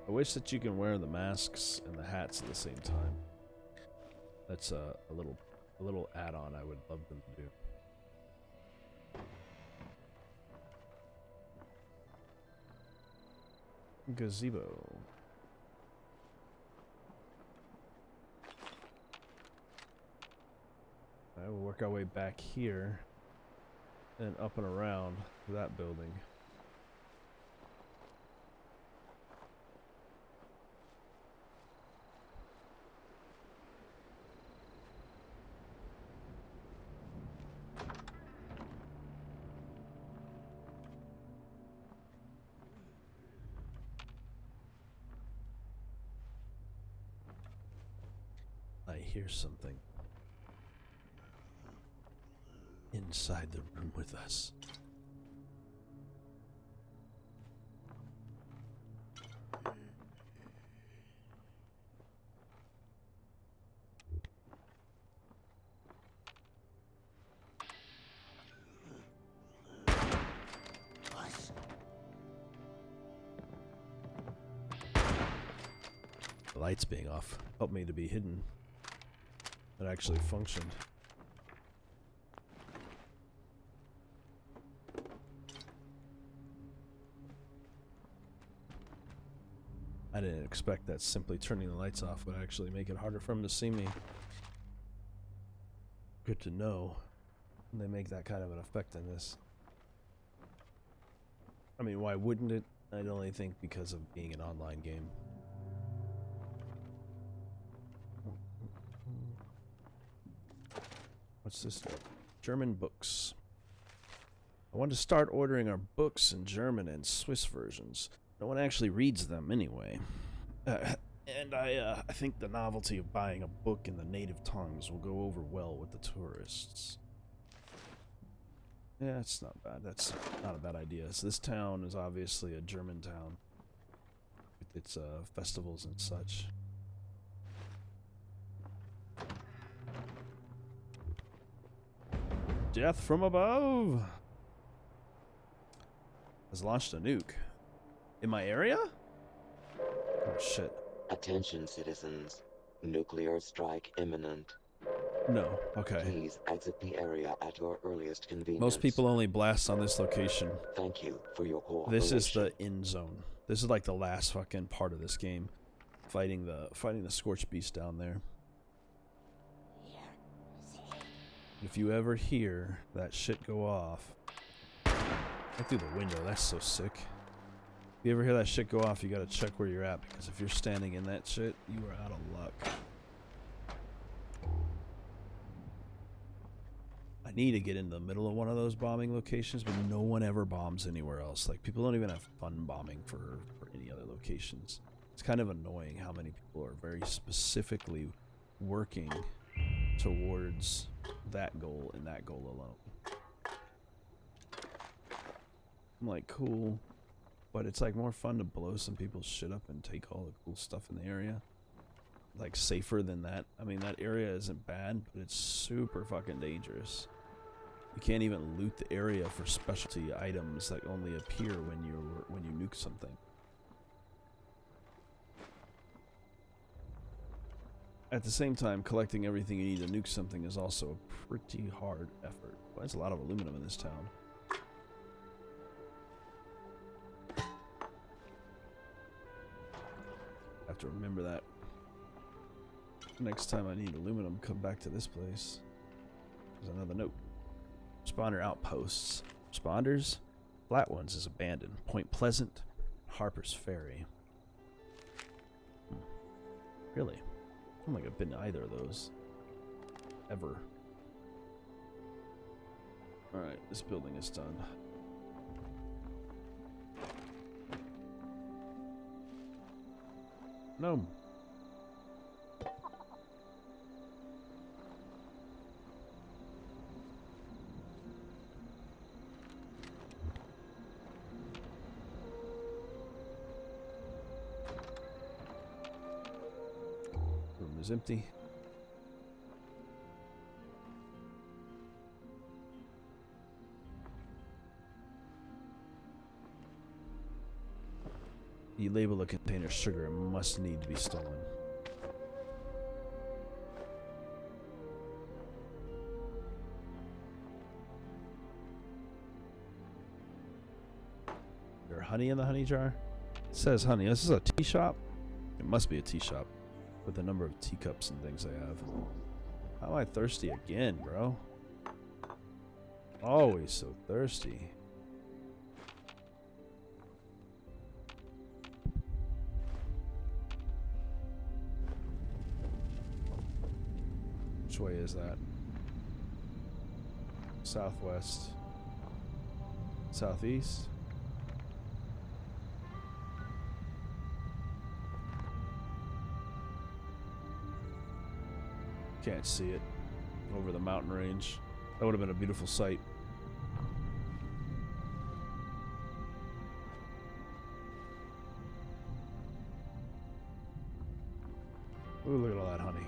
I wish that you can wear the masks and the hats at the same time. That's a little add-on I would love them to do. Gazebo. Alright, we'll work our way back here and up and around to that building. I hear something inside the room with us. lights being off helped me to be hidden. It actually functioned. I didn't expect that simply turning the lights off would actually make it harder for them to see me. Good to know. They make that kind of an effect in this. I mean, why wouldn't it? I'd only think because of being an online game. What's this? German books. I want to start ordering our books in German and Swiss versions. No one actually reads them anyway. And I think the novelty of buying a book in the native tongues will go over well with the tourists. Yeah, it's not bad. That's not a bad idea. So this town is obviously a German town with its festivals and such. Death from above has launched a nuke. In my area? Oh shit. Attention citizens. Nuclear strike imminent. No, okay. Please exit the area at your earliest convenience. Most people only blast on this location. Thank you for your cooperation. This is the end zone. This is like the last fucking part of this game. Fighting the Scorched Beast down there. If you ever hear that shit go off, right through the window, that's so sick. If you ever hear that shit go off, you gotta check where you're at, because if you're standing in that shit, you are out of luck. I need to get in the middle of one of those bombing locations, but no one ever bombs anywhere else. Like, people don't even have fun bombing for any other locations. It's kind of annoying how many people are very specifically working towards that goal and that goal alone. I'm like, cool. But it's like more fun to blow some people's shit up and take all the cool stuff in the area. Like safer than that. I mean, that area isn't bad, but it's super fucking dangerous. You can't even loot the area for specialty items that only appear when you nuke something. At the same time, collecting everything you need to nuke something is also a pretty hard effort. Well, there's a lot of aluminum in this town. Have to remember that. Next time I need aluminum, come back to this place. There's another note. Responder outposts. Responders? Flat Ones is abandoned. Point Pleasant, Harper's Ferry. Really? I don't think I've been to either of those. Ever. Alright, this building is done. No. Room is empty. You label a container sugar, it must need to be stolen. Is there honey in the honey jar? It says honey. This is a tea shop? It must be a tea shop with the number of teacups and things they have. How am I thirsty again, bro? Always so thirsty. Which way is that? Southwest. Southeast? Can't see it over the mountain range. That would have been a beautiful sight. Ooh, look at all that honey.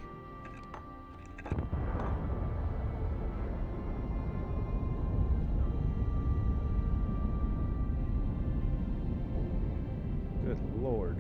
Good Lord.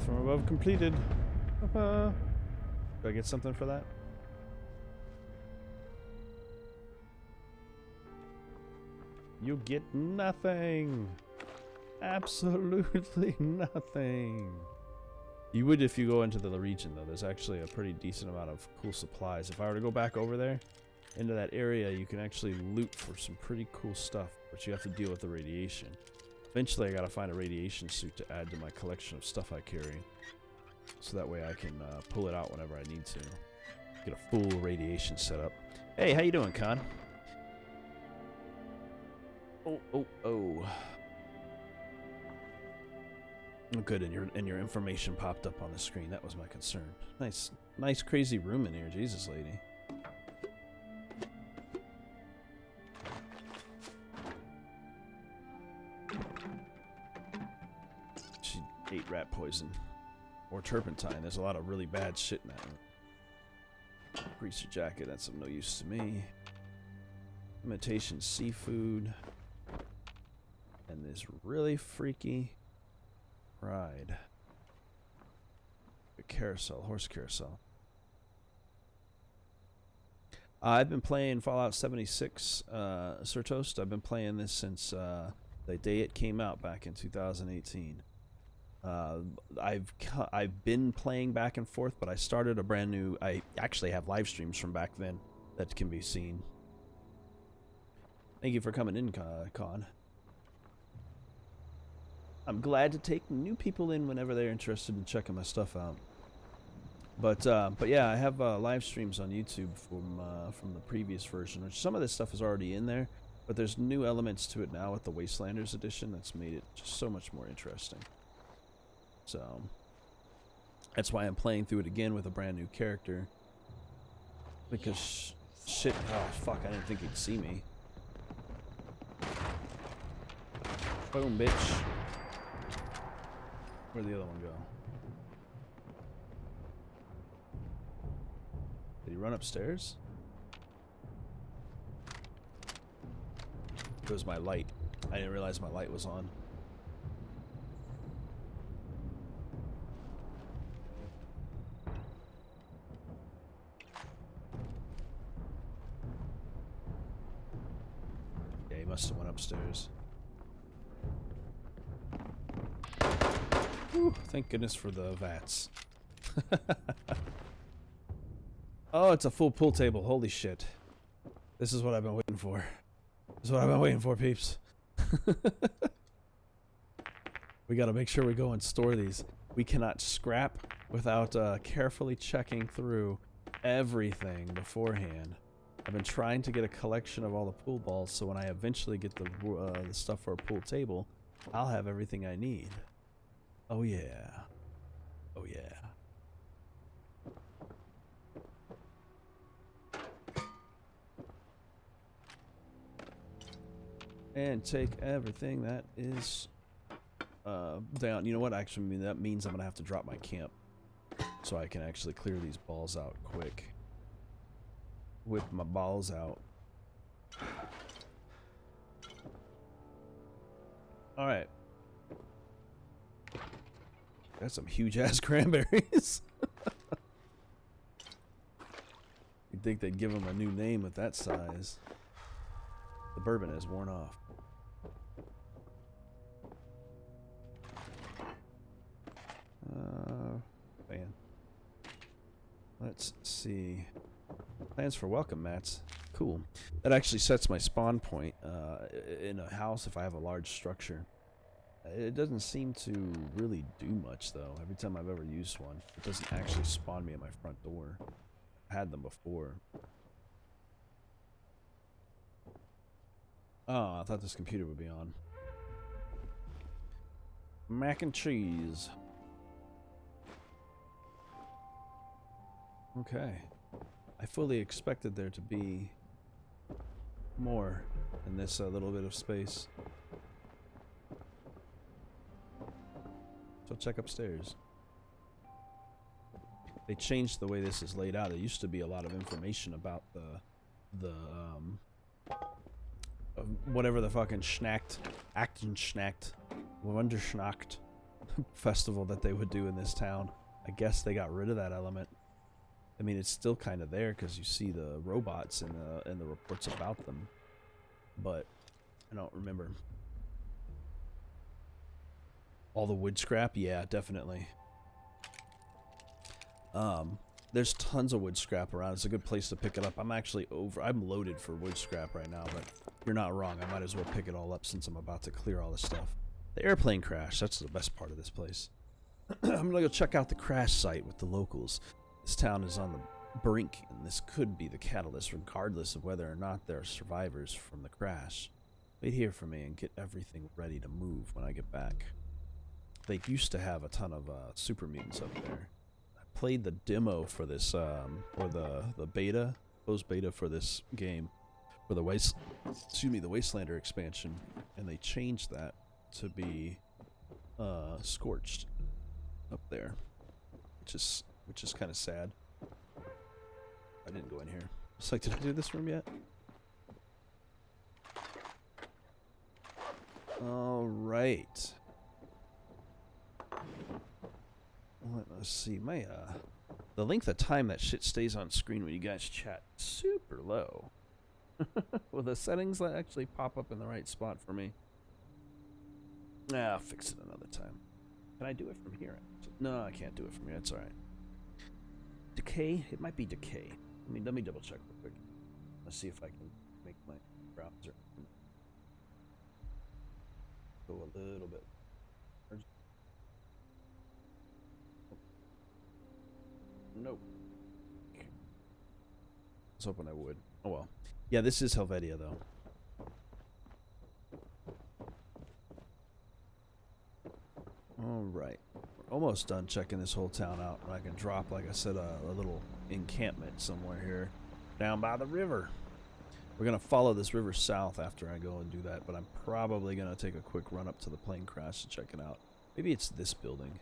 From above completed. Do I get something for that? You get nothing. Absolutely nothing. You would if you go into the region, though. There's actually a pretty decent amount of cool supplies. If I were to go back over there, into that area, you can actually loot for some pretty cool stuff, but you have to deal with the radiation. Eventually, I gotta find a radiation suit to add to my collection of stuff I carry. So that way I can pull it out whenever I need to. Get a full radiation setup. Hey, how you doing, Con? Oh. Oh, good, and your information popped up on the screen. That was my concern. Nice crazy room in here. Jesus, lady. She ate rat poison. Or turpentine. There's a lot of really bad shit in that room. Greaser jacket, that's of no use to me. Imitation seafood. And this really freaky ride. A carousel, horse carousel. I've been playing Fallout 76, Sir Toast. I've been playing this since the day it came out back in 2018. I've been playing back and forth, but I started a brand new. I actually have live streams from back then that can be seen. Thank you for coming in, Con. I'm glad to take new people in whenever they're interested in checking my stuff out. But yeah, I have live streams on YouTube from the previous version, which some of this stuff is already in there, but there's new elements to it now with the Wastelanders edition that's made it just so much more interesting. So that's why I'm playing through it again with a brand new character. Because shit, oh fuck, I didn't think he'd see me. Boom, bitch. Where'd the other one go? Did he run upstairs? It was my light. I didn't realize my light was on. Yeah, he must have went upstairs. Whew, thank goodness for the vats. Oh, it's a full pool table. Holy shit. This is what I've been waiting for. This is what I've been waiting for, peeps. We gotta make sure we go and store these. We cannot scrap without carefully checking through everything beforehand. I've been trying to get a collection of all the pool balls, so when I eventually get the stuff for a pool table, I'll have everything I need. Oh yeah. Oh yeah. And take everything that is down. You know what? Actually, that means I'm gonna have to drop my camp so I can actually clear these balls out quick. Whip my balls out. All right. Got some huge ass cranberries. You'd think they'd give them a new name at that size. The bourbon has worn off. Man. Let's see. Plans for welcome mats. Cool. That actually sets my spawn point in a house if I have a large structure. It doesn't seem to really do much, though. Every time I've ever used one, it doesn't actually spawn me at my front door. I've had them before. Oh, I thought this computer would be on. Mac and cheese. Okay. I fully expected there to be more in this little bit of space. So check upstairs. They changed the way this is laid out. There used to be a lot of information about the whatever the fucking Wunderschnacht festival that they would do in this town. I guess they got rid of that element. I mean, it's still kind of there because you see the robots and the reports about them, but I don't remember. All the wood scrap? Yeah, definitely. There's tons of wood scrap around. It's a good place to pick it up. I'm loaded for wood scrap right now, but you're not wrong. I might as well pick it all up since I'm about to clear all this stuff. The airplane crash, that's the best part of this place. I'm gonna go check out the crash site with the locals. This town is on the brink, and this could be the catalyst, regardless of whether or not there are survivors from the crash. Wait here for me and get everything ready to move when I get back. They used to have a ton of super mutants up there. I played the demo for this, or the beta, closed beta for this game, for the Wastelander expansion, and they changed that to be scorched up there, which is kind of sad. I didn't go in here. It's like, did I do this room yet? All right. Let's see. My the length of time that shit stays on screen when you guys chat super low. Will the settings actually pop up in the right spot for me? Nah, I'll fix it another time. Can I do it from here? No, I can't do it from here. It's all right. Decay? It might be decay. Let me double check real quick. Let's see if I can make my browser go a little bit. Nope. I was hoping I would. Oh well. Yeah, this is Helvetia though. Alright. We're almost done checking this whole town out. And I can drop, like I said, a little encampment somewhere here down by the river. We're going to follow this river south after I go and do that, but I'm probably going to take a quick run up to the plane crash to check it out. Maybe it's this building.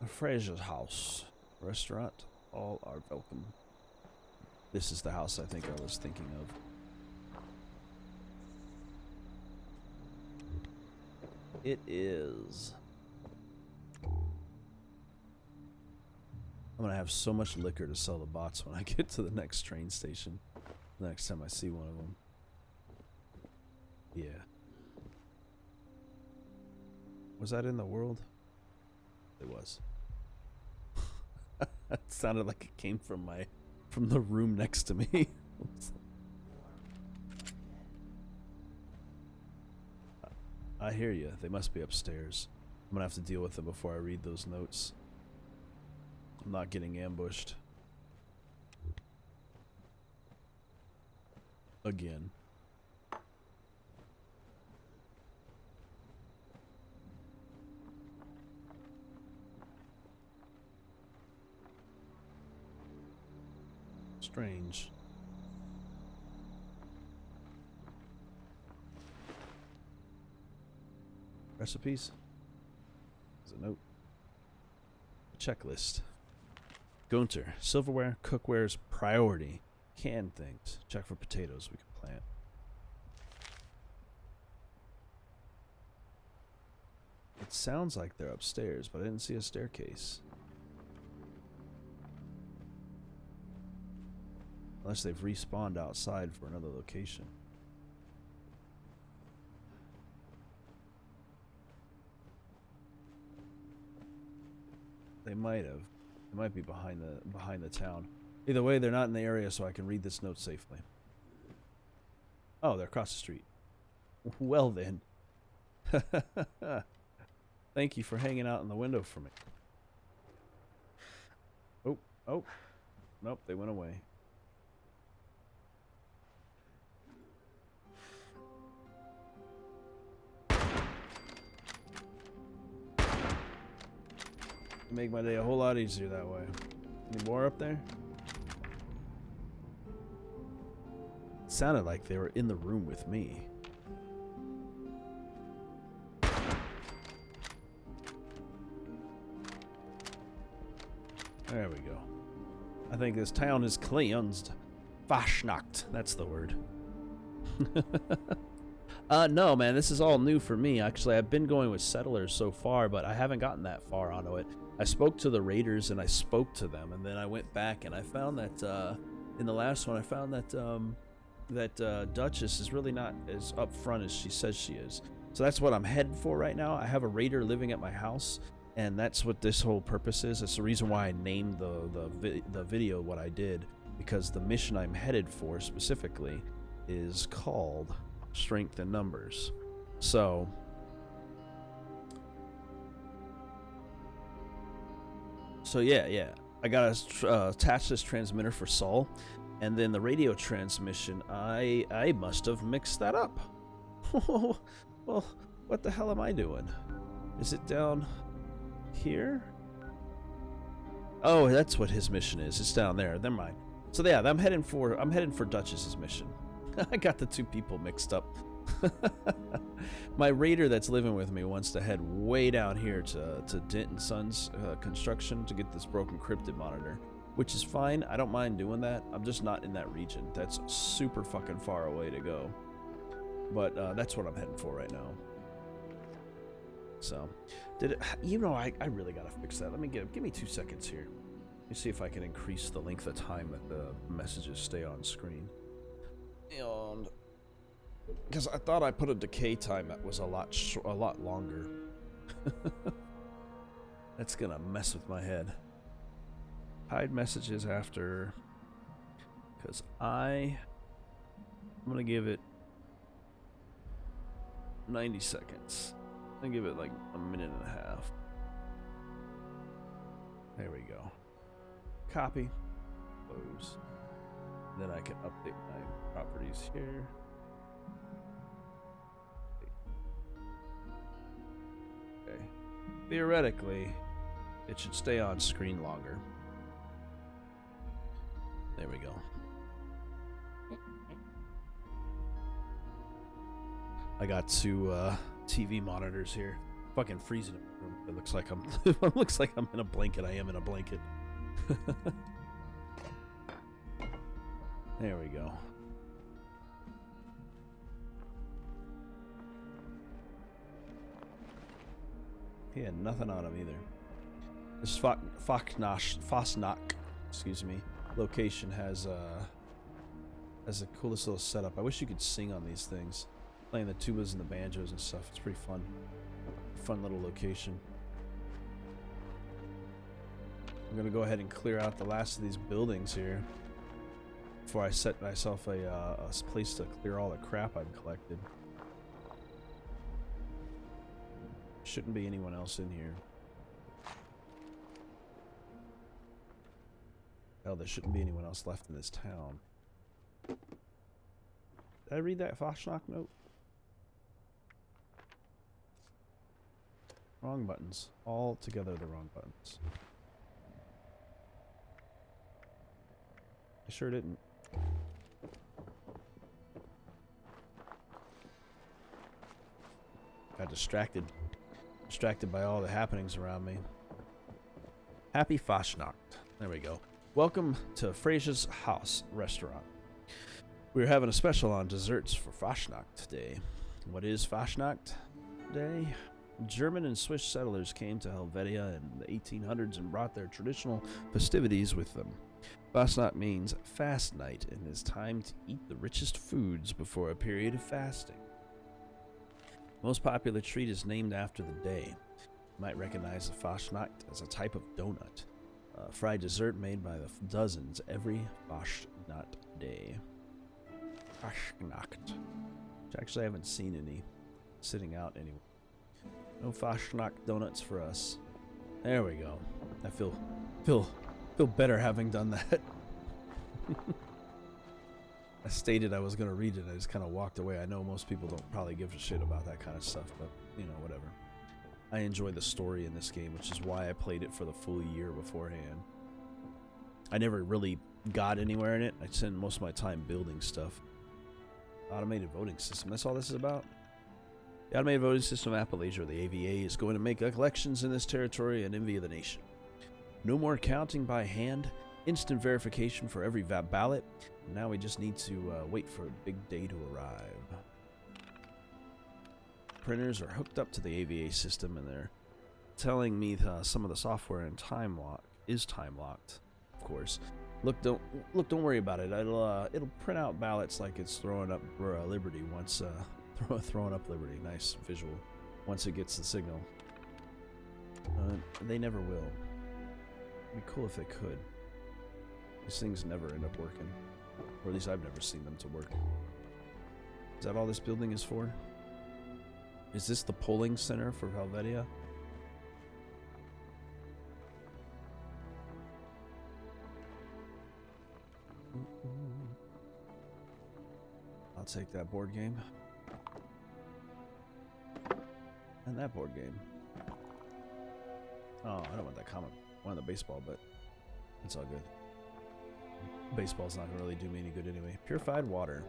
Fraser's house. Restaurant. All are welcome. This is the house I think I was thinking of. It is. I'm gonna have so much liquor to sell the bots when I get to the next train station. The next time I see one of them. Yeah. Was that in the world? It was. It sounded like it came from the room next to me. I hear you. They must be upstairs. I'm gonna have to deal with them before I read those notes. I'm not getting ambushed. Again. Strange. Recipes? There's a note. Checklist. Gunter. Silverware, cookware's priority. Canned things. Check for potatoes we can plant. It sounds like they're upstairs, but I didn't see a staircase. Unless they've respawned outside for another location. They might have. They might be behind the town. Either way, they're not in the area, so I can read this note safely. Oh, they're across the street. Well then. Thank you for hanging out in the window for me. Oh. Nope, they went away. Make my day a whole lot easier that way. Any more up there? It sounded like they were in the room with me. There we go. I think this town is cleansed. Fashnacht. That's the word. No, man, this is all new for me. Actually, I've been going with settlers so far, but I haven't gotten that far onto it. I spoke to the raiders and I spoke to them, and then I went back and I found that in the last one, I found that Duchess is really not as upfront as she says she is. So that's what I'm heading for right now. I have a raider living at my house, and that's what this whole purpose is. That's the reason why I named the video what I did, because the mission I'm headed for specifically is called Strength in Numbers. So yeah, I gotta attach this transmitter for Saul, and then the radio transmission. I must have mixed that up. Well, what the hell am I doing? Is it down here? Oh, that's what his mission is. It's down there. Never mind. So yeah, I'm heading for Duchess's mission. I got the two people mixed up. My raider that's living with me wants to head way down here to Dent and Sons construction to get this broken cryptid monitor, which is fine. I don't mind doing that. I'm just not in that region. That's super fucking far away to go. But that's what I'm heading for right now. So, I really gotta fix that. Let me give me 2 seconds here. Let me see if I can increase the length of time that the messages stay on screen. And because I thought I put a decay time that was a lot longer. That's gonna mess with my head. Hide messages after, because I'm gonna give it 90 seconds. I'm gonna give it like a minute and a half. There we go. Copy. Close. Then I can update my properties here. Okay. Theoretically, it should stay on screen longer. There we go. I got two TV monitors here. Fucking freezing in the room. It looks like I'm in a blanket. I am in a blanket. There we go. He had nothing on him either. This Fosnacht, excuse me, location has the coolest little setup. I wish you could sing on these things. Playing the tubas and the banjos and stuff. It's pretty fun. Fun little location. I'm gonna go ahead and clear out the last of these buildings here before I set myself a place to clear all the crap I've collected. Shouldn't be anyone else in here. Hell, there shouldn't be anyone else left in this town. Did I read that Fosnacht note? Wrong buttons. All together the wrong buttons. I sure didn't. Got distracted. Distracted by all the happenings around me. Happy Fosnacht. There we go. Welcome to Frasia's House Restaurant. We're having a special on desserts for Fosnacht Day. What is Fosnacht Day? German and Swiss settlers came to Helvetia in the 1800s and brought their traditional festivities with them. Fosnacht means fast night and is time to eat the richest foods before a period of fasting. Most popular treat is named after the day. You might recognize the Fosnacht as a type of donut, a fried dessert made by the dozens every Fosnacht day. Fosnacht. Which actually I haven't seen any sitting out anywhere. No Fosnacht donuts for us. There we go. I feel better having done that. I stated I was going to read it. I just kind of walked away. I know most people don't probably give a shit about that kind of stuff, but, you know, whatever. I enjoy the story in this game, which is why I played it for the full year beforehand. I never really got anywhere in it. I spent most of my time building stuff. Automated voting system. That's all this is about? The automated voting system of Appalachia, or the AVA, is going to make elections in this territory an envy of the nation. No more counting by hand. Instant verification for every ballot. Now we just need to wait for a big day to arrive. Printers are hooked up to the AVA system, and they're telling me some of the software in time locked, of course. Don't worry about it. It'll print out ballots like it's throwing up Liberty once throwing up Liberty. Nice visual. Once it gets the signal. They never will. It'd be cool if they could. These things never end up working, or at least I've never seen them to work. Is that all this building is for? Is this the polling center for Helvetia? I'll take that board game. And that board game. Oh, I don't want that comic. I want the baseball, but it's all good. Baseball's not gonna really do me any good anyway. Purified water.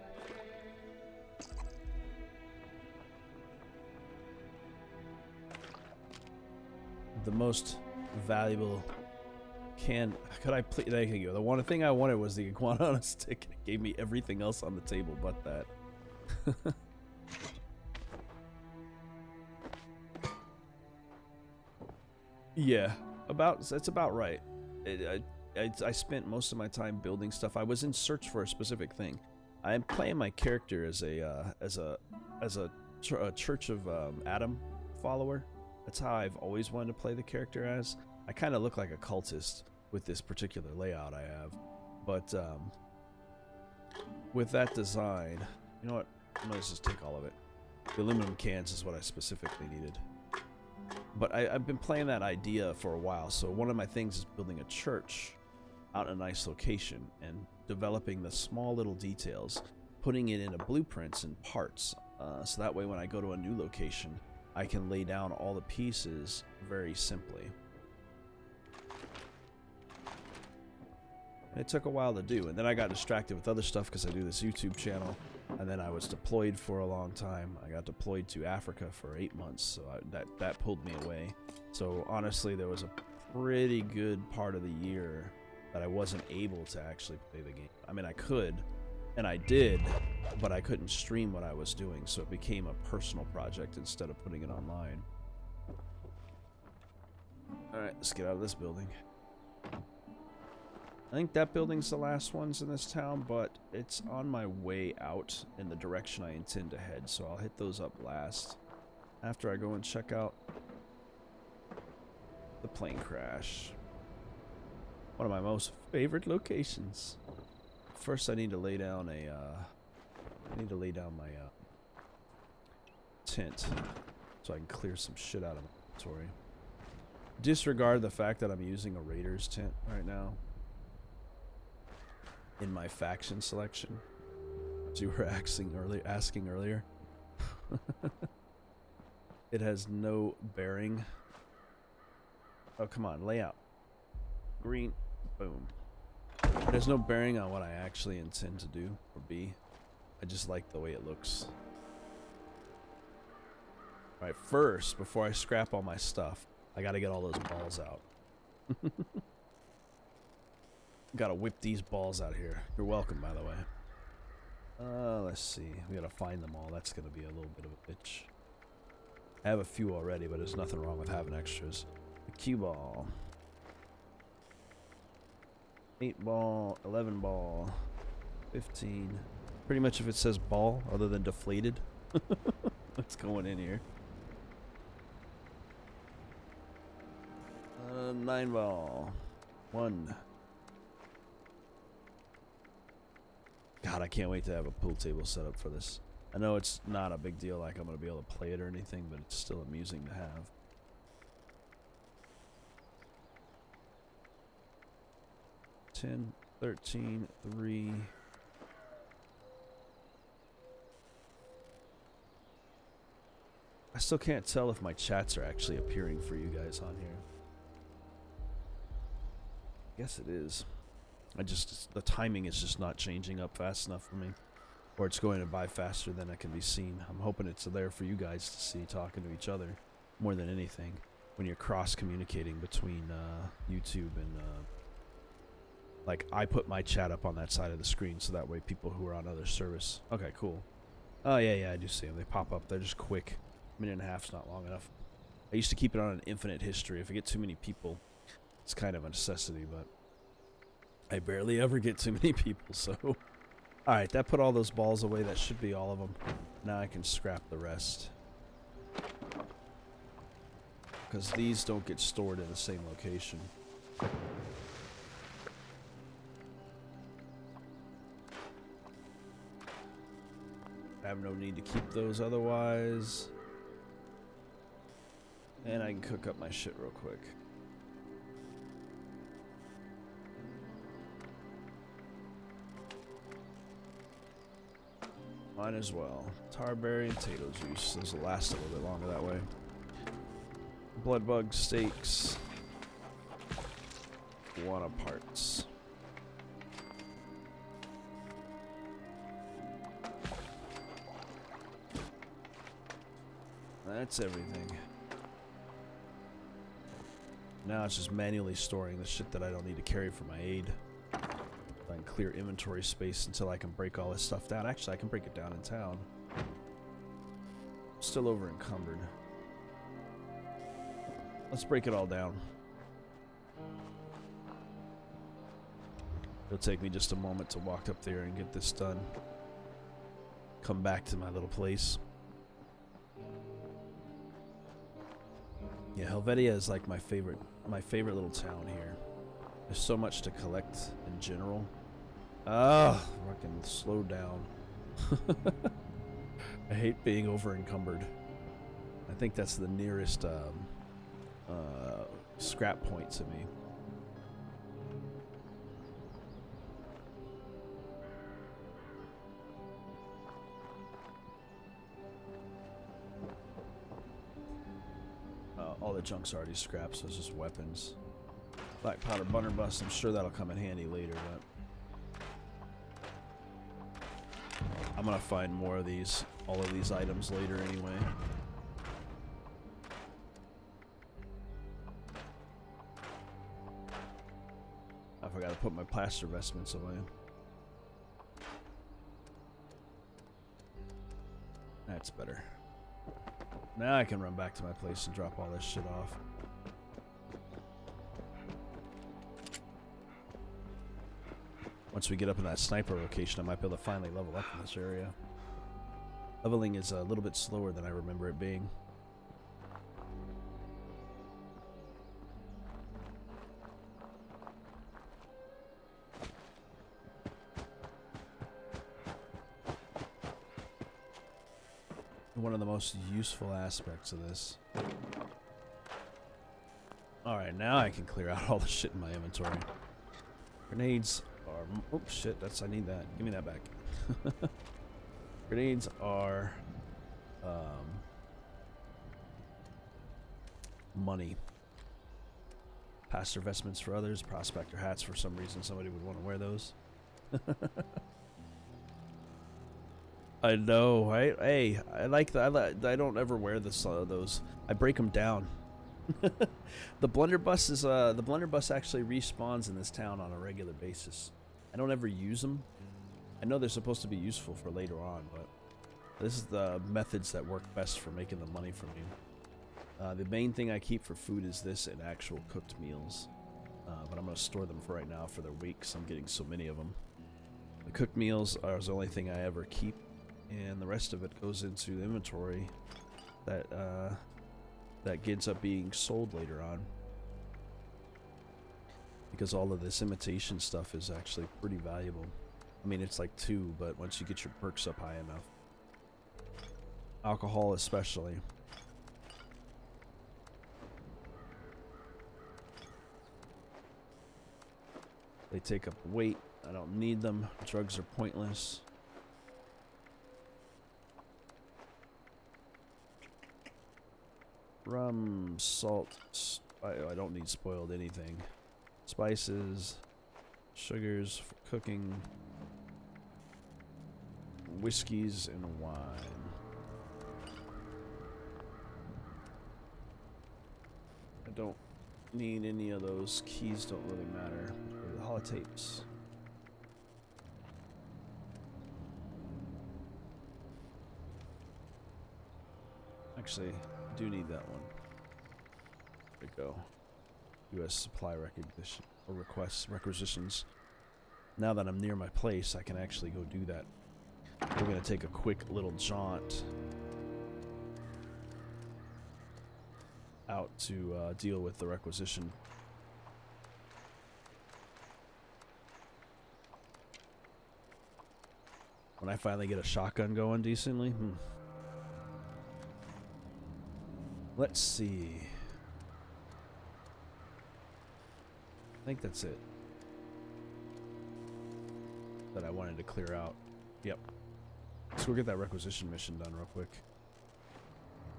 The most valuable could I play? There you go. The one thing I wanted was the iguana on a stick. It gave me everything else on the table but that. Yeah, that's about right. I spent most of my time building stuff. I was in search for a specific thing. I am playing my character as a Church of Adam follower. That's how I've always wanted to play the character as. I kind of look like a cultist with this particular layout I have, but with that design, you know what? I'm gonna just take all of it. The aluminum cans is what I specifically needed. But I've been playing that idea for a while, so one of my things is building a church out in a nice location and developing the small little details, putting it into blueprints and parts, so that way when I go to a new location, I can lay down all the pieces very simply. And it took a while to do, and then I got distracted with other stuff because I do this YouTube channel, and then I was deployed for a long time. I got deployed to Africa for 8 months, so that pulled me away. So honestly, there was a pretty good part of the year that I wasn't able to actually play the game. I mean, I could, and I did, but I couldn't stream what I was doing, so it became a personal project instead of putting it online. Alright, let's get out of this building. I think that building's the last ones in this town, but it's on my way out in the direction I intend to head, so I'll hit those up last after I go and check out the plane crash. One of my most favorite locations. First, I need to lay down my tent so I can clear some shit out of my inventory. Disregard the fact that I'm using a Raiders tent right now in my faction selection, as you were asking earlier. It has no bearing. Oh, come on, layout. Green, boom. It has no bearing on what I actually intend to do or be. I just like the way it looks. Alright, first, before I scrap all my stuff, I gotta get all those balls out. Gotta whip these balls out here. You're welcome, by the way. Let's see. We gotta find them all. That's gonna be a little bit of a bitch. I have a few already, but there's nothing wrong with having extras. The cue ball. 8 ball, 11 ball, 15. Pretty much if it says ball, other than deflated. What's going in here? 9 ball. 1. God, I can't wait to have a pool table set up for this. I know it's not a big deal, like I'm going to be able to play it or anything, but it's still amusing to have. 10, 13, 3. I still can't tell if my chats are actually appearing for you guys on here. Guess it is. The timing is just not changing up fast enough for me. Or it's going by faster than it can be seen. I'm hoping it's there for you guys to see talking to each other more than anything. When you're cross-communicating between YouTube and... like, I put my chat up on that side of the screen so that way people who are on other service... Okay, cool. Oh, yeah, I do see them. They pop up. They're just quick. A minute and a half's not long enough. I used to keep it on an infinite history. If I get too many people, it's kind of a necessity, but... I barely ever get too many people, so... Alright, that put all those balls away. That should be all of them. Now I can scrap the rest. Because these don't get stored in the same location. I have no need to keep those otherwise. And I can cook up my shit real quick. Mine as well. Tarberry and potato juice. Those will last a little bit longer that way. Blood bug steaks. Guana parts. That's everything. Now it's just manually storing the shit that I don't need to carry for my aid. I can clear inventory space until I can break all this stuff down. Actually, I can break it down in town. Still over encumbered. Let's break it all down. It'll take me just a moment to walk up there and get this done. Come back to my little place. Yeah, Helvetia is like my favorite little town here. There's so much to collect in general. Ah, fucking slow down. I hate being over encumbered. I think that's the nearest scrap point to me. All the junk's already scrapped, so it's just weapons. Black powder blunderbuss, I'm sure that'll come in handy later, but I'm gonna find more of these, all of these items later anyway. I forgot to put my plaster vestments away. That's better. Now I can run back to my place and drop all this shit off. Once we get up in that sniper location, I might be able to finally level up in this area. Leveling is a little bit slower than I remember it being. One of the most useful aspects of this. Alright, now I can clear out all the shit in my inventory. Grenades are... Oh shit, I need that. Give me that back. Grenades are... money. Pastor vestments for others. Prospector hats for some reason. Somebody would want to wear those. I know, right? Hey, I like that. I don't ever wear those. I break them down. The blunderbuss is the blunderbuss actually respawns in this town on a regular basis. I don't ever use them. I know they're supposed to be useful for later on, but this is the methods that work best for making the money for me. The main thing I keep for food is this and actual cooked meals. But I'm going to store them for right now for their weight because I'm getting so many of them. The cooked meals are the only thing I ever keep. And the rest of it goes into the inventory that ends up being sold later on. Because all of this imitation stuff is actually pretty valuable. I mean, it's like 2, but once you get your perks up high enough. Alcohol especially. They take up weight. I don't need them. Drugs are pointless. Rum, salt. I don't need spoiled anything. Spices, sugars for cooking, whiskeys, and wine. I don't need any of those. Keys don't really matter. The holotapes. Actually, I do need that one. There we go. U.S. supply recognition or requisitions. Now that I'm near my place, I can actually go do that. We're gonna take a quick little jaunt out to deal with the requisition. When I finally get a shotgun going decently. Let's see. I think that's it that I wanted to clear out. Yep. Let's go get that requisition mission done real quick.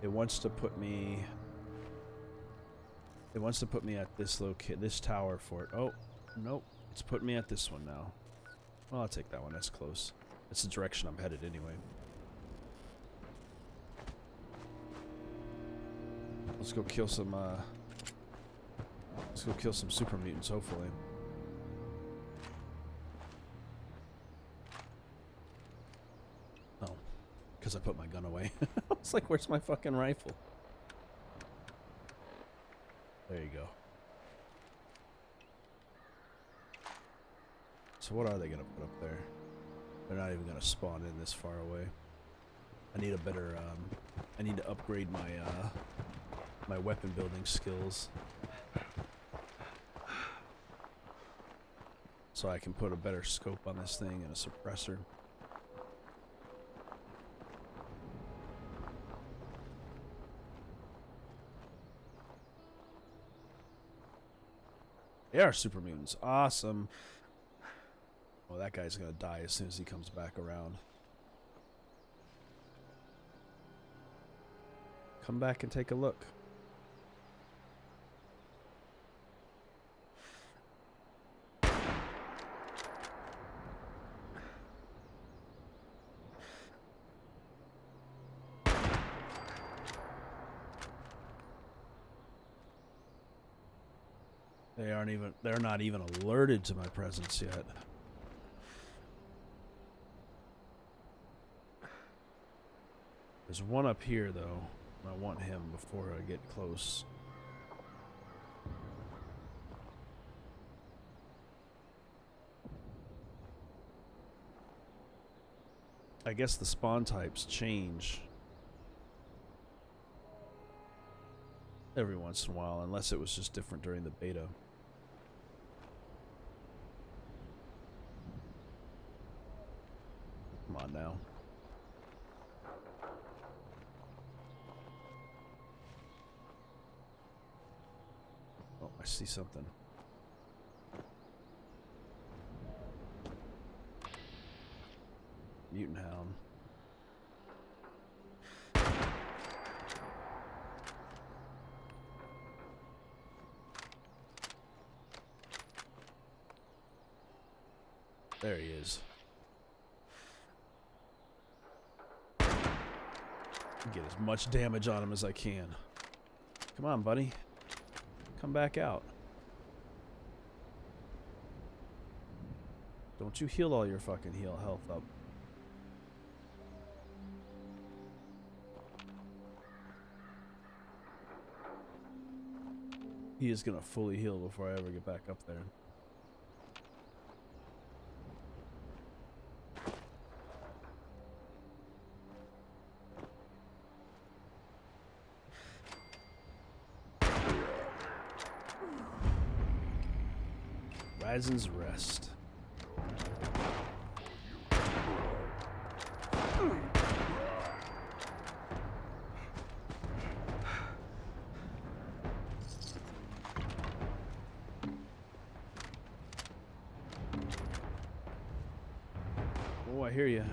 It wants to put me at this tower for it. Oh, nope. It's put me at this one now. Well, I'll take that one. That's close. That's the direction I'm headed anyway. Let's go kill some super mutants, hopefully. Oh, because I put my gun away. I was like, where's my fucking rifle? There you go. So what are they gonna put up there? They're not even gonna spawn in this far away. I need a better, I need to upgrade my, my weapon building skills. So I can put a better scope on this thing and a suppressor. They are super mutants. Awesome. Well, that guy's gonna die as soon as he comes back around. Come back and take a look. They're not even alerted to my presence yet. There's one up here though. I want him before I get close. I guess the spawn types change every once in a while, unless it was just different during the beta. Come on now. Oh, I see something. Mutant Hound. There he is. Get as much damage on him as I can. Come on, buddy. Come back out. Don't you heal all your fucking health up. He is gonna fully heal before I ever get back up there. Risen's Rest. Oh, I hear you.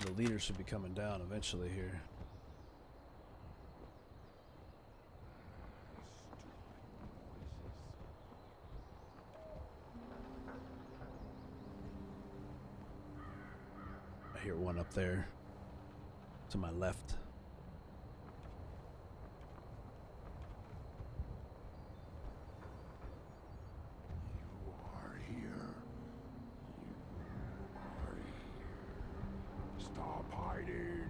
The leader should be coming down eventually here. I hear one up there to my left. Stop hiding.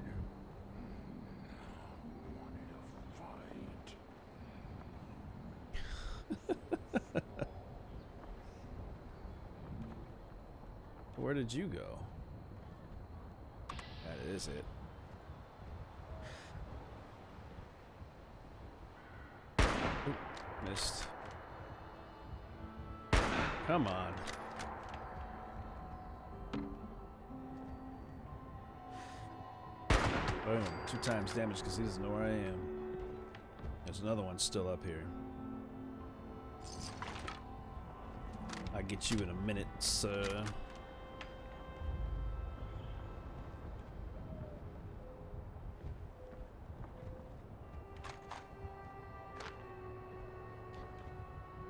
Where did you go? That is it. Oop, missed. Come on. Boom. 2 times damage because he doesn't know where I am. There's another one still up here. I'll get you in a minute, sir.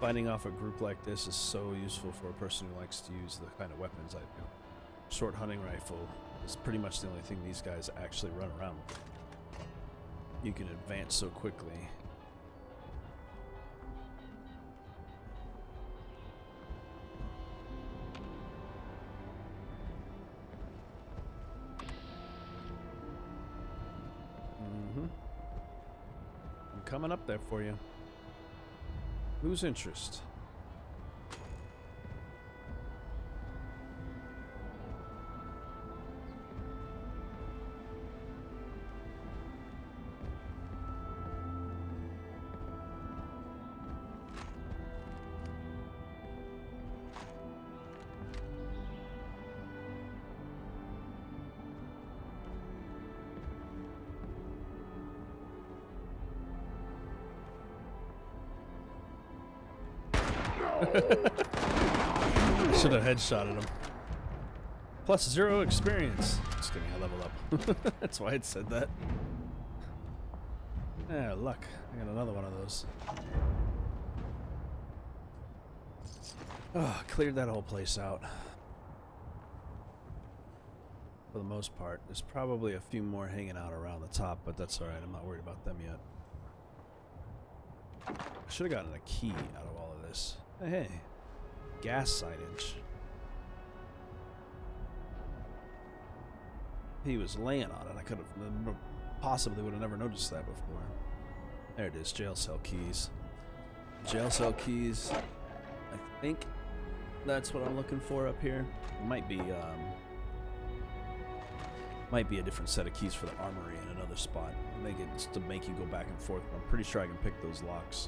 Fighting off a group like this is so useful for a person who likes to use the kind of weapons I do. Short hunting rifle is pretty much the only thing these guys actually run around with. You can advance so quickly. I'm coming up there for you. Lose interest. Should have headshotted him. Plus 0 experience. Just kidding, I leveled up. That's why it said that. Yeah, luck. I got another one of those. Oh, cleared that whole place out. For the most part. There's probably a few more hanging out around the top, but that's alright. I'm not worried about them yet. I should have gotten a key out of all of this. Hey, gas signage. He was laying on it. I could have possibly would have never noticed that before. There it is, jail cell keys. Jail cell keys. I think that's what I'm looking for up here. It might be a different set of keys for the armory in another spot. Make it just to make you go back and forth. I'm pretty sure I can pick those locks.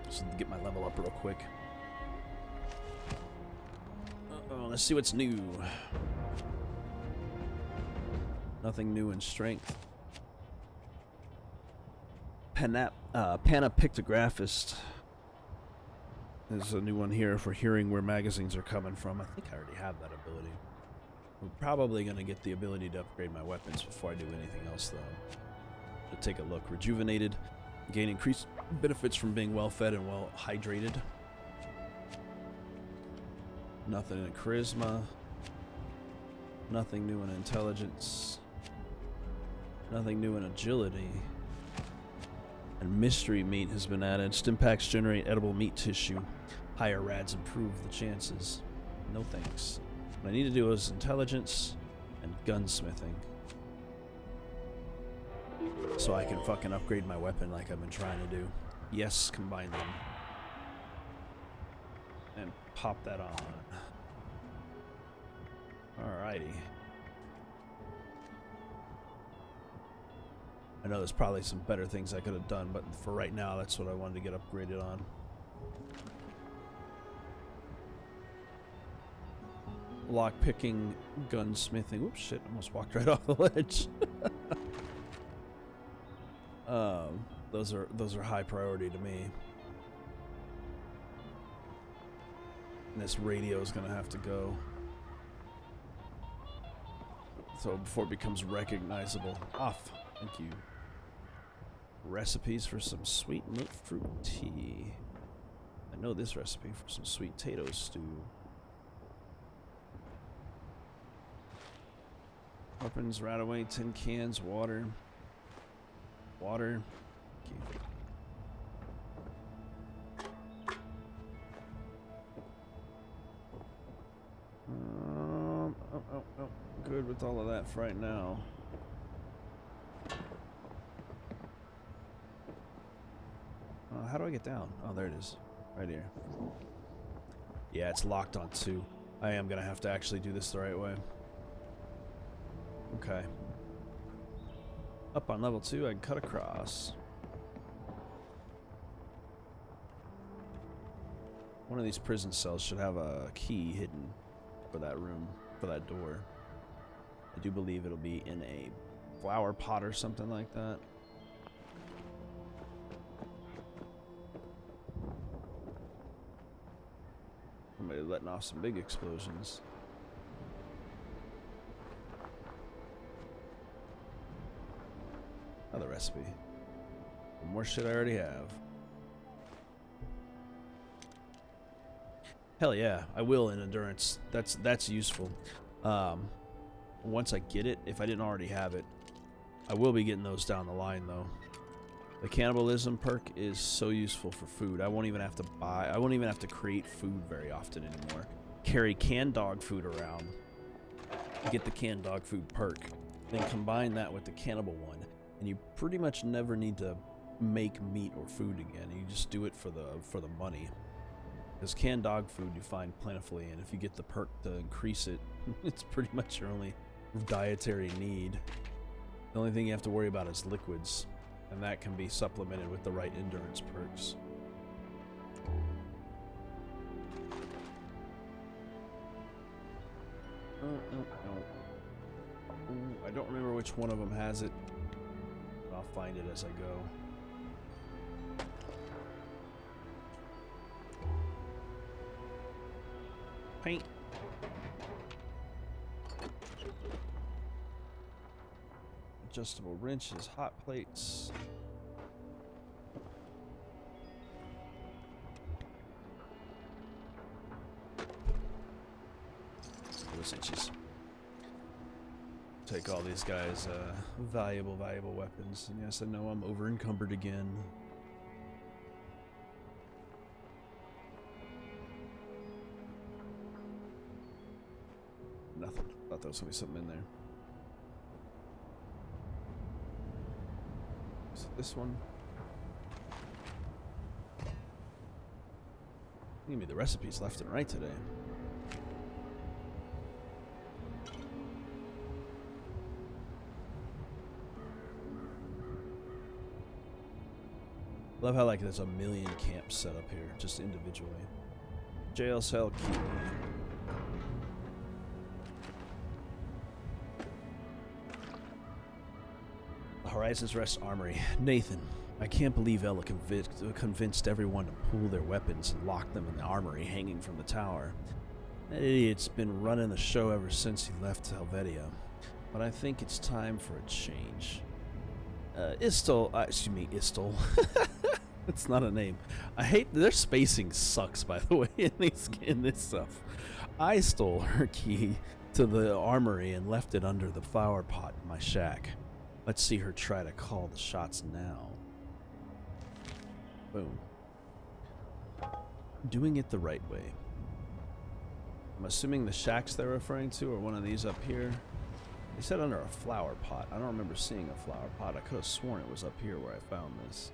Just to get my level up real quick. Uh-oh, let's see what's new. Nothing new in strength. Panapictographist. There's a new one here for hearing where magazines are coming from. I think I already have that ability. I'm probably going to get the ability to upgrade my weapons before I do anything else, though. To take a look. Rejuvenated. Gain increased benefits from being well fed and well hydrated. Nothing in charisma. Nothing new in intelligence. Nothing new in agility. And mystery meat has been added. Stimpaks generate edible meat tissue. Higher rads improve the chances. No thanks. What I need to do is intelligence and gunsmithing. So I can fucking upgrade my weapon like I've been trying to do. Yes, combine them. And pop that on. Alrighty. I know there's probably some better things I could have done, but for right now, that's what I wanted to get upgraded on. Lockpicking, gunsmithing. Whoops, shit, almost walked right off the ledge. Those are high priority to me. And this radio is gonna have to go. So before it becomes recognizable. Off. Thank you. Recipes for some sweet milk fruit tea. I know this recipe for some sweet potato stew. Weapons, right away, tin cans, water. Water. Thank you. Oh, good with all of that for right now. How do I get down? Oh, there it is. Right here. Yeah, it's locked on 2. I am gonna have to actually do this the right way. Okay. Up on level 2, I can cut across. One of these prison cells should have a key hidden for that room, for that door. I do believe it'll be in a flower pot or something like that. Somebody letting off some big explosions. Another recipe. More shit I already have. Hell yeah, I will in endurance. That's useful. Once I get it, if I didn't already have it, I will be getting those down the line though. The cannibalism perk is so useful for food. I won't even have to buy. I won't even have to create food very often anymore. Carry canned dog food around. Get the canned dog food perk. Then combine that with the cannibal one, and you pretty much never need to make meat or food again. You just do it for the money. Because canned dog food you find plentifully, and if you get the perk to increase it, it's pretty much your only dietary need. The only thing you have to worry about is liquids, and that can be supplemented with the right endurance perks. I don't remember which one of them has it. I'll find it as I go. Paint. Adjustable wrenches, hot plates. Those inches. Take all these guys' valuable weapons. And yes, I know I'm over encumbered again. Nothing. Thought there was gonna be something in there. Is it this one? Give me the recipes left and right today. Love how like there's a million camps set up here, just individually. Jail cell key. Horizon's Rest Armory. Nathan, I can't believe Ella convinced everyone to pool their weapons and lock them in the armory hanging from the tower. That idiot's been running the show ever since he left Helvetia. But I think it's time for a change. Istel, Istel. It's not a name. I hate their spacing sucks, by the way, in this stuff. I stole her key to the armory and left it under the flower pot in my shack. Let's see her try to call the shots now. Boom. Doing it the right way. I'm assuming the shacks they're referring to are one of these up here. They said under a flower pot. I don't remember seeing a flower pot. I could have sworn it was up here where I found this.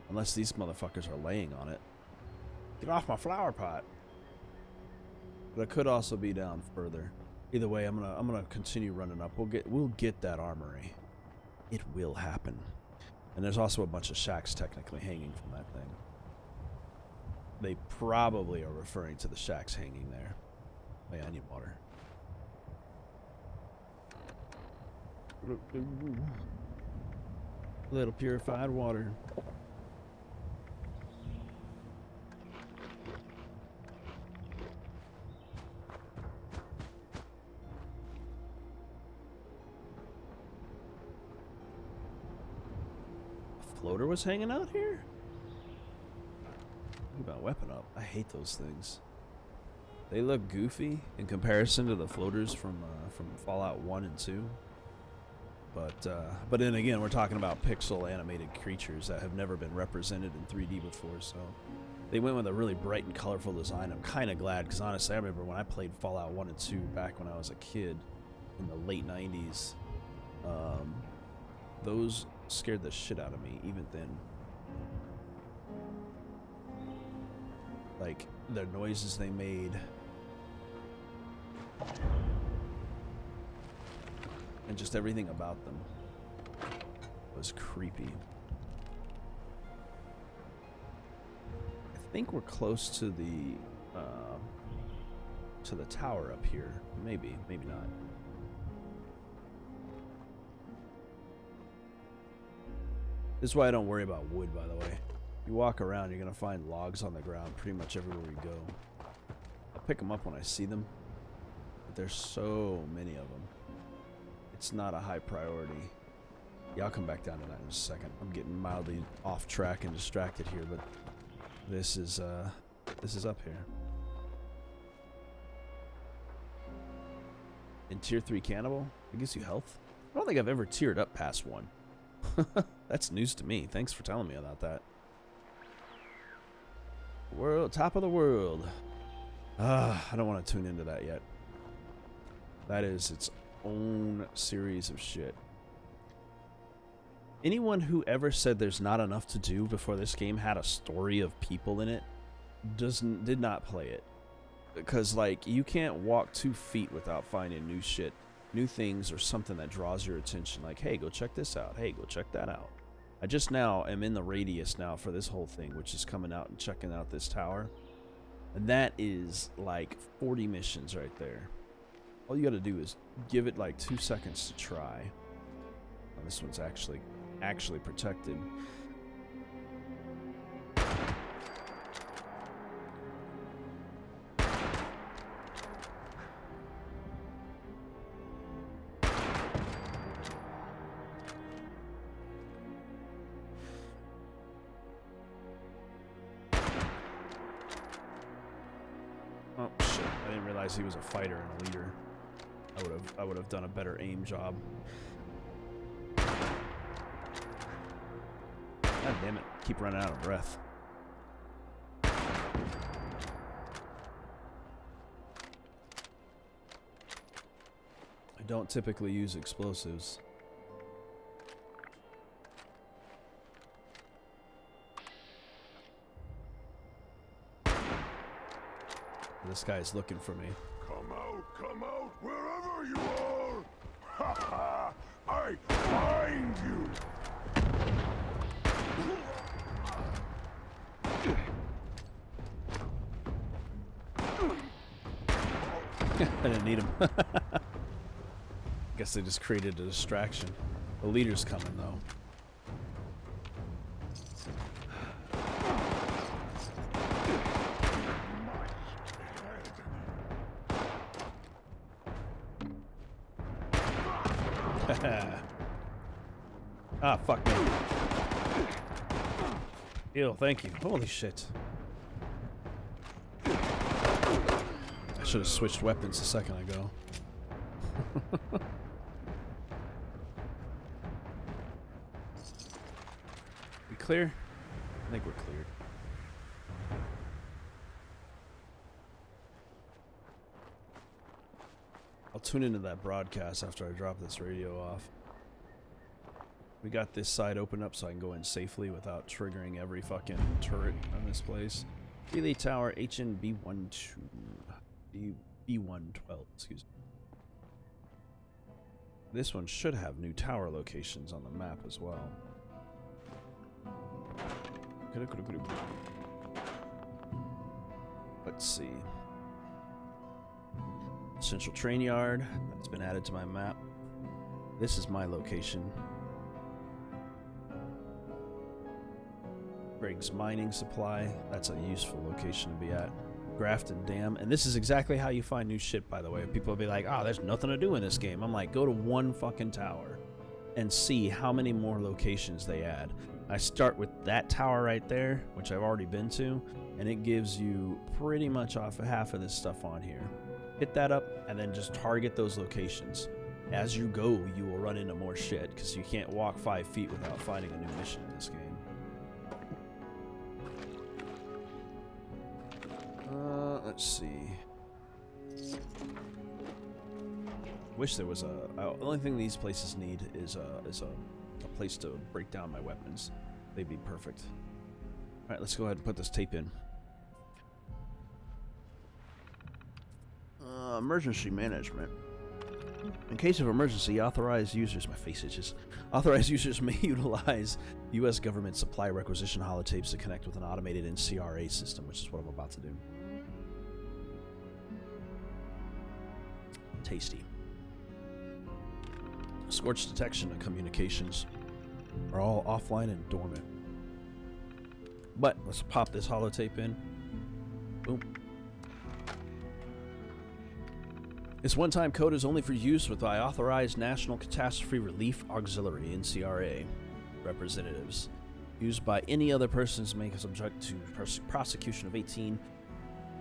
Unless these motherfuckers are laying on it. Get off my flower pot. But it could also be down further. Either way, I'm gonna continue running up. We'll get that armory. It will happen. And there's also a bunch of shacks technically hanging from that thing. They probably are referring to the shacks hanging there. Oh yeah, I need water. A little purified water. floater was hanging out here? What about weapon up? I hate those things. They look goofy in comparison to the floaters from Fallout 1 and 2. But then again, we're talking about pixel animated creatures that have never been represented in 3D before, so they went with a really bright and colorful design. I'm kind of glad, because honestly, I remember when I played Fallout 1 and 2 back when I was a kid in the late 90s. Those scared the shit out of me, even then. Like, the noises they made. And just everything about them was creepy. I think we're close to the tower up here. Maybe, maybe not. This is why I don't worry about wood, by the way. You walk around, you're gonna find logs on the ground pretty much everywhere you go. I'll pick them up when I see them, but there's so many of them. It's not a high priority. Yeah, I'll come back down to that in a second. I'm getting mildly off track and distracted here, but this is up here. In tier 3 cannibal, it gives you health. I don't think I've ever tiered up past 1. That's news to me. Thanks for telling me about that. World, top of the world. I don't want to tune into that yet. That is its own series of shit. Anyone who ever said there's not enough to do before this game had a story of people in it did not play it. Because, like, you can't walk 2 feet without finding new shit, new things, or something that draws your attention. Like, hey, go check this out. Hey, go check that out. I just now am in the radius now for this whole thing, which is coming out and checking out this tower. And that is like 40 missions right there. All you gotta do is give it like 2 seconds to try. Oh, this one's actually protected. Oh shit, I didn't realize he was a fighter and a leader. I would have done a better aim job. God damn it, keep running out of breath. I don't typically use explosives. This guy's looking for me. Come out, wherever you are! Ha ha! I find you! I didn't need him. Guess they just created a distraction. The leader's coming, though. Ah, fuck me. Ew, thank you. Holy shit. I should have switched weapons a second ago. We clear? I think we're cleared. I'll tune into that broadcast after I drop this radio off. We got this side open up so I can go in safely without triggering every fucking turret on this place. Relay tower HNB12. B112, excuse me. This one should have new tower locations on the map as well. Let's see. Central Train Yard, that's been added to my map. This is my location. Greg's Mining Supply, that's a useful location to be at. Grafton Dam, and this is exactly how you find new shit, by the way. People will be like, oh, there's nothing to do in this game. I'm like, go to one fucking tower and see how many more locations they add. I start with that tower right there, which I've already been to, and it gives you pretty much off half of this stuff on here. Hit that up, and then just target those locations. As you go, you will run into more shit, because you can't walk 5 feet without finding a new mission in this game. Let's see. Wish there was a. The only thing these places need is a place to break down my weapons. They'd be perfect. All right, let's go ahead and put this tape in. Emergency management. In case of emergency, authorized users. My face itches. Authorized users may utilize U.S. government supply requisition holotapes to connect with an automated NCRA system, which is what I'm about to do. Tasty. Scorch detection and communications are all offline and dormant. But let's pop this holotape in. Boom. This one-time code is only for use with by authorized National Catastrophe Relief Auxiliary (NCRA) representatives. Used by any other persons may subject to prosecution of 18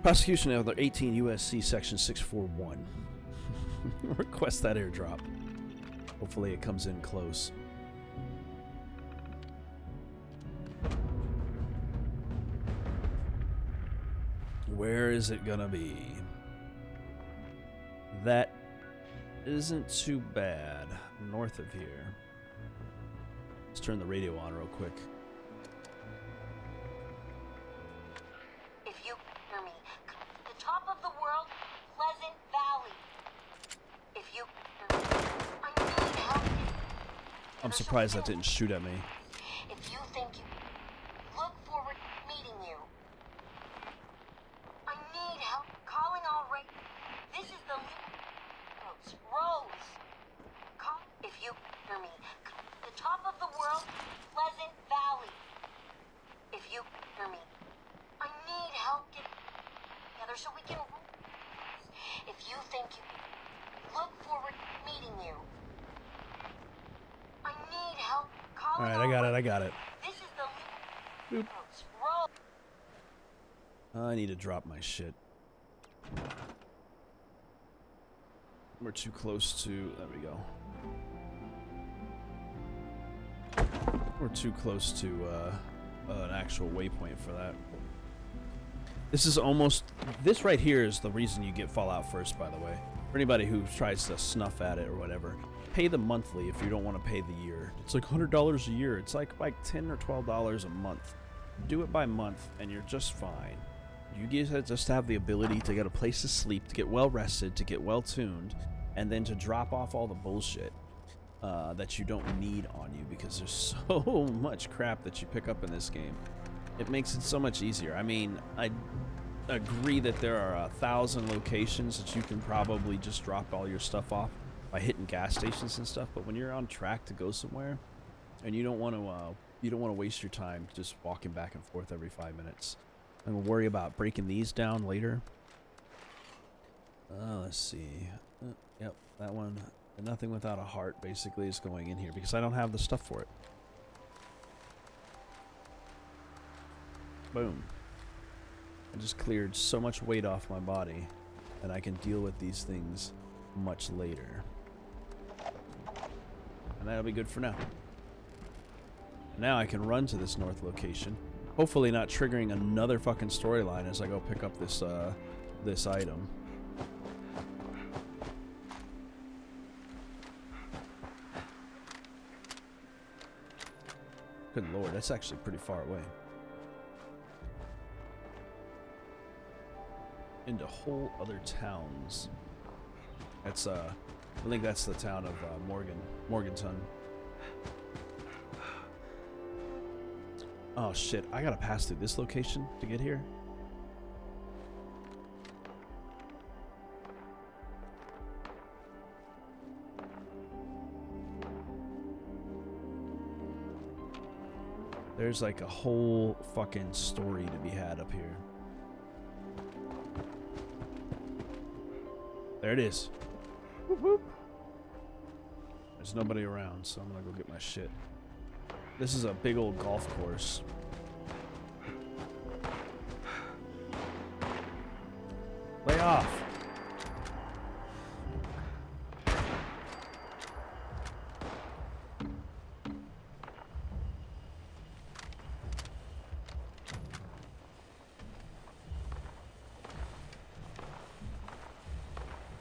USC Section 641. Request that airdrop. Hopefully it comes in close. Where is it gonna be? That isn't too bad. North of here. Let's turn the radio on real quick. If you hear me, the top of the world, Pleasant Valley. If you hear me, I need help. I'm surprised that didn't shoot at me. If you think you look forward to meeting you. I need help calling all right. This is the Rose. Call if you hear me. The top of the world, Pleasant Valley. If you hear me. I need help getting together so we can. If you think you look forward to meeting you. I need help calling. Alright, I got it. This is the Boop. Rose. I need to drop my shit. We're too close to... There we go. We're too close to an actual waypoint for that. This is almost... This right here is the reason you get Fallout First, by the way. For anybody who tries to snuff at it or whatever. Pay the monthly if you don't want to pay the year. It's like $100 a year. It's like $10 or $12 a month. Do it by month and you're just fine. You just have the ability to get a place to sleep, to get well rested, to get well tuned, and then to drop off all the bullshit that you don't need on you because there's so much crap that you pick up in this game. It makes it so much easier. I mean, I agree that there are 1,000 locations that you can probably just drop all your stuff off by hitting gas stations and stuff, but when you're on track to go somewhere and you don't want to waste your time just walking back and forth every 5 minutes. I'm gonna worry about breaking these down later. Let's see. Yep, that one. Nothing without a heart basically is going in here because I don't have the stuff for it. Boom. I just cleared so much weight off my body and I can deal with these things much later. And that'll be good for now. Now I can run to this north location. Hopefully not triggering another fucking storyline as I go pick up this this item. Good lord, that's actually pretty far away. Into whole other towns. That's I think that's the town of Morganton. Oh shit, I gotta pass through this location to get here. There's like a whole fucking story to be had up here. There it is. Whoop, whoop. There's nobody around, so I'm gonna go get my shit. This is a big old golf course. Lay off.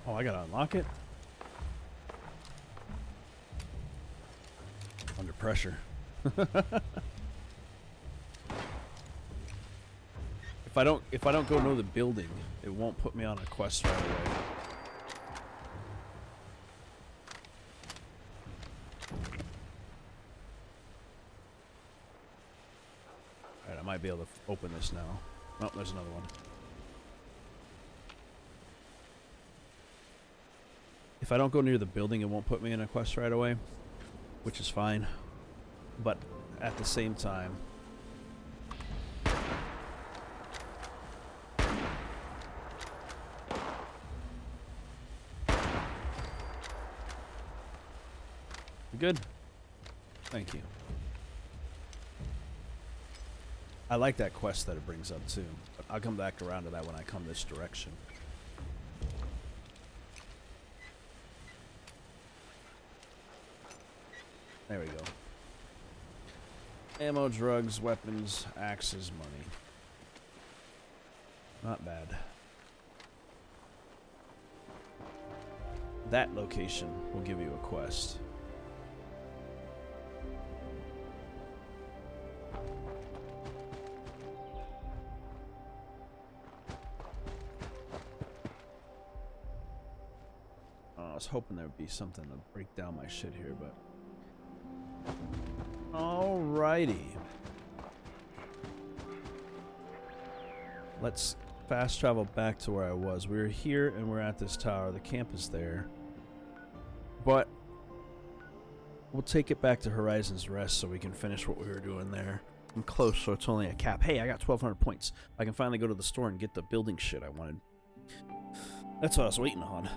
Oh, I gotta unlock it. Under pressure. If I don't go know the building, it won't put me on a quest right away. Alright, I might be able to open this now. Oh, there's another one. If I don't go near the building, it won't put me in a quest right away, which is fine. But at the same time, good. Thank you. I like that quest that it brings up too. But I'll come back around to that when I come this direction. There we go. Ammo, drugs, weapons, axes, money. Not bad. That location will give you a quest. I was hoping there would be something to break down my shit here, but... Alrighty. Let's fast travel back to where I was. We were here and we're at this tower. The camp is there. But we'll take it back to Horizon's Rest so we can finish what we were doing there. I'm close, so it's only a cap. Hey, I got 1,200 points. I can finally go to the store and get the building shit I wanted. That's what I was waiting on.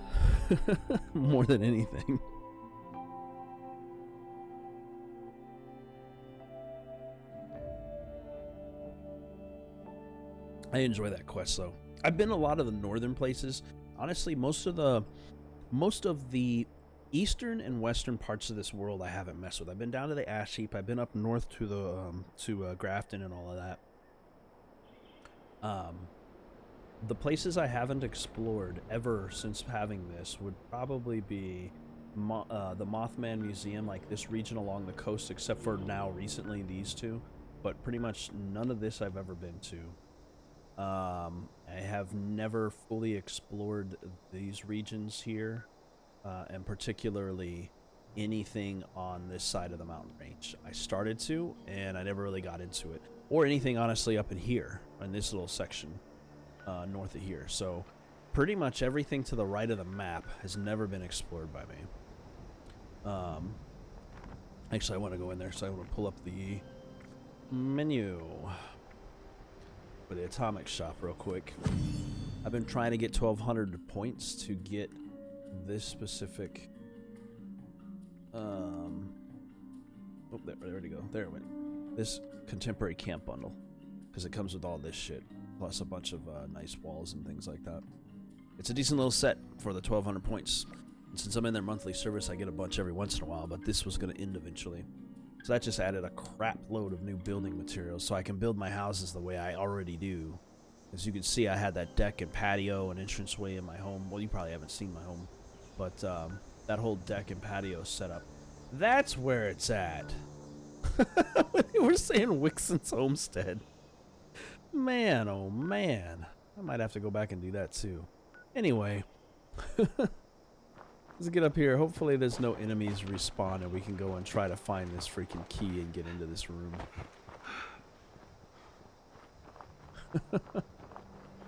More than anything. I enjoy that quest though. I've been a lot of the northern places. Honestly, most of the eastern and western parts of this world I haven't messed with. I've been down to the Ash Heap. I've been up north to the Grafton and all of that. The places I haven't explored ever since having this would probably be the Mothman Museum, like this region along the coast, except for now recently these two. But pretty much none of this I've ever been to. I have never fully explored these regions here, and particularly anything on this side of the mountain range. I started to, and I never really got into it. Or anything, honestly, up in here, in this little section. North of here. So pretty much everything to the right of the map has never been explored by me. Actually, I want to go in there, so I want to pull up the menu for the atomic shop real quick. I've been trying to get 1,200 points to get this specific oh, there we go. There it went. This contemporary camp bundle, because it comes with all this shit. Plus a bunch of nice walls and things like that. It's a decent little set for the 1,200 points. And since I'm in their monthly service, I get a bunch every once in a while, but this was going to end eventually. So that just added a crap load of new building materials, so I can build my houses the way I already do. As you can see, I had that deck and patio and entranceway in my home. Well, you probably haven't seen my home, but that whole deck and patio setup, that's where it's at. We're saying Wixon's Homestead. Man, oh man. I might have to go back and do that too. Anyway. Let's get up here. Hopefully there's no enemies respawn and we can go and try to find this freaking key and get into this room.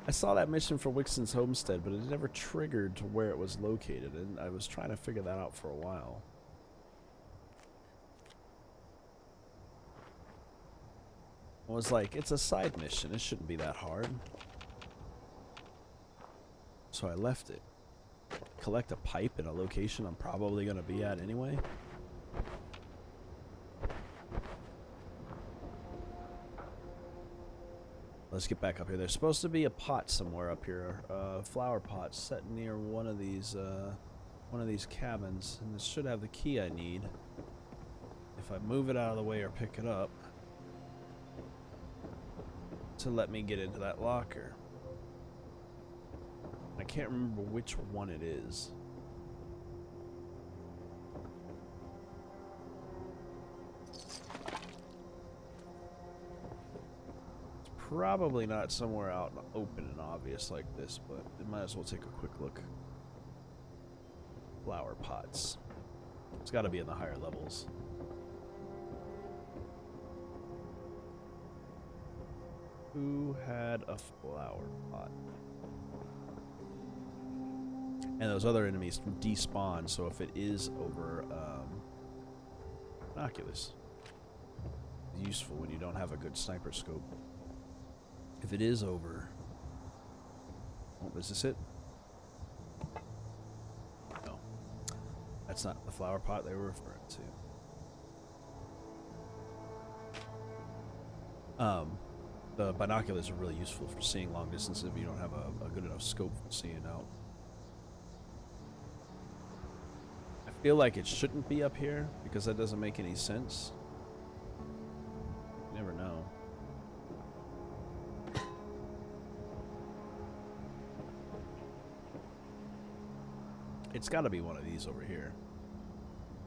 I saw that mission for Wixon's Homestead, but it never triggered to where it was located, and I was trying to figure that out for a while. I was like, it's a side mission. It shouldn't be that hard. So I left it. Collect a pipe in a location I'm probably going to be at anyway. Let's get back up here. There's supposed to be a pot somewhere up here, flower pot set near one of these cabins, and this should have the key I need. If I move it out of the way or pick it up to let me get into that locker. I can't remember which one it is. Probably not somewhere out open and obvious like this, but it might as well take a quick look. Flower pots. It's got to be in the higher levels. Who had a flower pot? And those other enemies despawn, so if it is over binoculars, it's useful when you don't have a good sniper scope. If it is over... Oh, is this it? No. That's not the flower pot they were referring to. The binoculars are really useful for seeing long distance if you don't have a good enough scope for seeing out. I feel like it shouldn't be up here because that doesn't make any sense. You never know. It's got to be one of these over here.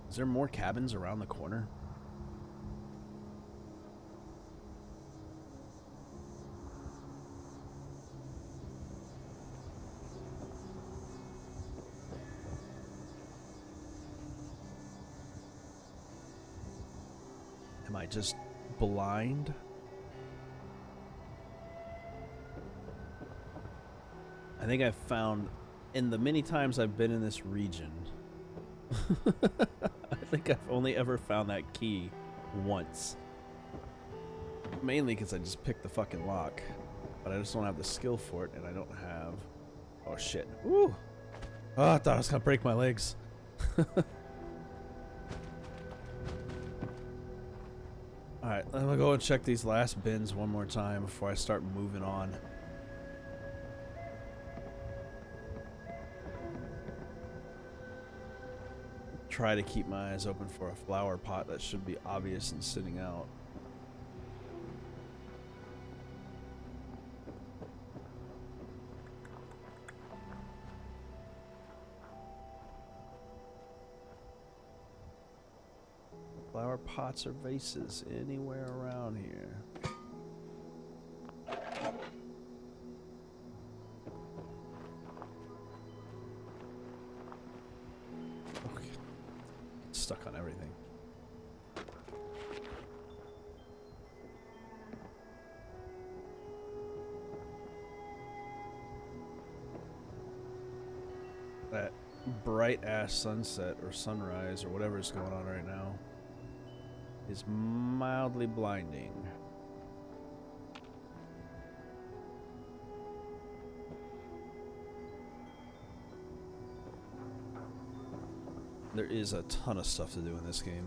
Is there more cabins around the corner? Am I just blind? I think I've found... In the many times I've been in this region, I think I've only ever found that key once. Mainly because I just picked the fucking lock, but I just don't have the skill for it, and I don't have... Oh shit. Woo! Oh, I thought I was gonna break my legs. Alright, I'm gonna go and check these last bins one more time before I start moving on. Try to keep my eyes open for a flower pot that should be obvious and sitting out. Flower pots or vases anywhere around here. Stuck on everything. That bright ass sunset or sunrise or whatever is going on right now is mildly blinding. There is a ton of stuff to do in this game.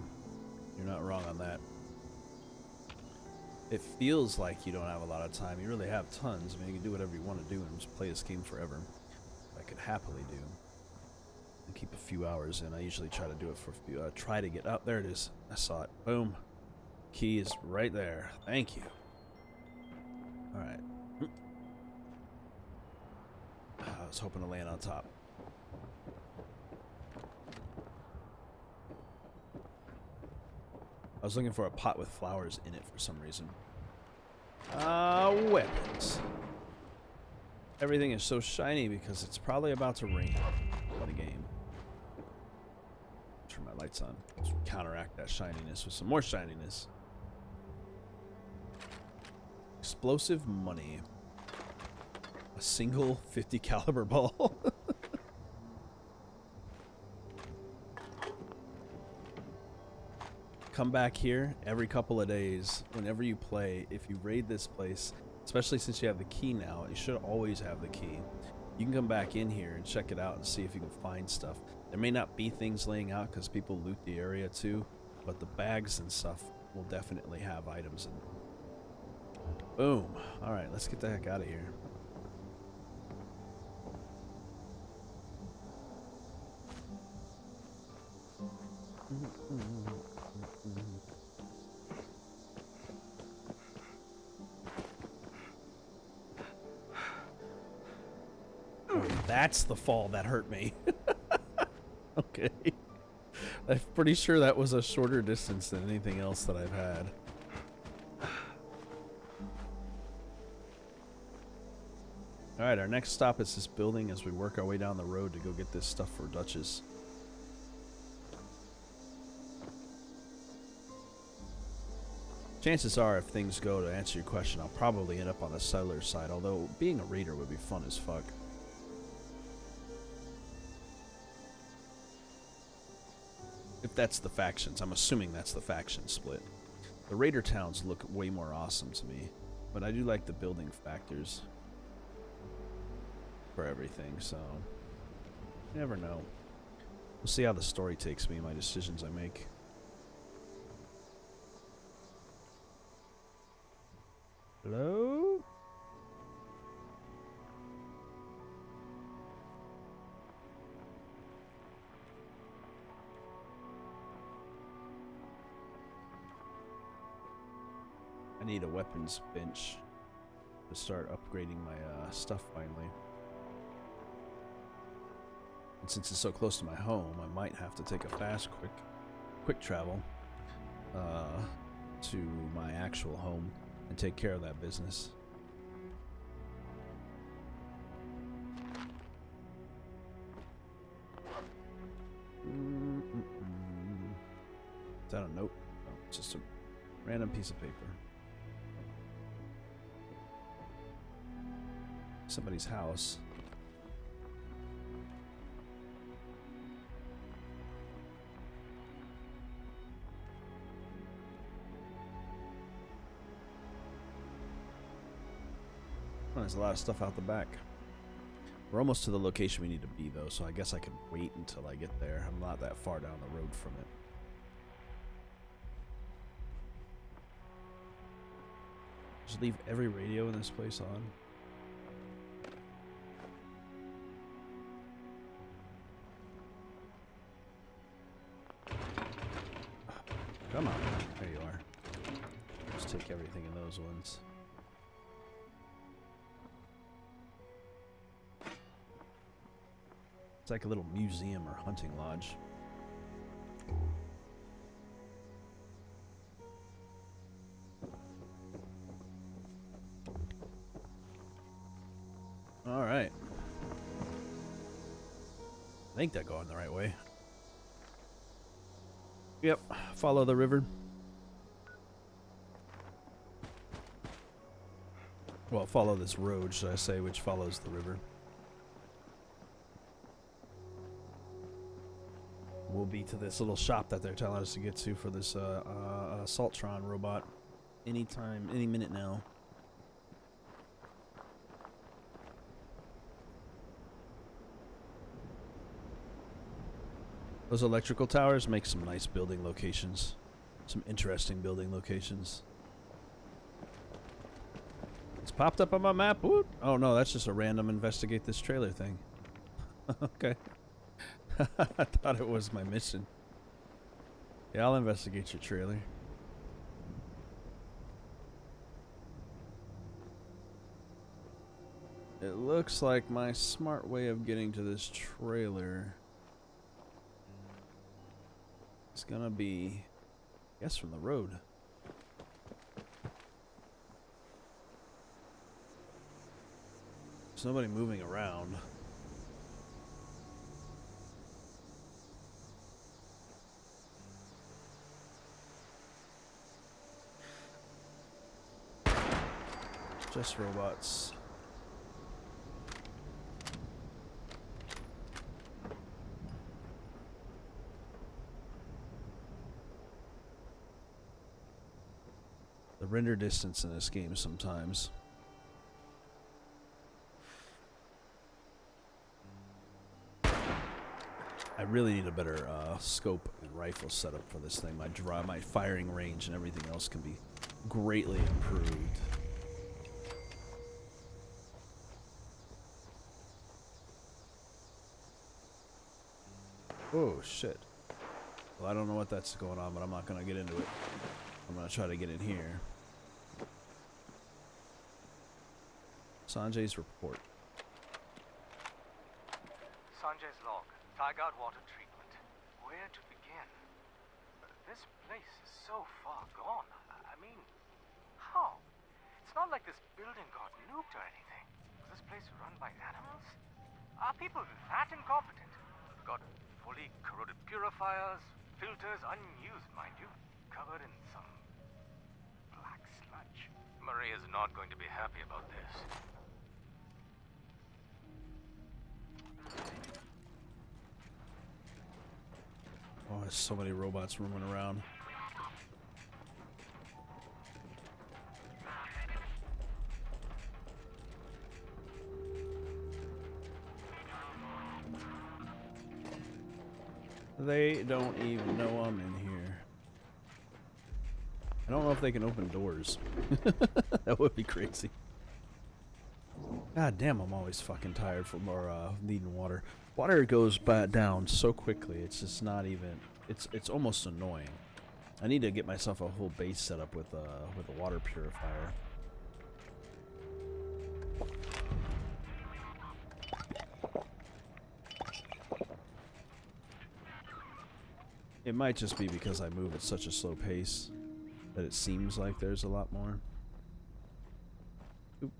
You're not wrong on that. It feels like you don't have a lot of time. You really have tons. I mean, you can do whatever you want to do and just play this game forever. I could happily do. And keep a few hours in. I usually try to do it for a few. Try to get up. There it is. I saw it. Boom. Key is right there. Thank you. All right. I was hoping to land on top. I was looking for a pot with flowers in it for some reason. Weapons. Everything is so shiny because it's probably about to rain in the game. Turn my lights on. Let's counteract that shininess with some more shininess. Explosive money. A single 50 caliber ball. Come back here every couple of days whenever you play. If you raid this place, especially since you have the key now, you should always have the key. You can come back in here and check it out and see if you can find stuff. There may not be things laying out because people loot the area too, but the bags and stuff will definitely have items in them. Boom. Alright, let's get the heck out of here. Oh, that's the fall that hurt me. Okay. I'm pretty sure that was a shorter distance than anything else that I've had. Alright, our next stop is this building as we work our way down the road to go get this stuff for Duchess. Chances are, if things go to answer your question, I'll probably end up on the settler side, although being a raider would be fun as fuck. If that's the factions. I'm assuming that's the faction split. The raider towns look way more awesome to me, but I do like the building factors for everything, so you never know. We'll see how the story takes me and my decisions I make. Hello? I need a weapons bench to start upgrading my stuff finally. And since it's so close to my home, I might have to take a fast, quick travel to my actual home and take care of that business. Is that a note? No, it's just a random piece of paper. Somebody's house. Oh, there's a lot of stuff out the back. We're almost to the location we need to be, though, so I guess I can wait until I get there. I'm not that far down the road from it. Just leave every radio in this place on. Come on. There you are. Just take everything in those ones. It's like a little museum or hunting lodge. All right. I think they're going the right way. Yep, follow the river. Well, follow this road, should I say, which follows the river. We'll be to this little shop that they're telling us to get to for this Saltron robot anytime, any minute now. Those electrical towers make some nice building locations. Some interesting building locations. It's popped up on my map. Woot. Oh no, that's just a random investigate this trailer thing. Okay. I thought it was my mission. Yeah, I'll investigate your trailer. It looks like my smart way of getting to this trailer is gonna be, I guess, from the road. There's nobody moving around. Just robots. The render distance in this game sometimes. I really need a better scope and rifle setup for this thing. My firing range and everything else can be greatly improved. Oh, shit. Well, I don't know what that's going on, but I'm not going to get into it. I'm going to try to get in here. Sanjay's report. Sanjay's log. Tigard water treatment. Where to begin? This place is so far gone. I mean, how? It's not like this building got nuked or anything. Was this place run by animals? Are people that incompetent? Got fully corroded purifiers, filters unused, mind you, covered in some black sludge. Maria's not going to be happy about this. Oh, there's so many robots roaming around. They don't even know I'm in here. I don't know if they can open doors. That would be crazy. God damn, I'm always fucking tired from needing water. Water goes down so quickly. It's just not even. It's almost annoying. I need to get myself a whole base set up with a water purifier. It might just be because I move at such a slow pace that it seems like there's a lot more. Oop.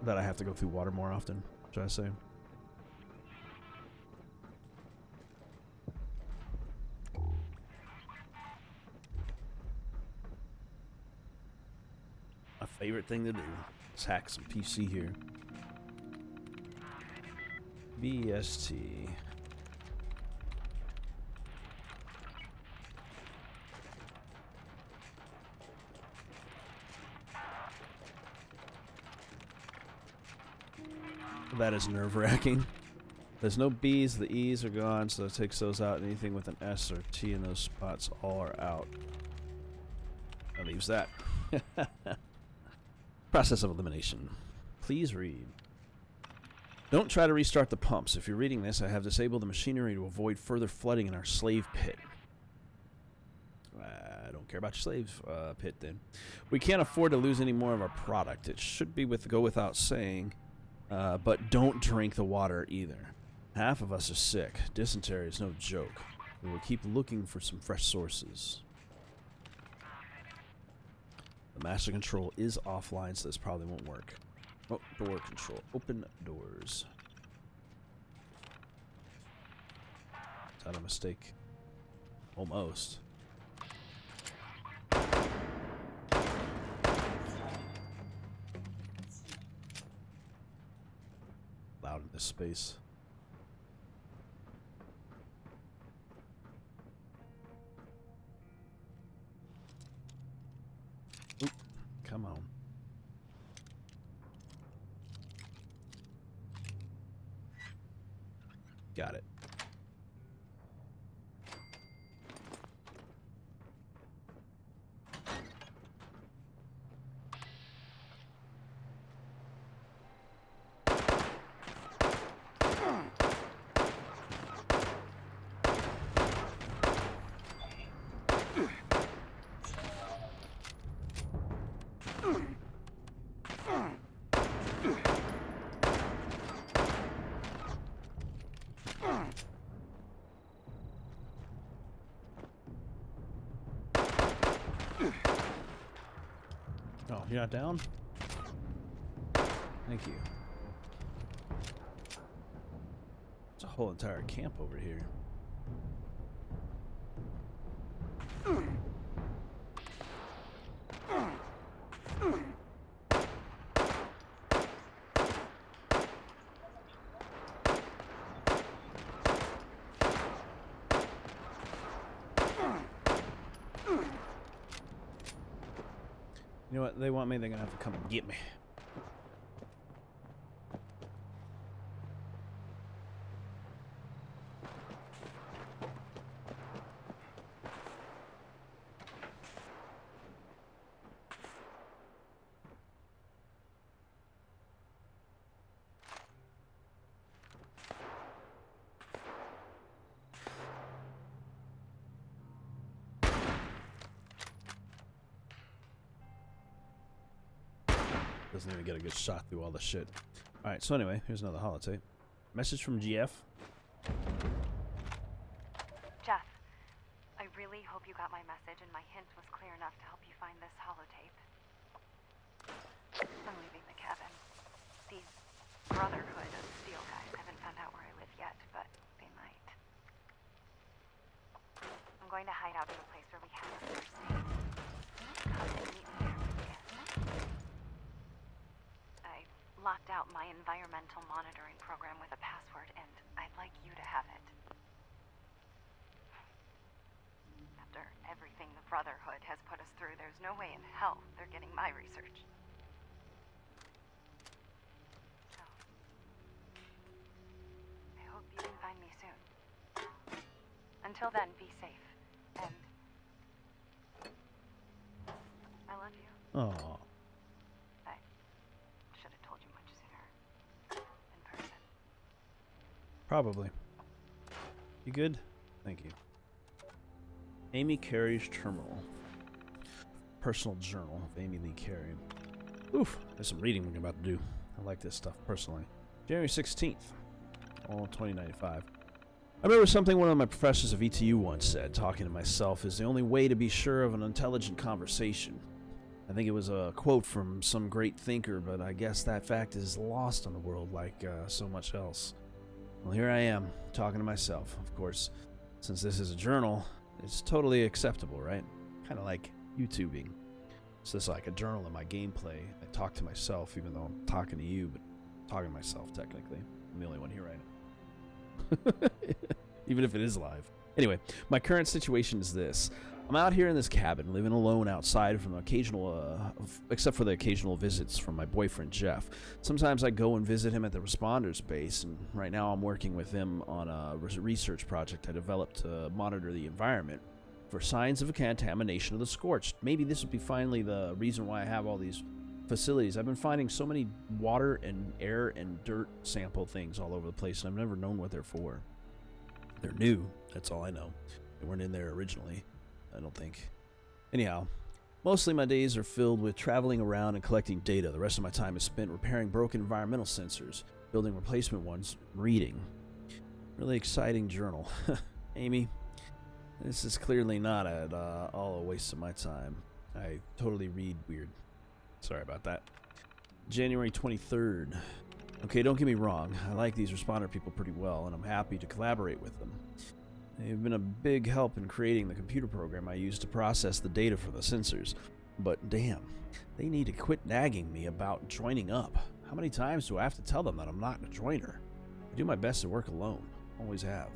That I have to go through water more often, should I say. My favorite thing to do is hack some PC here. BST. That is nerve-wracking. There's no B's, the E's are gone, so it takes those out. Anything with an S or T in those spots all are out. That leaves that. Process of elimination. Please read. Don't try to restart the pumps. If you're reading this, I have disabled the machinery to avoid further flooding in our slave pit. I don't care about your slave pit then. We can't afford to lose any more of our product. It should be go without saying. But don't drink the water either. Half of us are sick. Dysentery is no joke. We will keep looking for some fresh sources. The master control is offline, so this probably won't work. Oh, door control. Open doors. Is that a mistake? Almost. Loud in this space. Oop, come on. Got it. Oh, you're not down? Thank you. There's a whole entire camp over here. You know what? They want me, they're gonna have to come and get me. Doesn't even get a good shot through all the shit. Alright, so anyway, here's another holotape. Message from GF. Jeff, I really hope you got my message and my hint was clear enough to help you find this holotape. I'm leaving the cabin. These Brotherhood of Steel guys haven't found out where I live yet, but they might. I'm going to hide out in a place where we have a first date. Come and meet me there when you can. I locked out my environmental monitoring program with a password, and I'd like you to have it. After everything the Brotherhood has put us through, there's no way in hell they're getting my research. So, I hope you can find me soon. Until then, be safe, and I love you. Oh. I should have told you much sooner. In person. Probably. You good? Thank you. Amy Carey's Terminal. Personal journal of Amy Lee Carey. Oof, there's some reading we're about to do. I like this stuff personally. January 16th, all 2095. I remember something one of my professors of ETU once said, talking to myself is the only way to be sure of an intelligent conversation. I think it was a quote from some great thinker, but I guess that fact is lost on the world like so much else. Well, here I am, talking to myself. Of course, since this is a journal, it's totally acceptable, right? Kind of like YouTubing. It's just like a journal in my gameplay. I talk to myself, even though I'm talking to you, but I'm talking to myself, technically. I'm the only one here right now. Even if it is live. Anyway, my current situation is this. I'm out here in this cabin, living alone outside from the occasional, except for the occasional visits from my boyfriend, Jeff. Sometimes I go and visit him at the Responders base, and right now I'm working with him on a research project I developed to monitor the environment for signs of a contamination of the scorched. Maybe this would be finally the reason why I have all these facilities. I've been finding so many water and air and dirt sample things all over the place, and I've never known what they're for. They're new, that's all I know. They weren't in there originally, I don't think. Anyhow, mostly my days are filled with traveling around and collecting data. The rest of my time is spent repairing broken environmental sensors, building replacement ones, reading. Really exciting journal. Amy, this is clearly not at all a waste of my time. I totally read weird. Sorry about that. January 23rd. Okay, don't get me wrong. I like these responder people pretty well, and I'm happy to collaborate with them. They've been a big help in creating the computer program I use to process the data for the sensors. But damn, they need to quit nagging me about joining up. How many times do I have to tell them that I'm not a joiner? I do my best to work alone. Always have.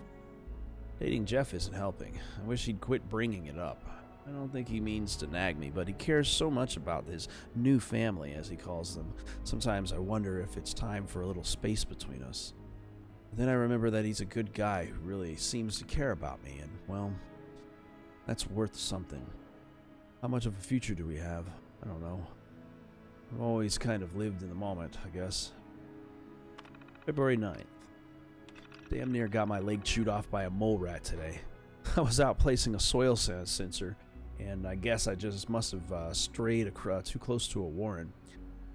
Dating Jeff isn't helping. I wish he'd quit bringing it up. I don't think he means to nag me, but he cares so much about his new family, as he calls them. Sometimes I wonder if it's time for a little space between us. But then I remember that he's a good guy who really seems to care about me, and, well, that's worth something. How much of a future do we have? I don't know. I've always kind of lived in the moment, I guess. February 9th. Damn near got my leg chewed off by a mole rat today. I was out placing a soil sensor, and I guess I just must have strayed too close to a warren.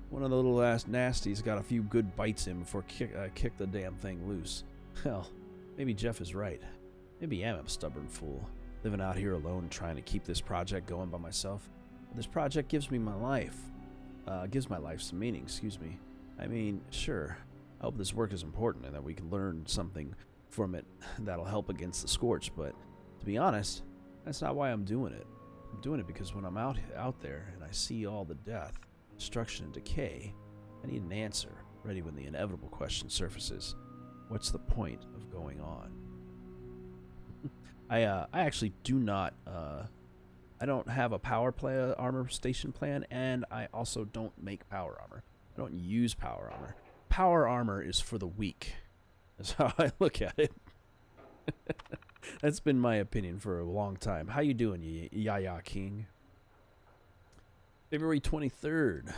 One of the little ass nasties got a few good bites in before I kicked the damn thing loose. Hell, maybe Jeff is right. Maybe I am a stubborn fool, living out here alone trying to keep this project going by myself. But this project gives me my life. Gives my life some meaning, excuse me. I mean, sure, I hope this work is important and that we can learn something from it that'll help against the scorch, but to be honest, that's not why I'm doing it. I'm doing it because when I'm out there and I see all the death, destruction, and decay, I need an answer, ready when the inevitable question surfaces. What's the point of going on? I actually do not, I don't have a power armor station plan, and I also don't make power armor. I don't use power armor. Power armor is for the weak. That's how I look at it. That's been my opinion for a long time. How you doing, Yaya King? February 23rd.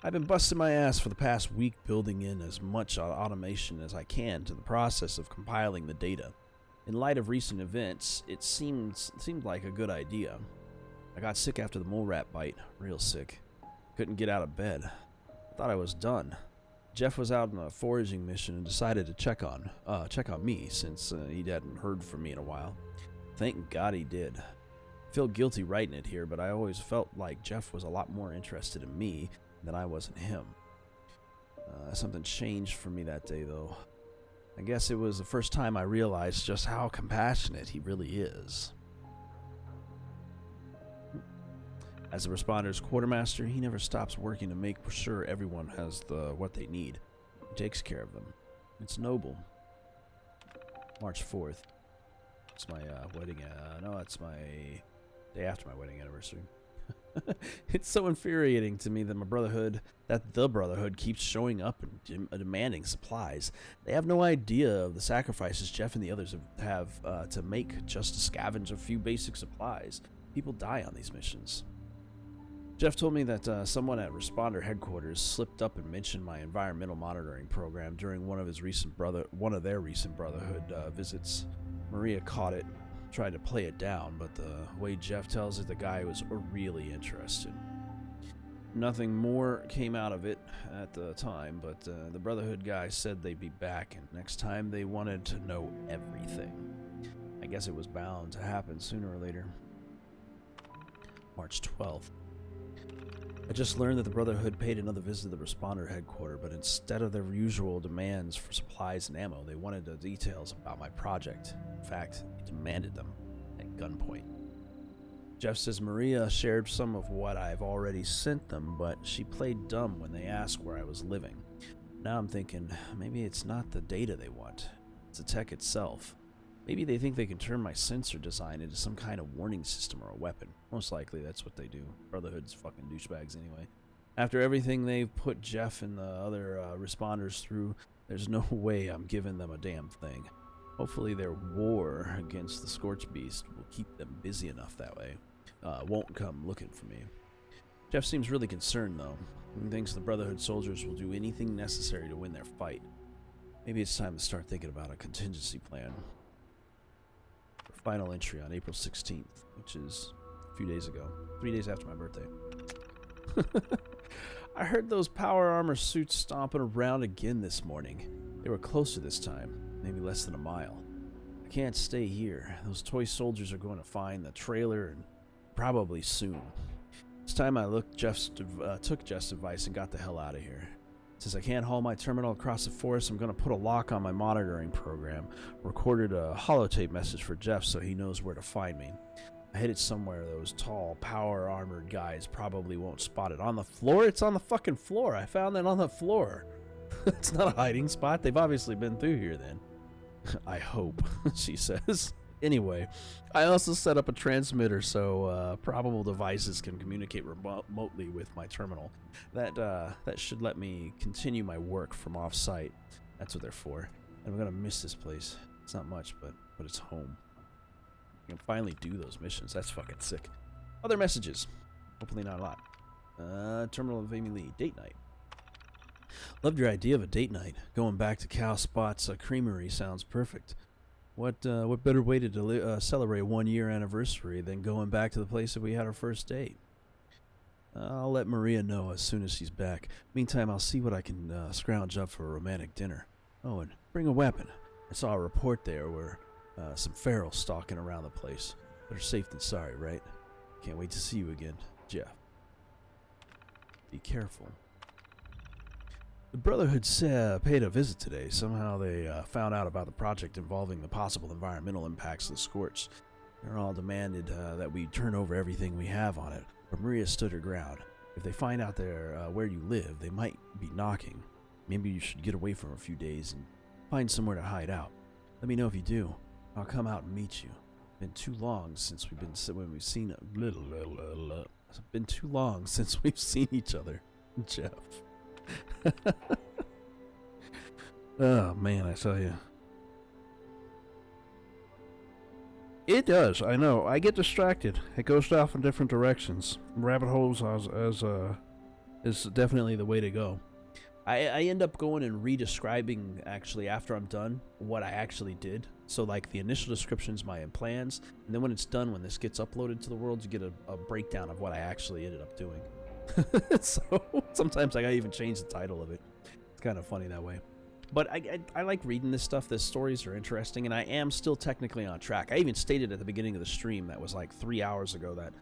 I've been busting my ass for the past week building in as much automation as I can to the process of compiling the data. In light of recent events, it seemed like a good idea. I got sick after the mole rat bite, real sick. Couldn't get out of bed. thought I was done. Jeff was out on a foraging mission and decided to check on me since he hadn't heard from me in a while. Thank God he did. I feel guilty writing it here, but I always felt like Jeff was a lot more interested in me than I was in him. Something changed for me that day, though. I guess it was the first time I realized just how compassionate he really is. As a Responder's quartermaster, he never stops working to make sure everyone has what they need. He takes care of them. It's noble. March 4th. It's my wedding. No, it's my day after my wedding anniversary. It's so infuriating to me that the Brotherhood keeps showing up and demanding supplies. They have no idea of the sacrifices Jeff and the others have to make just to scavenge a few basic supplies. People die on these missions. Jeff told me that someone at Responder headquarters slipped up and mentioned my environmental monitoring program during one of their recent Brotherhood visits. Maria caught it, tried to play it down, but the way Jeff tells it, the guy was really interested. Nothing more came out of it at the time, but the Brotherhood guy said they'd be back, and next time they wanted to know everything. I guess it was bound to happen sooner or later. March 12th. I just learned that the Brotherhood paid another visit to the Responder headquarters, but instead of their usual demands for supplies and ammo, they wanted the details about my project. In fact, they demanded them at gunpoint. Jeff says Maria shared some of what I've already sent them, but she played dumb when they asked where I was living. Now I'm thinking, maybe it's not the data they want, it's the tech itself. Maybe they think they can turn my sensor design into some kind of warning system or a weapon. Most likely that's what they do. Brotherhood's fucking douchebags anyway. After everything they've put Jeff and the other Responders through, there's no way I'm giving them a damn thing. Hopefully their war against the Scorch Beast will keep them busy enough that way. Won't come looking for me. Jeff seems really concerned though. He thinks the Brotherhood soldiers will do anything necessary to win their fight. Maybe it's time to start thinking about a contingency plan. Final entry on April 16th, which is a few days ago, 3 days after my birthday. I heard those power armor suits stomping around again this morning. They were closer this time, maybe less than a mile. I can't stay here. Those toy soldiers are going to find the trailer, and probably soon. This time I took Jeff's advice and got the hell out of here. Since I can't haul my terminal across the forest, I'm going to put a lock on my monitoring program. Recorded a holotape message for Jeff so he knows where to find me. I hid it somewhere those tall, power-armored guys probably won't spot it. On the floor? It's on the fucking floor. I found it on the floor. It's not a hiding spot. They've obviously been through here then. I hope, she says. Anyway, I also set up a transmitter so probable devices can communicate remotely with my terminal. That should let me continue my work from off-site. That's what they're for. And I'm gonna miss this place. It's not much, but it's home. I can finally do those missions. That's fucking sick. Other messages. Hopefully not a lot. Terminal of Amy Lee. Date night. Loved your idea of a date night. Going back to Cal Spot's creamery sounds perfect. What better way to celebrate a 1-year anniversary than going back to the place that we had our first date? I'll let Maria know as soon as she's back. Meantime, I'll see what I can scrounge up for a romantic dinner. Oh, and bring a weapon. I saw a report there where some ferals stalking around the place. Better safe than sorry, right? Can't wait to see you again, Jeff. Be careful. The Brotherhood paid a visit today. Somehow they found out about the project involving the possible environmental impacts of the Scorch. They're all demanded that we turn over everything we have on it, but Maria stood her ground. If they find out where you live, they might be knocking. Maybe you should get away for a few days and find somewhere to hide out. Let me know if you do. I'll come out and meet you. Been too long since we've seen each other, Jeff. Oh man, I tell you, it does. I know. I get distracted. It goes off in different directions. Rabbit holes is definitely the way to go. I end up going and re-describing actually after I'm done what I actually did. So like the initial description's my plans, and then when it's done, when this gets uploaded to the world, you get a breakdown of what I actually ended up doing. So sometimes I gotta even change the title of it. It's kind of funny that way. But I like reading this stuff. The stories are interesting, and I am still technically on track. I even stated at the beginning of the stream that was like 3 hours ago that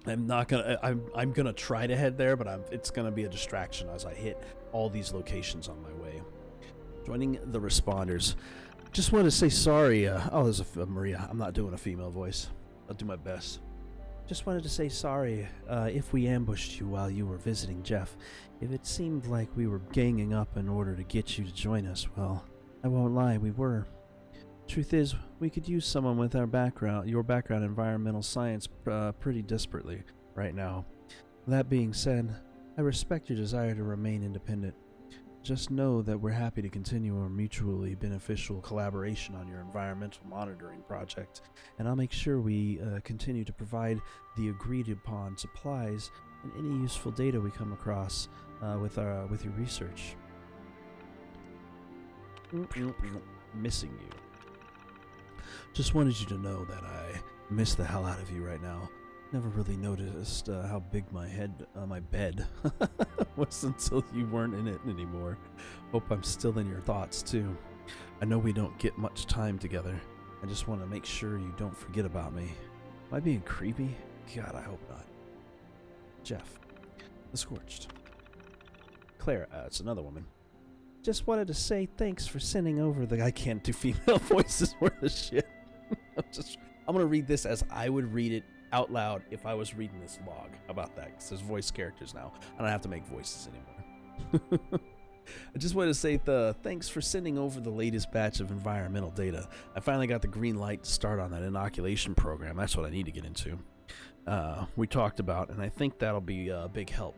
I'm gonna try to head there, but it's gonna be a distraction as I hit all these locations on my way. Joining the responders. Just wanted to say sorry. Oh, there's a Maria. I'm not doing a female voice. I'll do my best. Just wanted to say sorry if we ambushed you while you were visiting Jeff. If it seemed like we were ganging up in order to get you to join us, well, I won't lie, we were. Truth is, we could use someone with your background in environmental science pretty desperately right now. That being said, I respect your desire to remain independent. Just know that we're happy to continue our mutually beneficial collaboration on your environmental monitoring project, and I'll make sure we continue to provide the agreed upon supplies and any useful data we come across with your research. Missing you. Just wanted you to know that I miss the hell out of you right now. Never really noticed how big my bed was until you weren't in it anymore. Hope I'm still in your thoughts too. I know we don't get much time together. I just want to make sure you don't forget about me. Am I being creepy? God, I hope not. Jeff. The Scorched. Claire, it's another woman. Just wanted to say thanks for sending over the I can't do female voices worth of shit. I'm going to read this as I would read it out loud if I was reading this log. How about that? Because there's voice characters now. I don't have to make voices anymore. I just wanted to say thanks for sending over the latest batch of environmental data. I finally got the green light to start on that inoculation program. That's what I need to get into. We talked about, and I think that'll be a big help.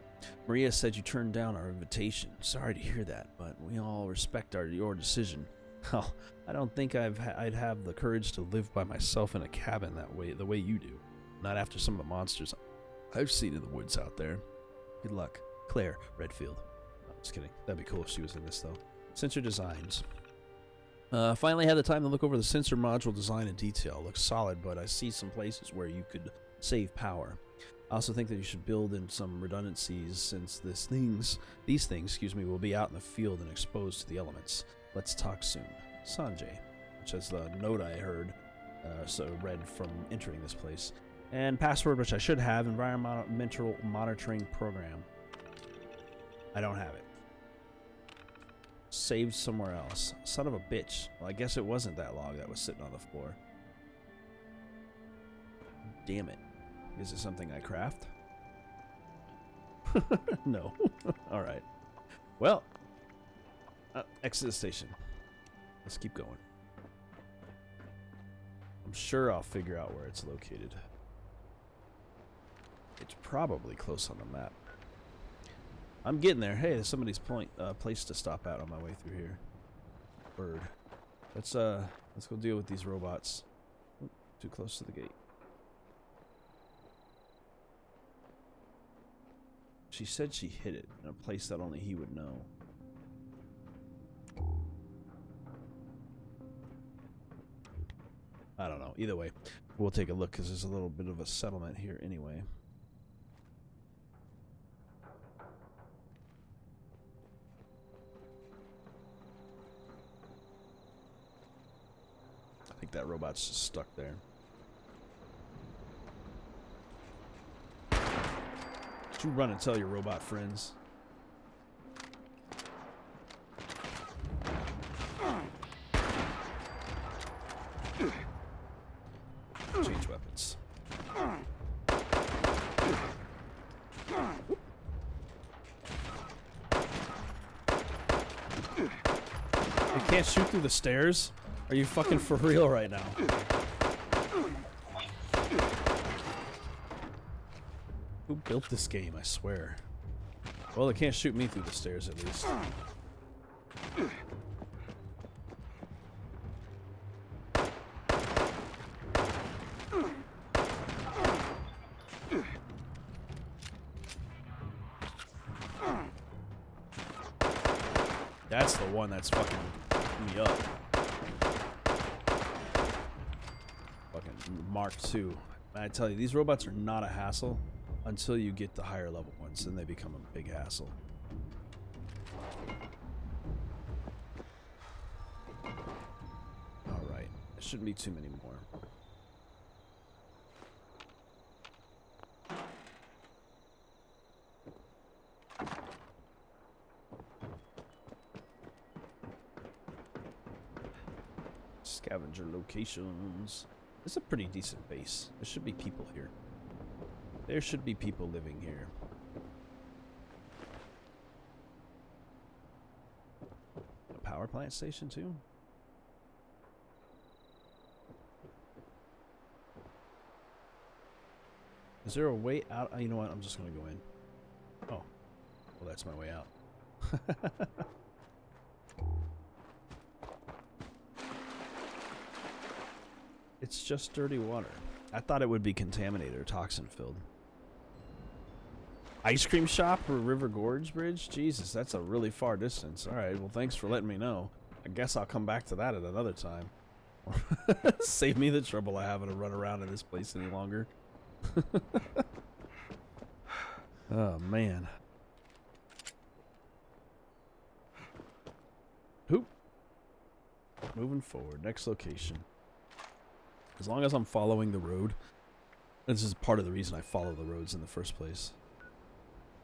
Maria said you turned down our invitation. Sorry to hear that, but we all respect your decision. Hell, I don't think I'd have the courage to live by myself in a cabin the way you do. Not after some of the monsters I've seen in the woods out there. Good luck. Claire Redfield. No, just kidding. That'd be cool if she was in this, though. Sensor designs. Finally had the time to look over the sensor module design in detail. Looks solid, but I see some places where you could save power. I also think that you should build in some redundancies since these things, will be out in the field and exposed to the elements. Let's talk soon. Sanjay, which is the note I heard, read from entering this place. And password, which I should have, environmental monitoring program. I don't have it. Saved somewhere else. Son of a bitch. Well, I guess it wasn't that log that was sitting on the floor. Damn it. Is it something I craft? No. Alright. Well. Exit the station. Let's keep going. I'm sure I'll figure out where it's located. It's probably close on the map. I'm getting there. Hey, there's somebody's place to stop at on my way through here. Bird. Let's go deal with these robots. Oop, too close to the gate. She said she hid it in a place that only he would know. I don't know. Either way, we'll take a look because there's a little bit of a settlement here anyway. I think that robot's just stuck there. You run and tell your robot friends. Change weapons. You can't shoot through the stairs? Are you fucking for real right now? Who built this game, I swear? Well, they can't shoot me through the stairs, at least. That's the one that's fucking me up. Fucking Mark II. I tell you, these robots are not a hassle. until you get the higher level ones, then they become a big hassle. Alright, there shouldn't be too many more. Scavenger locations. It's a pretty decent base. There should be people here. There should be people living here. A power plant station too? Is there a way out? You know what? I'm just gonna go in. Oh. Well, that's my way out. It's just dirty water. I thought it would be contaminated or toxin filled. Ice cream shop or River Gorge Bridge? Jesus, that's a really far distance. Alright, well thanks for letting me know. I guess I'll come back to that at another time. Save me the trouble of having to run around in this place any longer. Oh man. Hoop. Moving forward. Next location. As long as I'm following the road, this is part of the reason I follow the roads in the first place.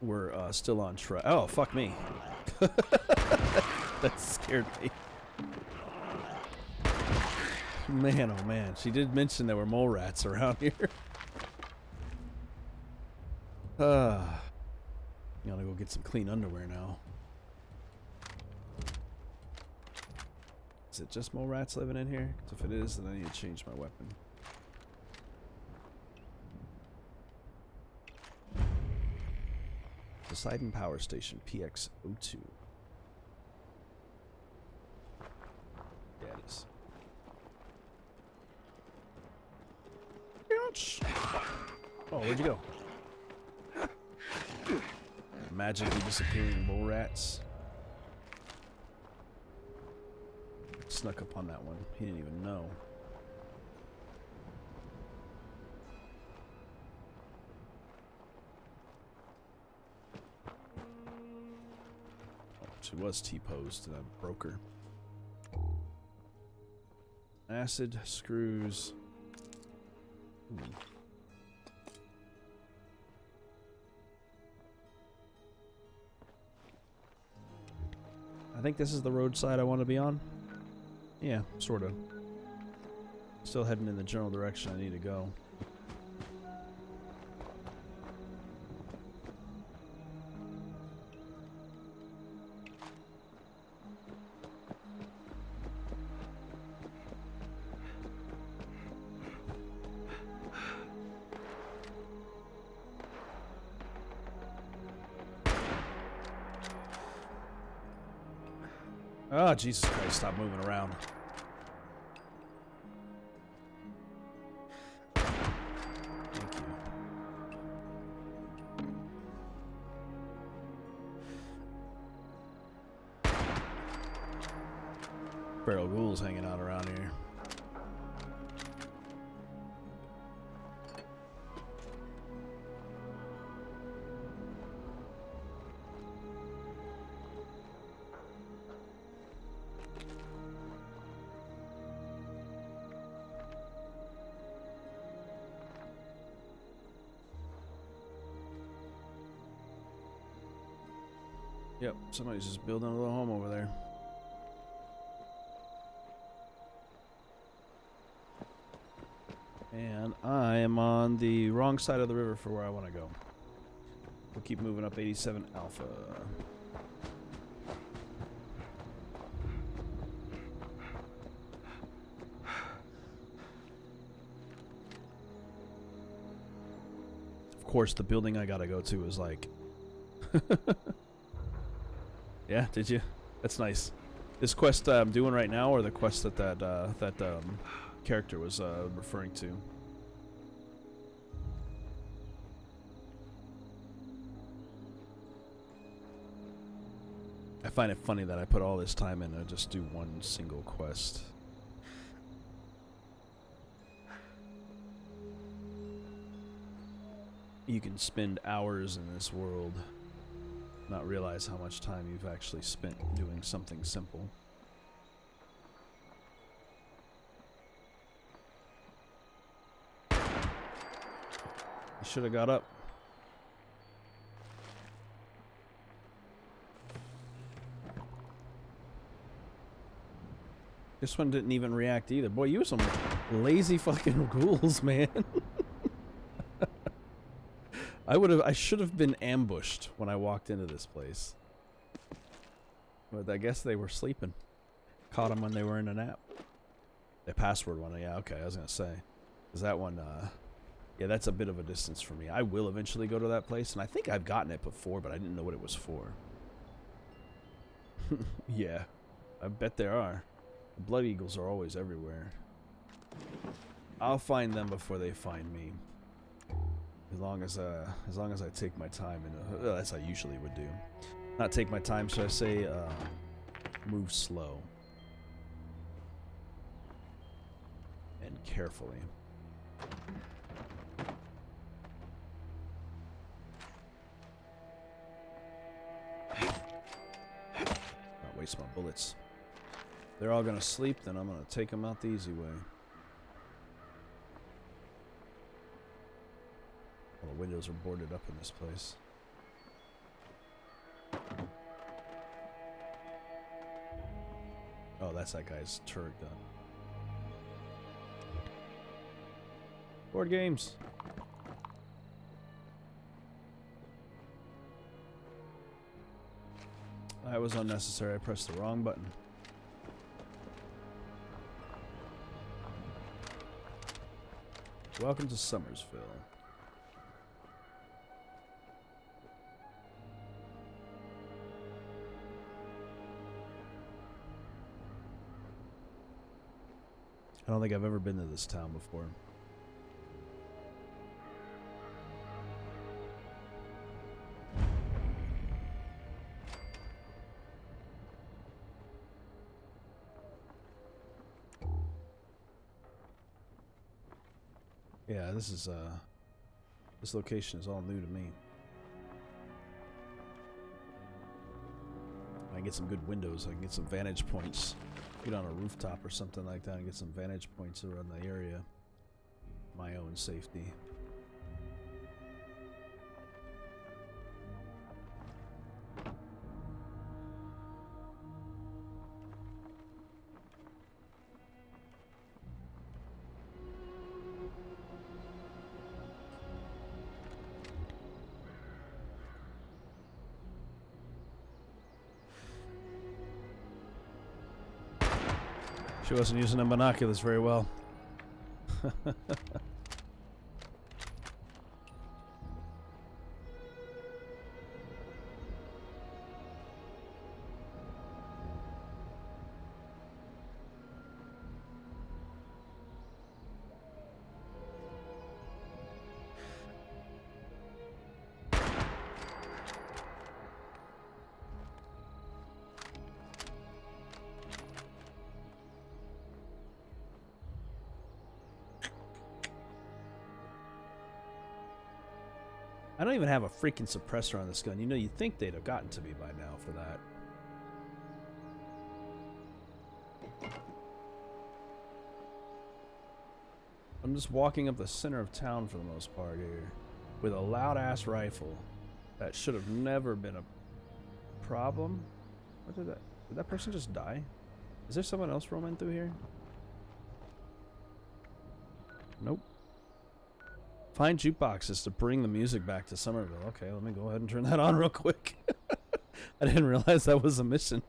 We're still on track. Oh, fuck me. That scared me. Man, oh man. She did mention there were mole rats around here. I'm gonna go get some clean underwear now. Is it just mole rats living in here? 'Cause if it is, then I need to change my weapon. Poseidon Power Station, PX02. Yeah, it is. Oh, where'd you go? Magically disappearing mole rats. Snuck up on that one. He didn't even know. Oh, she was T-posed and I broke her. Acid, screws. Ooh. I think this is the roadside I want to be on. Yeah, sort of. Still heading in the general direction I need to go. Oh, Jesus Christ, stop moving around. Thank you. Feral ghouls hanging out around here. Yep, somebody's just building a little home over there. And I am on the wrong side of the river for where I want to go. We'll keep moving up 87 Alpha. Of course, the building I gotta go to is like... Yeah, did you? That's nice. This quest I'm doing right now, or the quest that character was referring to? I find it funny that I put all this time in to just do one single quest. you can spend hours in this world, not realize how much time you've actually spent doing something simple. You should have got up. This one didn't even react either. Boy, you were some lazy fucking ghouls, man. I should have been ambushed when I walked into this place. But I guess they were sleeping. Caught them when they were in a nap. The password one, yeah, okay, I was gonna say. Cause that one, yeah, that's a bit of a distance for me. I will eventually go to that place, and I think I've gotten it before, but I didn't know what it was for. Yeah, I bet there are. The Blood Eagles are always everywhere. I'll find them before they find me. As long as I take my time, and as I usually would do. Not take my time, should I say? Move slow and carefully. Not waste my bullets. They're all gonna sleep, then I'm gonna take them out the easy way. All the windows are boarded up in this place. Oh, that's that guy's turret gun. Board games. That was unnecessary. I pressed the wrong button. Welcome to Summerville. I don't think I've ever been to this town before. Yeah, this location is all new to me. I can get some good windows, I can get some vantage points. Get on a rooftop or something like that and get some vantage points around the area. My own safety. She wasn't using them binoculars very well. I don't even have a freaking suppressor on this gun. You know, you'd think they'd have gotten to me by now for that. I'm just walking up the center of town for the most part here with a loud-ass rifle. That should have never been a problem. What did that person just die? Is there someone else roaming through here? Nope. Find jukeboxes to bring the music back to Summerville. Okay, let me go ahead and turn that on real quick. I didn't realize that was a mission.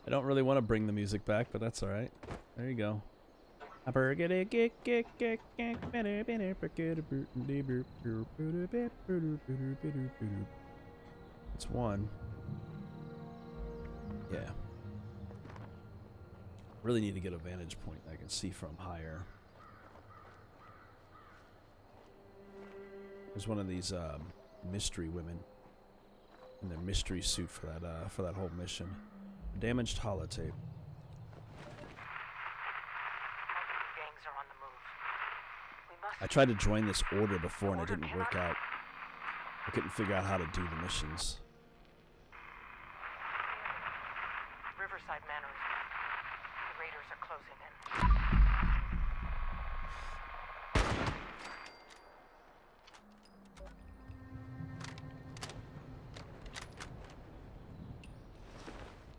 I don't really want to bring the music back, but that's alright. There you go. It's one. Yeah. Really need to get a vantage point I can see from higher. There's one of these mystery women in their mystery suit for that whole mission. Damaged holotape. Multiple gangs are on the move. We I tried to join this order before and it didn't work out. I couldn't figure out how to do the missions. Riverside Manor is back. The raiders are closing in.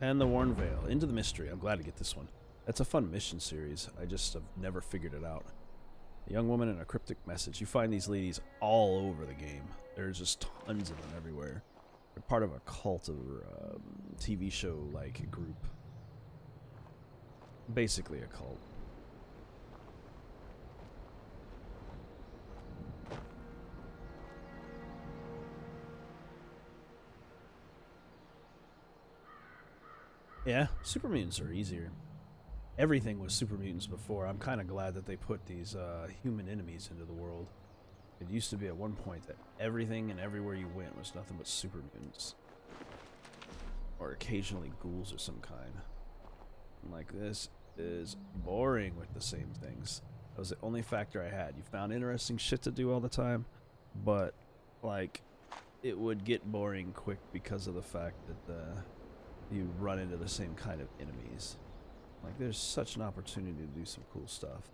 And the Worn Veil. Into the Mystery. I'm glad to get this one. That's a fun mission series. I just have never figured it out. A young woman and a cryptic message. You find these ladies all over the game. There's just tons of them everywhere. They're part of a cult or TV show-like group. Basically a cult. Yeah, super mutants are easier. Everything was super mutants before. I'm kind of glad that they put these human enemies into the world. It used to be at one point that everything and everywhere you went was nothing but super mutants. Or occasionally ghouls of some kind. I'm like, this is boring with the same things. That was the only factor I had. You found interesting shit to do all the time, but like it would get boring quick because of the fact that you run into the same kind of enemies. Like, there's such an opportunity to do some cool stuff.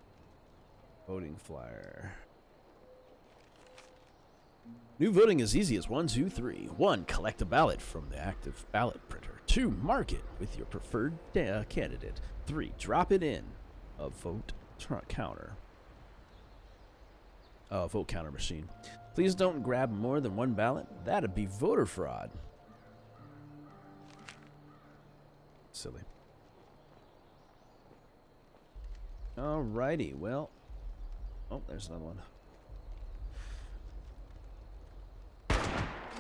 Voting flyer. New voting is easy as 1, 2, 3. 1. Collect a ballot from the active ballot printer. 2. Mark it with your preferred candidate. 3. Drop it in a vote counter. Vote counter machine. Please don't grab more than one ballot. That'd be voter fraud. Silly. Alrighty, well. Oh, there's another one.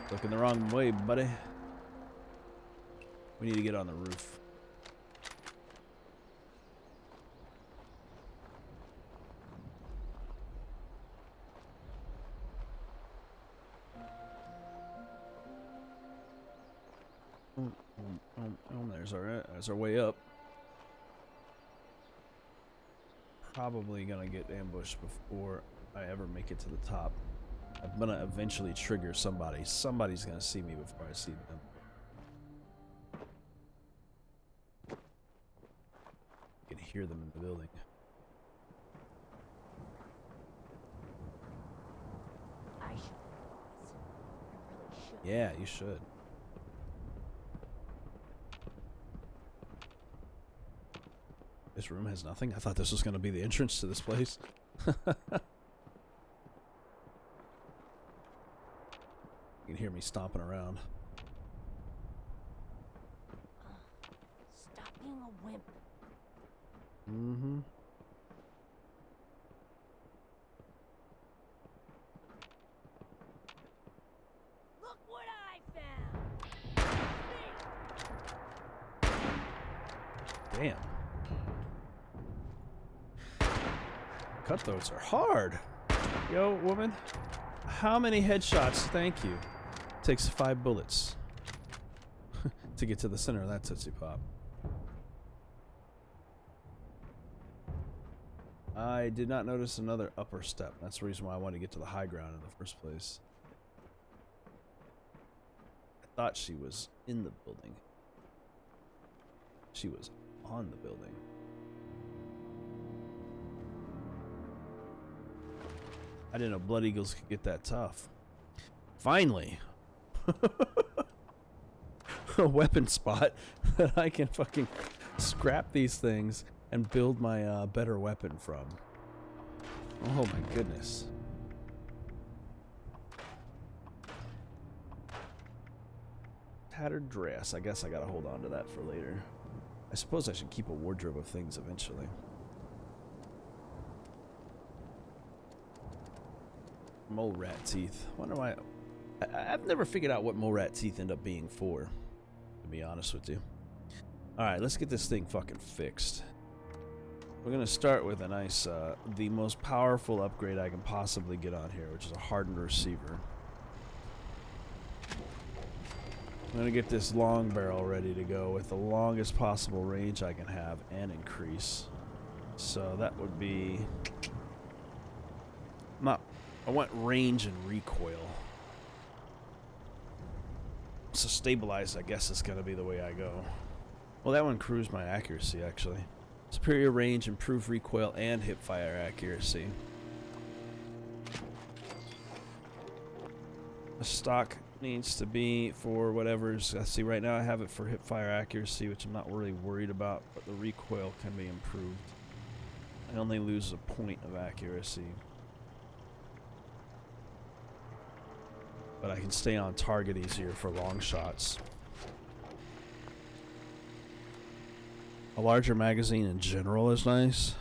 Looking the wrong way, buddy. We need to get on the roof. There's our way up. Probably gonna get ambushed before I ever make it to the top. I'm gonna eventually trigger somebody. Somebody's gonna see me before I see them. I can hear them in the building. I should. I really should. Yeah, you should. This room has nothing? I thought this was going to be the entrance to this place. You can hear me stomping around. Stop being a wimp. Mm-hmm. Look what I found. Damn. Cutthroats are hard. Yo, woman. How many headshots? Thank you. Takes 5 bullets to get to the center of that Tootsie Pop. I did not notice another upper step. That's the reason why I wanted to get to the high ground in the first place. I thought she was in the building. She was on the building. I didn't know Blood Eagles could get that tough. Finally! A weapon spot that I can fucking scrap these things and build my better weapon from. Oh my goodness. Tattered dress. I guess I gotta hold on to that for later. I suppose I should keep a wardrobe of things eventually. Mole rat teeth. Wonder why. I've never figured out what mole rat teeth end up being for, to be honest with you. Alright, let's get this thing fucking fixed. We're gonna start with a nice, the most powerful upgrade I can possibly get on here, which is a hardened receiver. I'm gonna get this long barrel ready to go with the longest possible range I can have and increase. So that would be I want range and recoil. So stabilized, I guess, is gonna be the way I go. Well, that one improves my accuracy, actually. Superior range, improved recoil, and hip-fire accuracy. The stock needs to be for whatever's... Let's see, right now I have it for hip-fire accuracy, which I'm not really worried about, but the recoil can be improved. I only lose a point of accuracy. But I can stay on target easier for long shots. A larger magazine in general is nice.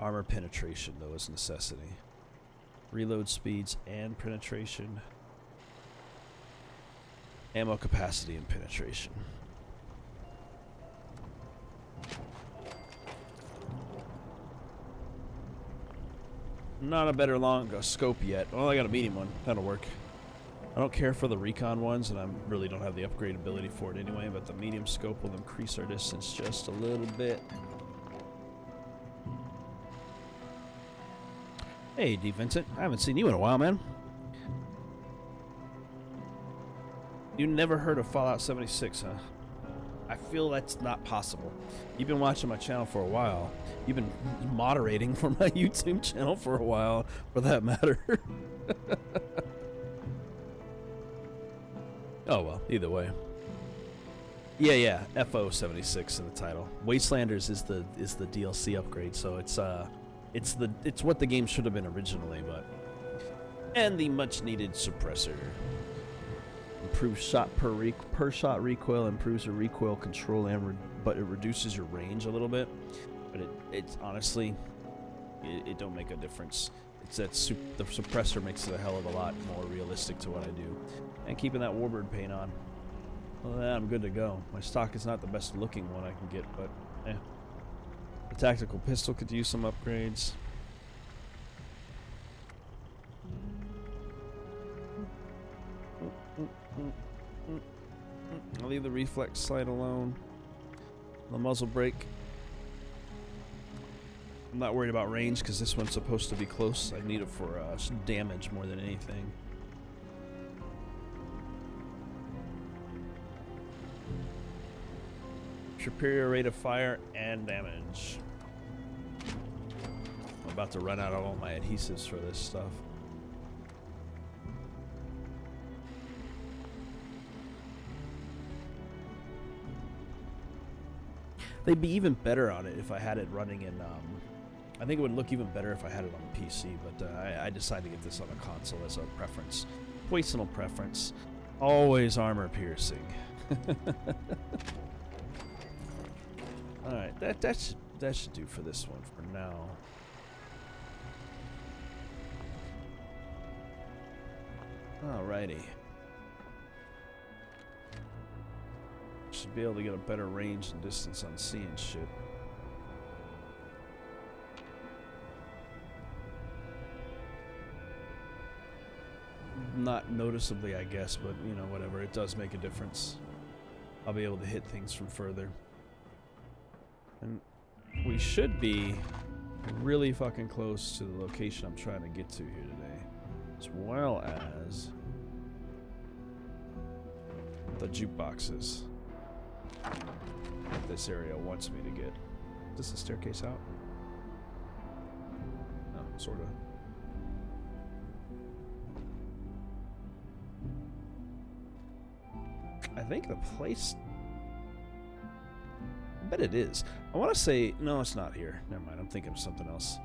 Armor penetration, though, is a necessity. Reload speeds and penetration. Ammo capacity and penetration. Not a better long scope yet. Well, I got a medium one. That'll work. I don't care for the recon ones, and I really don't have the upgrade ability for it anyway, but the medium scope will increase our distance just a little bit. Hey, D. Vincent. I haven't seen you in a while, man. You never heard of Fallout 76, huh? I feel that's not possible. You've been watching my channel for a while. You've been moderating for my YouTube channel for a while, for that matter. Oh well, either way. Yeah, FO76 in the title. Wastelanders is the DLC upgrade, so it's what the game should have been originally, but and the much needed suppressor. Improves shot per shot recoil, improves your recoil control, but it reduces your range a little bit. But it's honestly, it don't make a difference. It's that the suppressor makes it a hell of a lot more realistic to what I do. And keeping that warbird paint on, well, then I'm good to go. My stock is not the best looking one I can get, but eh. The tactical pistol could use some upgrades. I'll leave the reflex sight alone. The muzzle brake. I'm not worried about range because this one's supposed to be close. I need it for damage more than anything. Superior rate of fire and damage. I'm about to run out of all my adhesives for this stuff. They'd be even better on it if I had it running in, I think it would look even better if I had it on the PC, but I decided to get this on a console as a preference. Personal preference. Always armor piercing. Alright, that should do for this one for now. Alrighty. Should be able to get a better range and distance on seeing shit. Not noticeably, I guess, but you know, whatever. It does make a difference. I'll be able to hit things from further. And we should be really fucking close to the location I'm trying to get to here today. As well as the jukeboxes that this area wants me to get. Is this a staircase out? No, sort of. I think the place... I bet it is. I want to say... No, it's not here. Never mind, I'm thinking of something else.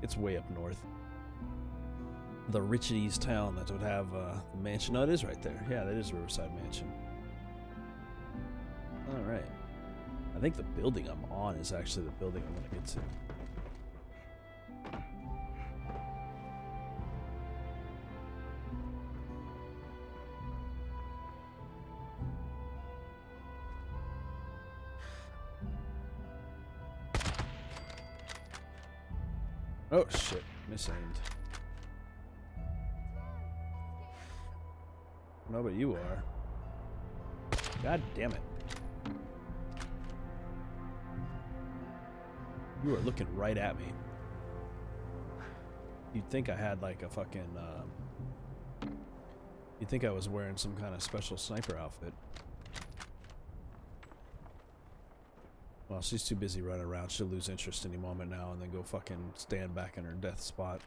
It's way up north. The Richies town that would have the mansion. No, it is right there. Yeah, that is Riverside Mansion. Alright. I think the building I'm on is actually the building I'm going to get to. Oh shit, misaimed. No, but you are. God damn it. You are looking right at me. You'd think I had like a fucking, you'd think I was wearing some kind of special sniper outfit. Well, she's too busy running around. She'll lose interest any moment now and then go fucking stand back in her death spot.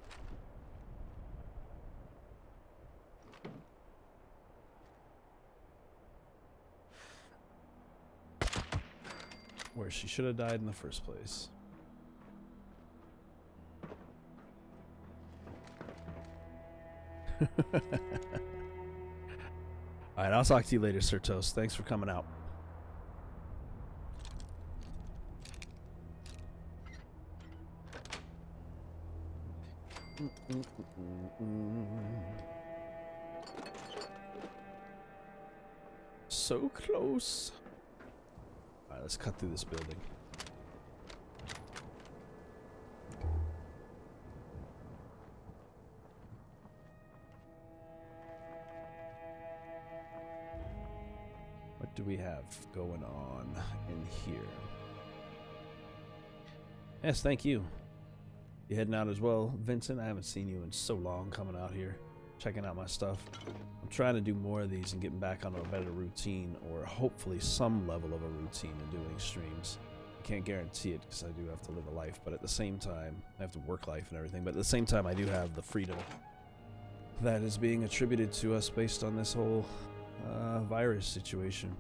Where she should have died in the first place. Alright, I'll talk to you later, Sir Toast. Thanks for coming out. So close. Alright, let's cut through this building. What do we have going on in here? Yes, thank you. You heading out as well, Vincent? I haven't seen you in so long coming out here, checking out my stuff. I'm trying to do more of these and getting back on a better routine, or hopefully some level of a routine in doing streams. I can't guarantee it because I do have to live a life, but at the same time, I have to work life and everything, but at the same time I do have the freedom that is being attributed to us based on this whole virus situation.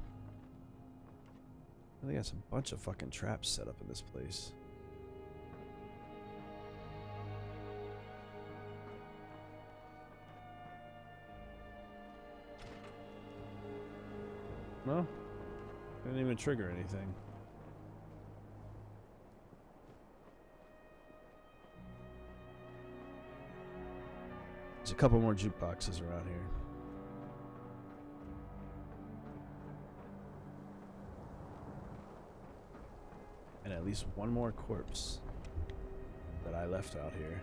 I think that's a bunch of fucking traps set up in this place. No, didn't even trigger anything. There's a couple more jukeboxes around here. And at least one more corpse that I left out here.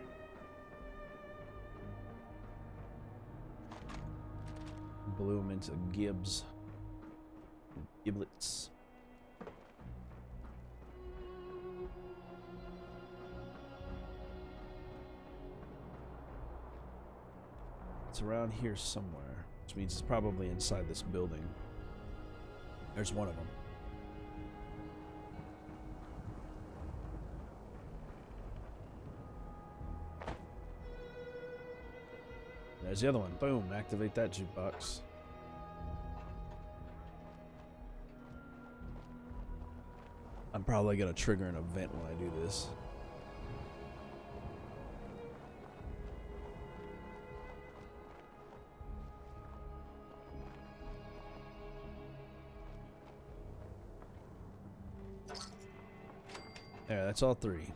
Blew him into gibs. Giblets. It's around here somewhere, which means it's probably inside this building. There's one of them. There's the other one. Boom, activate that jukebox. I'm probably gonna trigger an event when I do this. There, that's all three.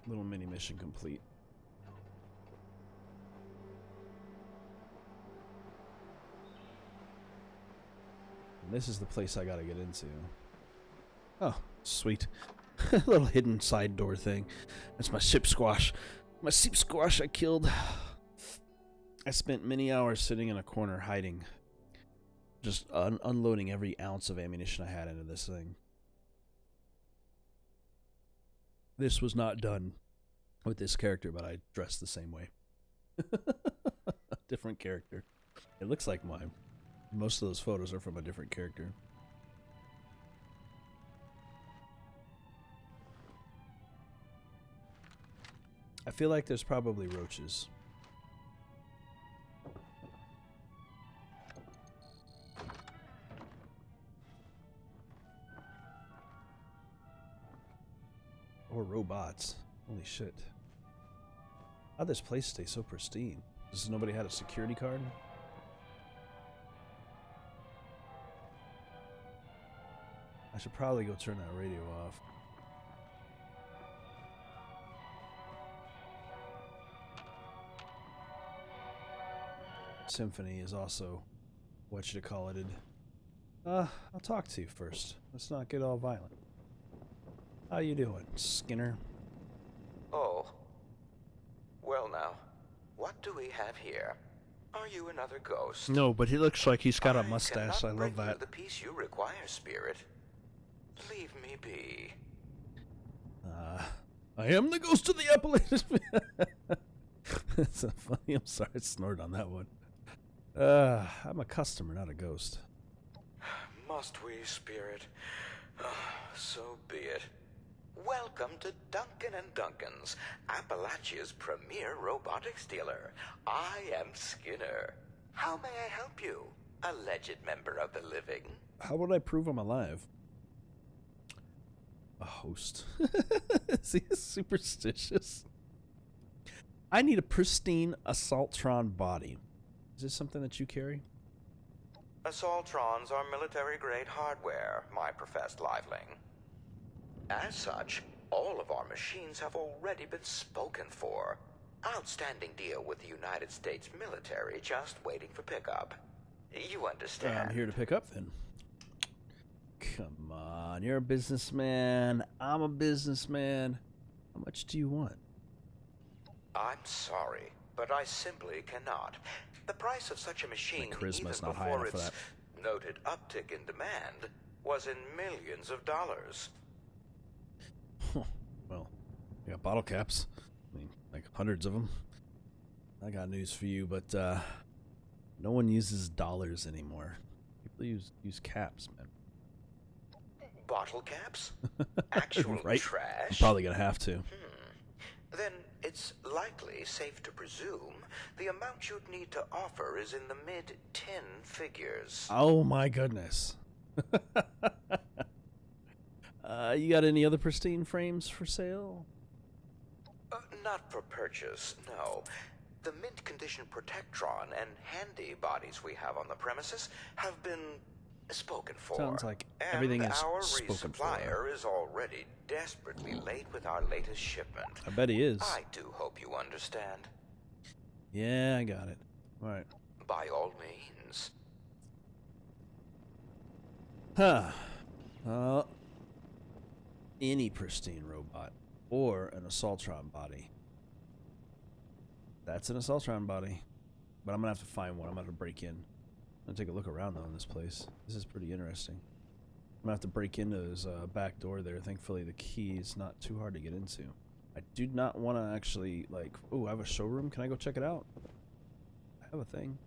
Little mini mission complete. And this is the place I gotta get into. Oh, sweet. Little hidden side door thing. That's my ship squash. My sheep squash I killed. I spent many hours sitting in a corner hiding. Just unloading every ounce of ammunition I had into this thing. This was not done with this character, but I dressed the same way. Different character. It looks like mine. Most of those photos are from a different character. I feel like there's probably roaches. Or robots. Holy shit. How'd this place stay so pristine? Does nobody had a security card? I should probably go turn that radio off. Symphony is also what you call it. I'll talk to you first. Let's not get all violent. How you doing, Skinner? Oh. Well now, what do we have here? Are you another ghost? No, but he looks like he's got a mustache. I love that. The peace you require, spirit. Leave me be. I am the ghost of the Appalachians. It's so funny. I'm sorry, I snorted on that one. I'm a customer, not a ghost. Must we, spirit? So be it. Welcome to Duncan Duncan's, Appalachia's premier robotics dealer. I am Skinner. How may I help you, alleged member of the living? How would I prove I'm alive? A host. Is he superstitious? I need a pristine Assaultron body. Is this something that you carry? Assaultrons are military-grade hardware, my professed liveling. As such, all of our machines have already been spoken for. Outstanding deal with the United States military, just waiting for pickup. You understand? I'm here to pick up then. Come on, you're a businessman. I'm a businessman. How much do you want? I'm sorry, but I simply cannot. The price of such a machine, even not high before enough for its that. noted uptick in demand, was in millions of dollars. Well, I got bottle caps. I mean, like hundreds of them. I got news for you, but no one uses dollars anymore. People use caps, man. Bottle caps? Actual right? trash? I'm probably gonna have to. Then it's likely safe to presume the amount you'd need to offer is in the mid-10 figures. Oh my goodness. You got any other pristine frames for sale? Not for purchase, no. The mint condition Protectron and handy bodies we have on the premises have been spoken for. Sounds like everything is our spoken for. resupplier is already desperately late with our latest shipment. I bet he is. I do hope you understand. Yeah, I got it. All right. By all means. Any pristine robot or an Assaultron body. That's an Assaultron body, but I'm gonna have to find one. I'm gonna have to break in. I'm gonna take a look around though in this place. This is pretty interesting. I'm gonna have to break into his back door there. Thankfully, the key is not too hard to get into. I do not want to actually like. Oh, I have a showroom. Can I go check it out? I have a thing.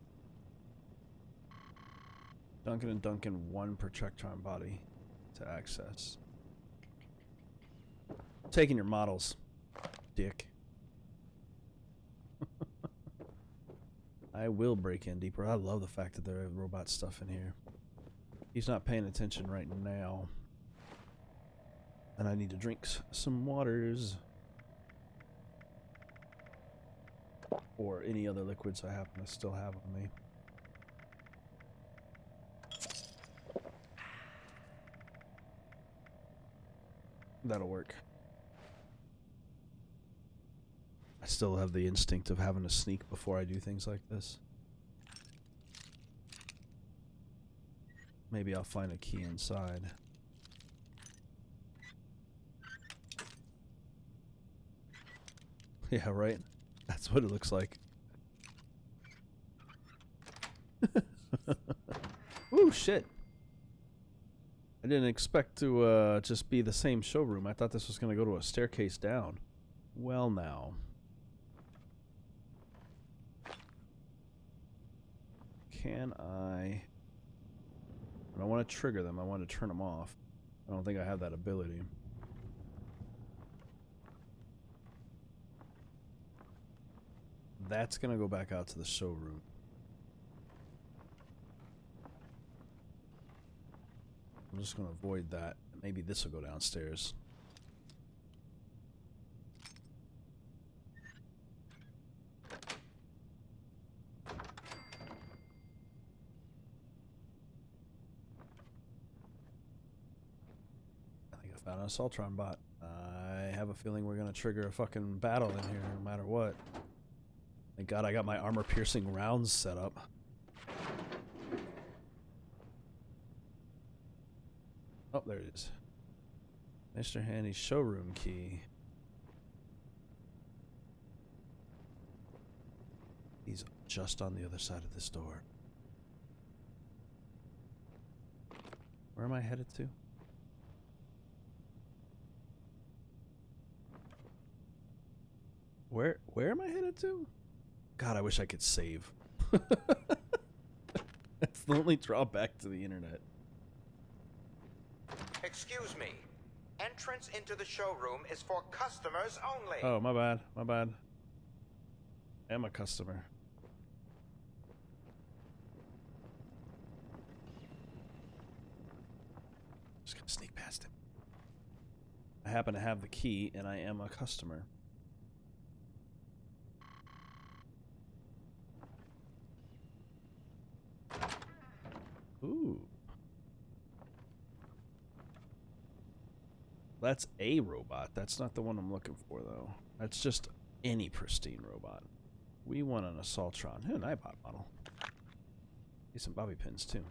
Duncan Duncan one Protectron body to access. Taking your models, dick. I will break in deeper. I love the fact that there are robot stuff in here. He's not paying attention right now. And I need to drink some waters. Or any other liquids I happen to still have on me. That'll work. I still have the instinct of having to sneak before I do things like this. Maybe I'll find a key inside. Yeah, right? That's what it looks like. Ooh, shit. I didn't expect to just be the same showroom. I thought this was going to go to a staircase down. Well, now. Can I don't want to trigger them. I want to turn them off. I don't think I have that ability. That's going to go back out to the showroom. I'm just going to avoid that. Maybe this will go downstairs. I think I found an Assaultron bot. I have a feeling we're going to trigger a fucking battle in here no matter what. Thank God I got my armor-piercing rounds set up. Oh, there it is. Mr. Handy's showroom key. He's just on the other side of this door. Where am I headed to? Where am I headed to? God, I wish I could save. That's the only drawback to the internet. Excuse me. Entrance into the showroom is for customers only. Oh, my bad. My bad. I am a customer. Just gonna sneak past him. I happen to have the key, and I am a customer. Ooh. That's a robot. That's not the one I'm looking for, though. That's just any pristine robot. We want an Assaultron. An iBot model. Need some bobby pins, too.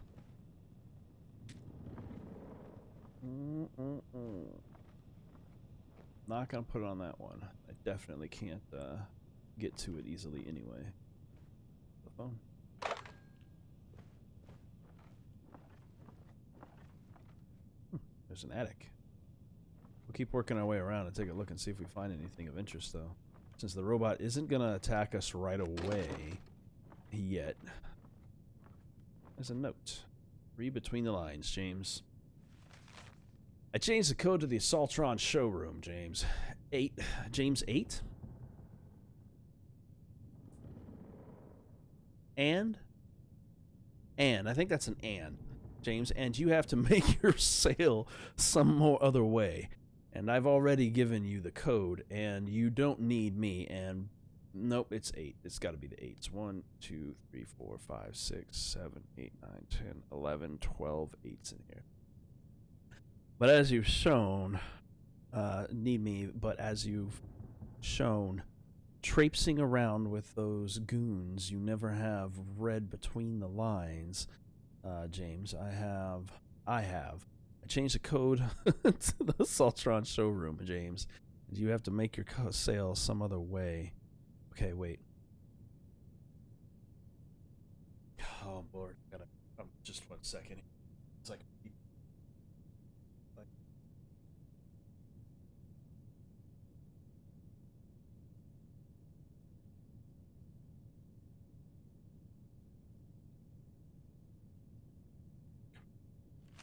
Not gonna put it on that one. I definitely can't get to it easily anyway. The phone. There's an attic. We'll keep working our way around and take a look and see if we find anything of interest, though. Since the robot isn't gonna attack us right away yet. There's a note. Read between the lines, James. I changed the code to the Assaultron showroom, James. James 8? And? I think that's an and, James. And you have to make your sale some more other way. And I've already given you the code, and you don't need me. And nope, it's 8. It's got to be the 8. It's 1, 2, 3, 4, 5, 6, 7, 8, 9, 10, 11, 12 8s in here. But as you've shown, need me, but as you've shown, traipsing around with those goons, you never have read between the lines, James. I changed the code to the Assaultron showroom, James. You have to make your sale some other way. Okay, wait. Oh, Lord. Just 1 second. It's like...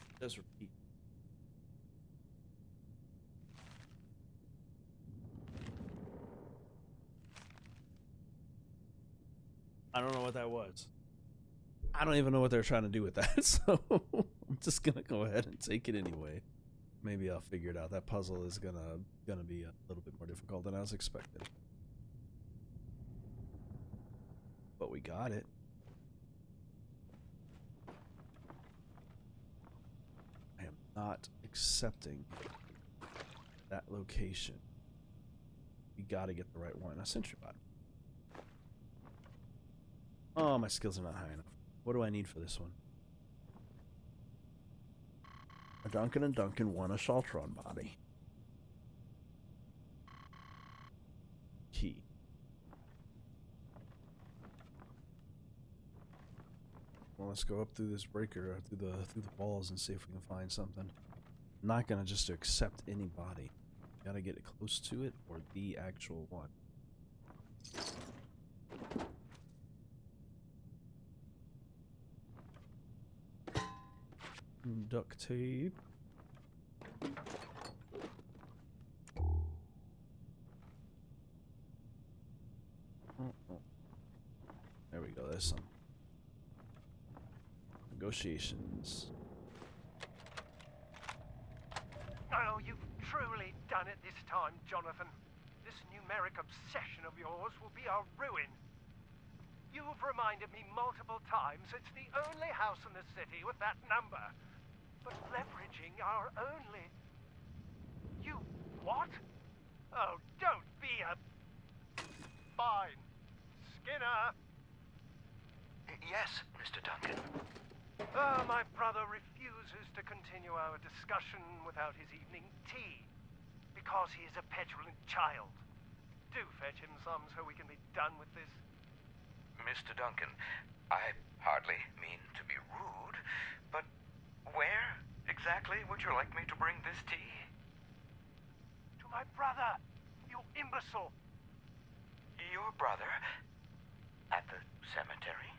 It does repeat. I don't know what that was. I don't even know what they're trying to do with that, so I'm just gonna go ahead and take it anyway. Maybe I'll figure it out. That puzzle is gonna be a little bit more difficult than I was expecting. But we got it. I am not accepting that location. We gotta get the right one. A sentry bot. Oh, my skills are not high enough. What do I need for this one? A Duncan and Duncan won a Assaultron body. Key. Well, let's go up through this breaker, through the walls, and see if we can find something. I'm not gonna just accept any body. Gotta get it close to it or the actual one. Duct tape. There we go. There's some negotiations. Oh, you've truly done it this time, Jonathan. This numeric obsession of yours will be our ruin. You've reminded me multiple times it's the only house in the city with that number. But leveraging our only... You... what? Oh, don't be a... Fine. Skinner! Yes, Mr. Duncan. Oh, my brother refuses to continue our discussion without his evening tea. Because he is a petulant child. Do fetch him some so we can be done with this. Mr. Duncan, I hardly mean to be rude, but where exactly would you like me to bring this tea? To my brother, you imbecile! Your brother? cemetery?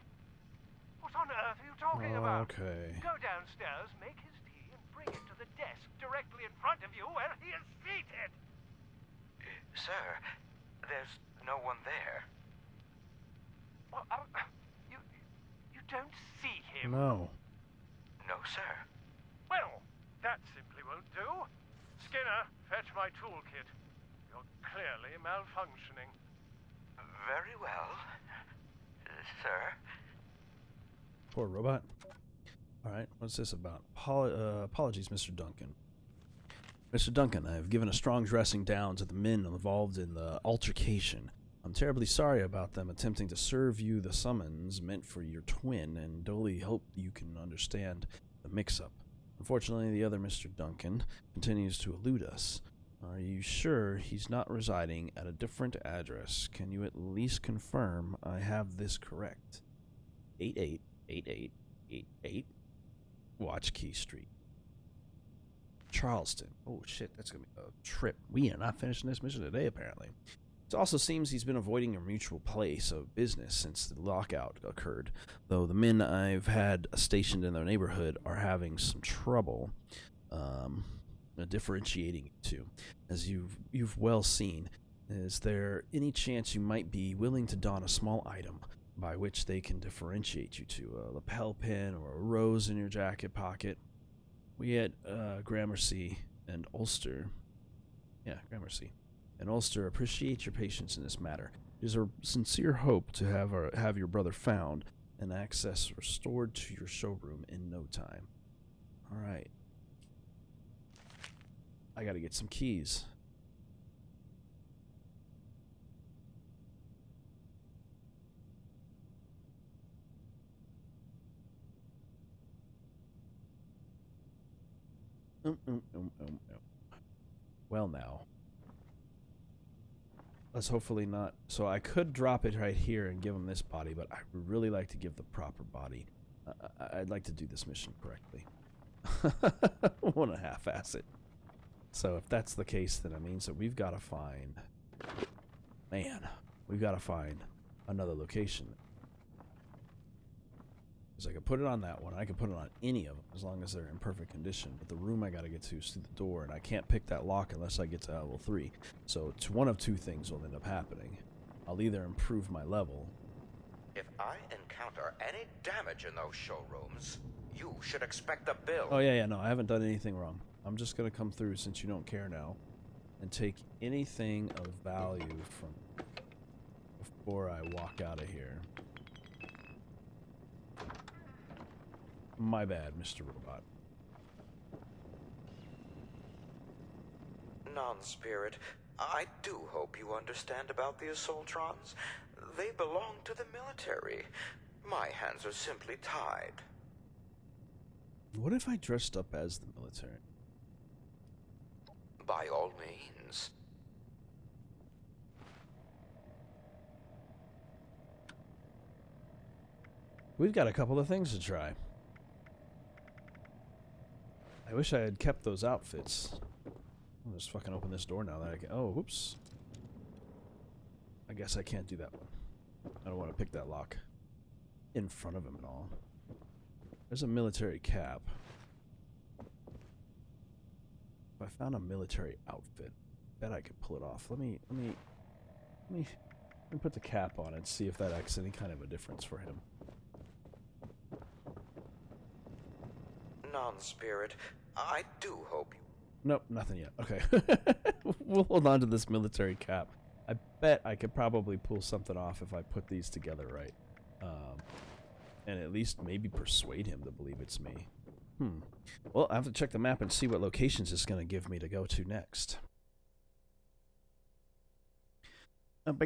What on earth are you talking about? Okay. Go downstairs, make his tea, and bring it to the desk directly in front of you where he is seated. Sir, there's no one there. Well, you don't see him? No. No, sir. Well, that simply won't do. Skinner, fetch my toolkit. You're clearly malfunctioning. Very well, sir. Poor robot. Alright, what's this about? Apologies, Mr. Duncan. Mr. Duncan, I have given a strong dressing down to the men involved in the altercation. I'm terribly sorry about them attempting to serve you the summons meant for your twin, and duly hope you can understand the mix-up. Unfortunately, the other Mr. Duncan continues to elude us. Are you sure he's not residing at a different address? Can you at least confirm I have this correct? 888888 Watchkey Street, Charleston. Oh shit, that's gonna be a trip. We are not finishing this mission today, apparently. It also seems he's been avoiding your mutual place of business since the lockout occurred, though the men I've had stationed in their neighborhood are having some trouble differentiating you two. As you've well seen, is there any chance you might be willing to don a small item by which they can differentiate you to? A lapel pin or a rose in your jacket pocket? We at Gramercy and Ulster, Gramercy and Ulster appreciate your patience in this matter. It is our sincere hope to have your brother found and access restored to your showroom in no time. All right. I gotta get some keys. Well, now. Let's hopefully not. So I could drop it right here and give him this body, but I would really like to give the proper body. I'd like to do this mission correctly. I want to half-ass it. So if that's the case, then it means that we've got to find... Man, we've got to find another location. Because I could put it on that one. I could put it on any of them as long as they're in perfect condition. But the room I got to get to is through the door, and I can't pick that lock unless I get to level 3. So it's one of two things will end up happening. I'll either improve my level. If I encounter any damage in those showrooms, you should expect a bill. Oh, yeah, no, I haven't done anything wrong. I'm just going to come through since you don't care now and take anything of value from before I walk out of here. My bad, Mr. Robot. Non-spirit, I do hope you understand about the Assaultrons. They belong to the military. My hands are simply tied. What if I dressed up as the military? By all means. We've got a couple of things to try. I wish I had kept those outfits. I'll just fucking open this door now that I can. Oh, whoops. I guess I can't do that one. I don't want to pick that lock in front of him at all. There's a military cap. If I found a military outfit, bet I could pull it off. Let me put the cap on and see if that makes any kind of a difference for him. Non-spirit, I do hope you... Nope, nothing yet. Okay. We'll hold on to this military cap. I bet I could probably pull something off if I put these together right. And at least maybe persuade him to believe it's me. Well, I have to check the map and see what locations it's going to give me to go to next. There's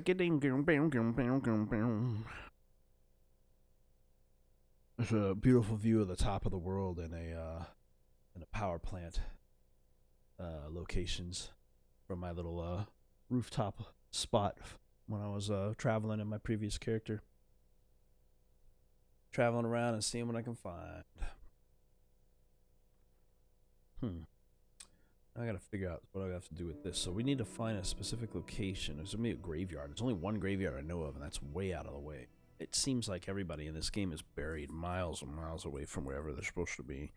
a beautiful view of the top of the world in a power plant locations from my little rooftop spot when I was traveling in my previous character. Traveling around and seeing what I can find. I gotta figure out what I have to do with this. So we need to find a specific location. There's gonna be a graveyard. There's only one graveyard I know of, and that's way out of the way. it seems like everybody in this game is buried miles and miles away from wherever they're supposed to be.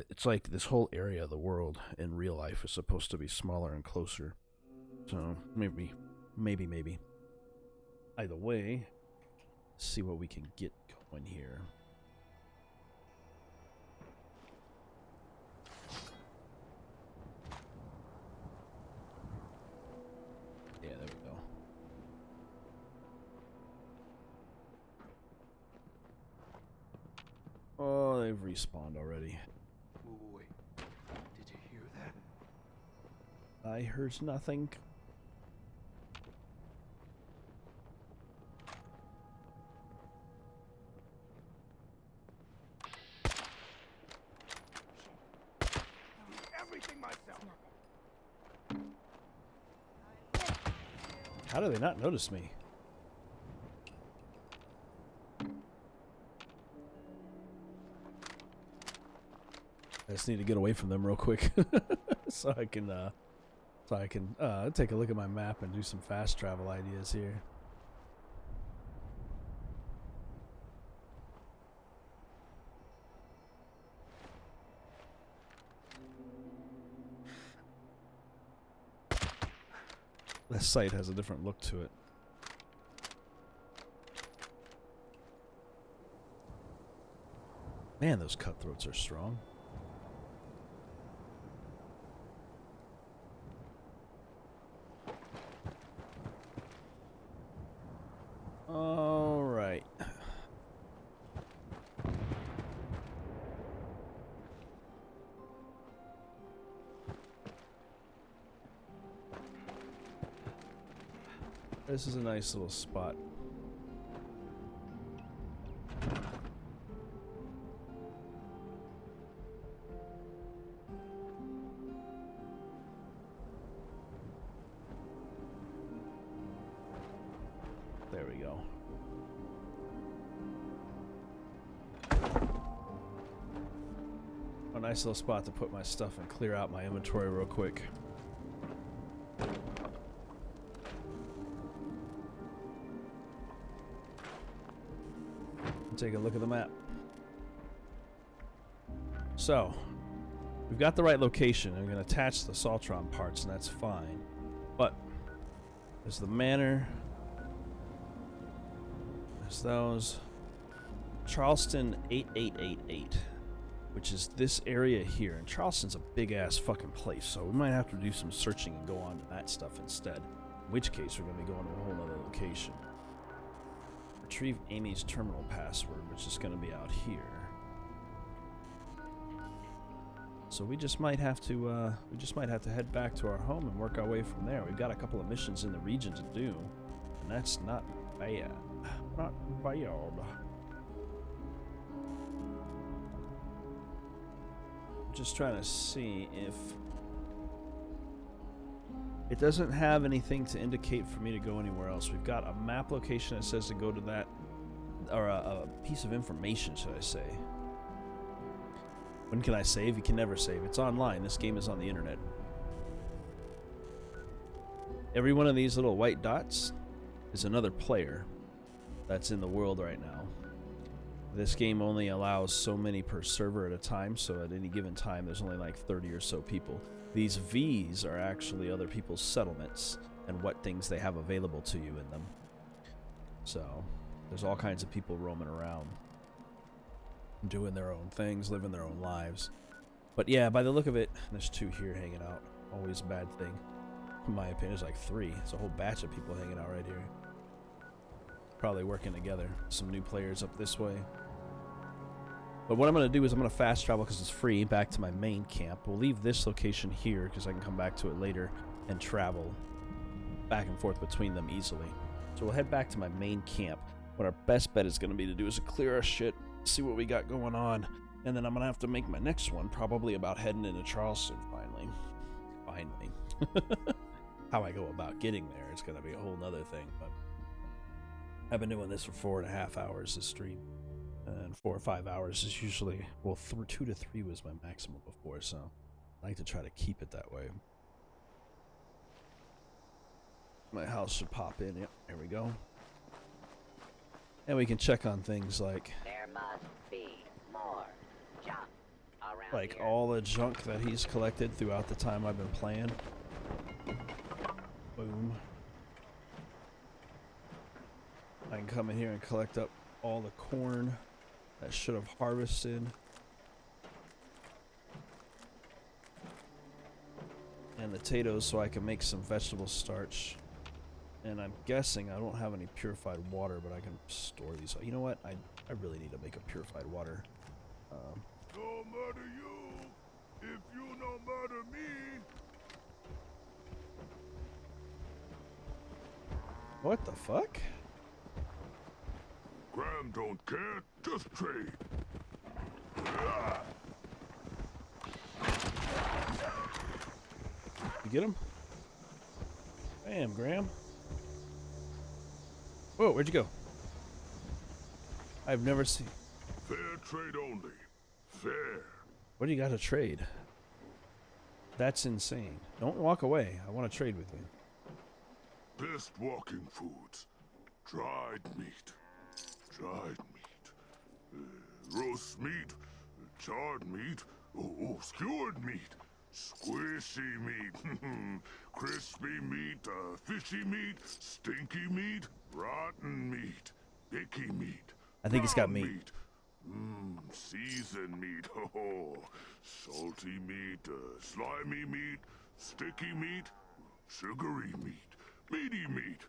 It's like this whole area of the world in real life is supposed to be smaller and closer. So maybe. Either way, see what we can get going here. Yeah, there we go. Oh, they've respawned already. Wait. Did you hear that? I heard nothing. Everything myself. How do they not notice me? I just need to get away from them real quick so I can take a look at my map and do some fast travel ideas here. This site has a different look to it. Man, those cutthroats are strong. All right. This is a nice little spot. There we go. A nice little spot to put my stuff and clear out my inventory real quick. Take a look at the map. So, we've got the right location. I'm going to attach the Saltron parts, and that's fine. But there's the manor. There's those. Charleston 8888, which is this area here. And Charleston's a big-ass fucking place, so we might have to do some searching and go on to that stuff instead. In which case, we're going to be going to a whole other location. Retrieve Amy's terminal password, which is going to be out here. So we just might have to head back to our home and work our way from there. We've got a couple of missions in the region to do, and that's not bad. Not bad. I'm just trying to see if it doesn't have anything to indicate for me to go anywhere else. We've got a map location that says to go to that, or a piece of information, should I say. When can I save? You can never save. It's online. This game is on the internet. Every one of these little white dots is another player that's in the world right now. This game only allows so many per server at a time, so at any given time there's only like 30 or so people. These V's are actually other people's settlements and what things they have available to you in them. So, there's all kinds of people roaming around, doing their own things, living their own lives. But yeah, by the look of it, there's two here hanging out. Always a bad thing. In my opinion, there's like three. It's a whole batch of people hanging out right here. Probably working together. Some new players up this way. But what I'm going to do is I'm going to fast travel because it's free back to my main camp. We'll leave this location here because I can come back to it later and travel back and forth between them easily. So we'll head back to my main camp. What our best bet is going to be to do is to clear our shit, see what we got going on, and then I'm going to have to make my next one probably about heading into Charleston finally. How I go about getting there is going to be a whole nother thing, but I've been doing this for 4.5 hours this stream. And 4 or 5 hours is usually, well, 2 to 3 was my maximum before, so I like to try to keep it that way. My house should pop in. Yep, there we go. And we can check on things like There must be more junk around like here. all the junk that he's collected throughout the time I've been playing. Boom. I can come in here and collect up all the corn that should have harvested. And the potatoes so I can make some vegetable starch. And I'm guessing I don't have any purified water, but I can store these. You know what? I really need to make a purified water. No matter you, if you no matter me. What the fuck? Graham don't care, just trade. You get him? Bam, Graham. Whoa, where'd you go? I've never seen. Fair trade only. Fair. What do you got to trade? That's insane. Don't walk away. I want to trade with you. Best walking foods. Dried meat. Dried meat. Roast meat. Charred meat. Oh, skewered meat. Squishy meat. Crispy meat. Fishy meat. Stinky meat. Rotten meat. Icky meat. I think it's got brown meat. Seasoned meat. Oh, salty meat. Slimy meat. Sticky meat. Sugary meat. Meaty meat.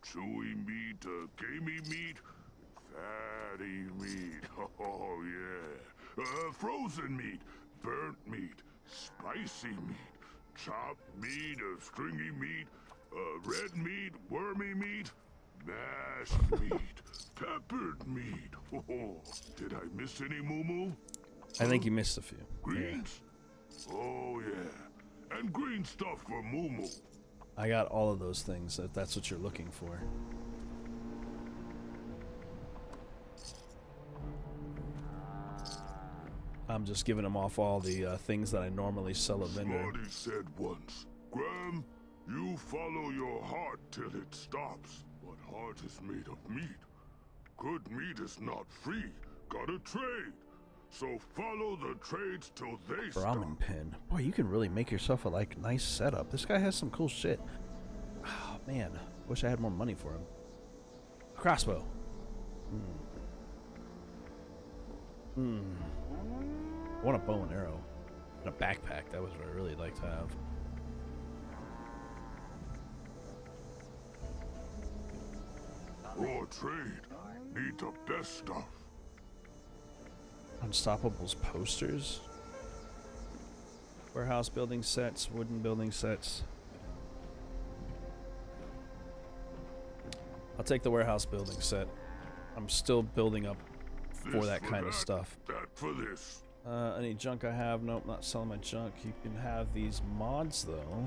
Chewy meat. Gamey meat. Fatty meat. Oh, yeah. Frozen meat. Burnt meat. Spicy meat. Chopped meat. Stringy meat. Red meat. Wormy meat. Mashed meat. Peppered meat. Oh, did I miss any, Moo? I think you missed a few. Greens? Yeah. Oh, yeah. And green stuff for Moo. I got all of those things, if that's what you're looking for. I'm just giving them off all the things that I normally sell a vendor. Somebody said once, Graham, you follow your heart till it stops. But heart is made of meat. Good meat is not free. Gotta trade. So follow the trades till they stop. Ramen pin. Boy, you can really make yourself a nice setup. This guy has some cool shit. Oh man, wish I had more money for him. A crossbow. I want a bow and arrow. And a backpack. That was what I really like to have. Or trade. Need the best stuff. Unstoppables posters. Warehouse building sets. Wooden building sets. I'll take the warehouse building set. I'm still building up for This that kind of that, stuff. That for this. Any junk I have? Nope, not selling my junk. You can have these mods though.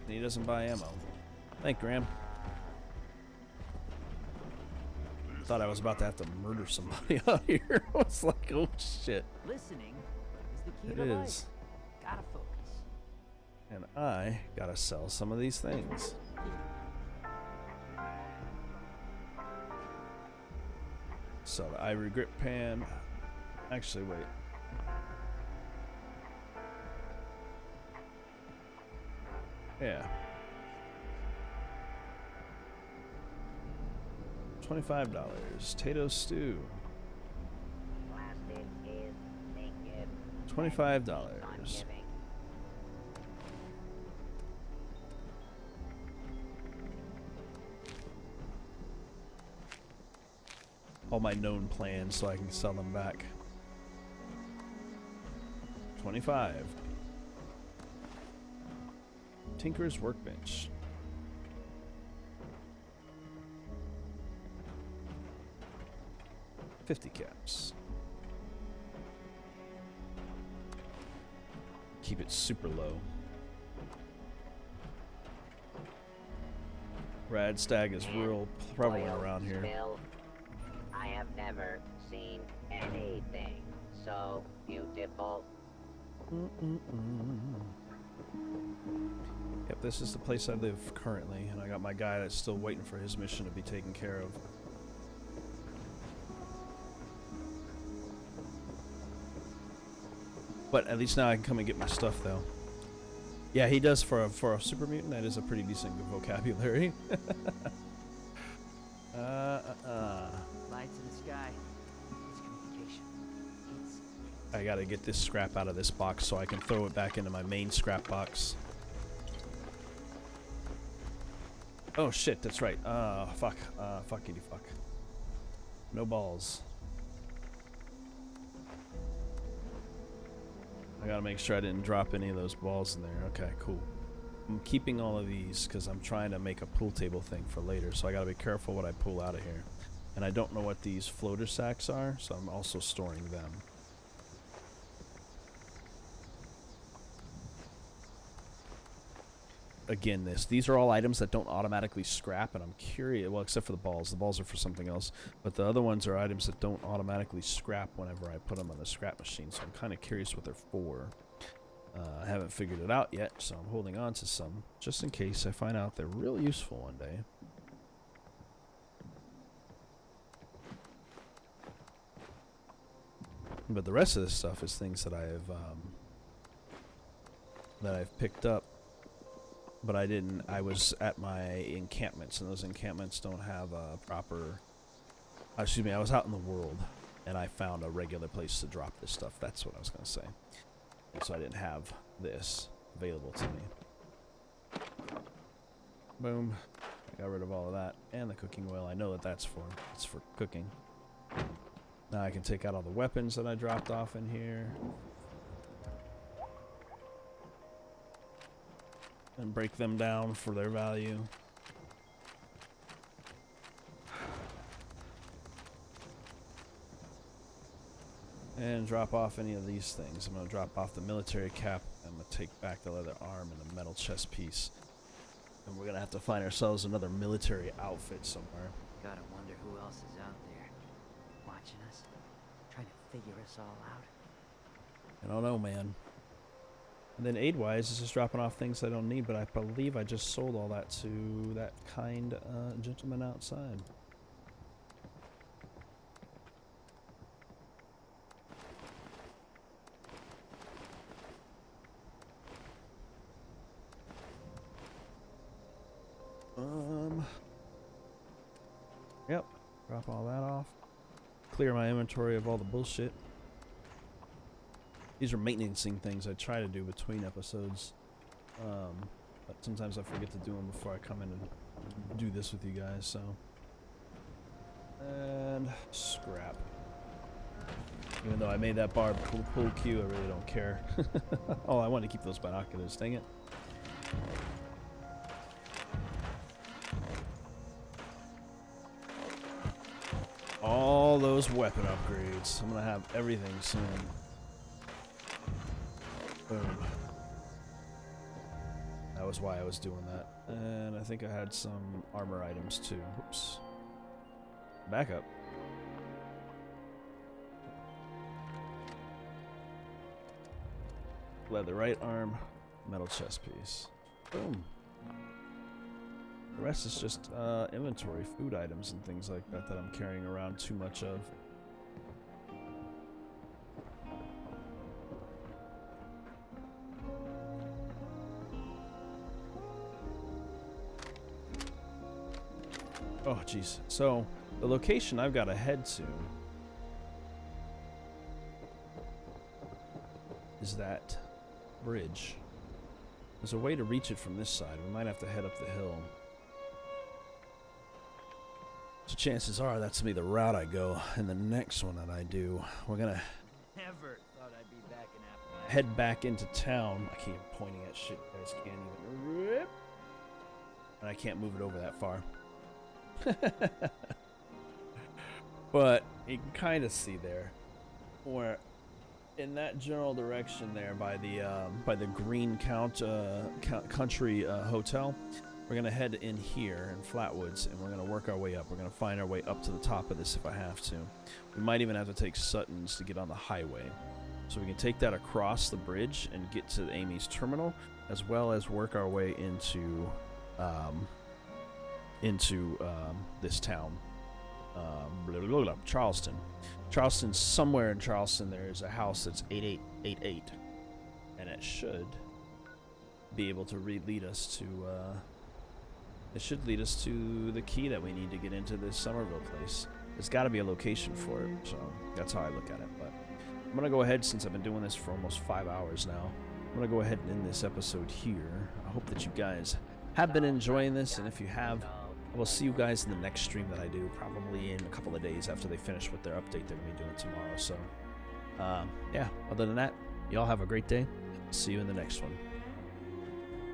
And he doesn't buy ammo. Thank Graham. Thought I was about to have to murder somebody out here. I was like, oh shit. Listening is the key It to life. is. Gotta focus. And I gotta sell some of these things. Sell the ivory grip pan. Actually, wait. Yeah. $25. Potato stew. Plastic is naked. $25. All my known plans so I can sell them back. 25. Tinker's Workbench. 50 caps. Keep it super low. Rad stag is real prevalent Oil around here. spill. I have never seen anything so beautiful. Yep, this is the place I live currently, and I got my guy that's still waiting for his mission to be taken care of. But at least now I can come and get my stuff, though. Yeah, he does for a super mutant. That is a pretty decent vocabulary. Lights in the sky. It's communication. I gotta get this scrap out of this box so I can throw it back into my main scrap box. Oh shit, that's right. Fuck. Fuckity fuck. No balls. I gotta make sure I didn't drop any of those balls in there. Okay, cool. I'm keeping all of these because I'm trying to make a pool table thing for later, so I gotta be careful what I pull out of here. And I don't know what these floater sacks are, so I'm also storing them. Again, these are all items that don't automatically scrap, and I'm curious, well, except for the balls. The balls are for something else, but the other ones are items that don't automatically scrap whenever I put them on the scrap machine, so I'm kind of curious what they're for. I haven't figured it out yet, so I'm holding on to some, just in case I find out they're real useful one day. But the rest of this stuff is things that I've picked up. But I was at my encampments, and those encampments don't have a proper... excuse me, I was out in the world, and I found a regular place to drop this stuff. That's what I was going to say. So I didn't have this available to me. Boom. I got rid of all of that. And the cooking oil. I know that it's for cooking. Now I can take out all the weapons that I dropped off in here. And break them down for their value. And drop off any of these things. I'm going to drop off the military cap. I'm going to take back the leather arm and the metal chest piece. And we're going to have to find ourselves another military outfit somewhere. Gotta wonder who else is out there. Watching us. Trying to figure us all out. I don't know, man. And then aid-wise, it's just dropping off things I don't need, but I believe I just sold all that to that kind gentleman outside. Yep, drop all that off. Clear my inventory of all the bullshit. These are maintenancing things I try to do between episodes, but sometimes I forget to do them before I come in and do this with you guys, so. And scrap. Even though I made that bar pull cue, I really don't care. Oh, I want to keep those binoculars, dang it. All those weapon upgrades. I'm gonna have everything soon. Boom. That was why I was doing that. And I think I had some armor items too. Oops. Back up. Leather right arm, metal chest piece. Boom. The rest is just inventory, food items and things like that that I'm carrying around too much of. Oh, jeez. So, the location I've got to head to is that bridge. There's a way to reach it from this side. We might have to head up the hill. So chances are that's going to be the route I go. And the next one that I do, we're going to Never thought I'd be back in Amplifier. head back into town. I keep pointing at shit. You guys can't even rip. And I can't move it over that far. But you can kind of see there, where in that general direction there by the Green Country Hotel, we're gonna head in here in Flatwoods, and we're gonna work our way up. We're gonna find our way up to the top of this if I have to. We might even have to take Sutton's to get on the highway, so we can take that across the bridge and get to Amy's terminal, as well as work our way into this town, Charleston. Charleston, somewhere in Charleston, there's a house that's 8888, and it should be able to lead us to. It should lead us to the key that we need to get into this Summerville place. There's got to be a location for it, so that's how I look at it. But I'm gonna go ahead, since I've been doing this for almost 5 hours now. I'm gonna go ahead and end this episode here. I hope that you guys have been enjoying this, and if you have, I will see you guys in the next stream that I do, probably in a couple of days after they finish with their update they're gonna be doing tomorrow. So, yeah. Other than that, y'all have a great day. See you in the next one.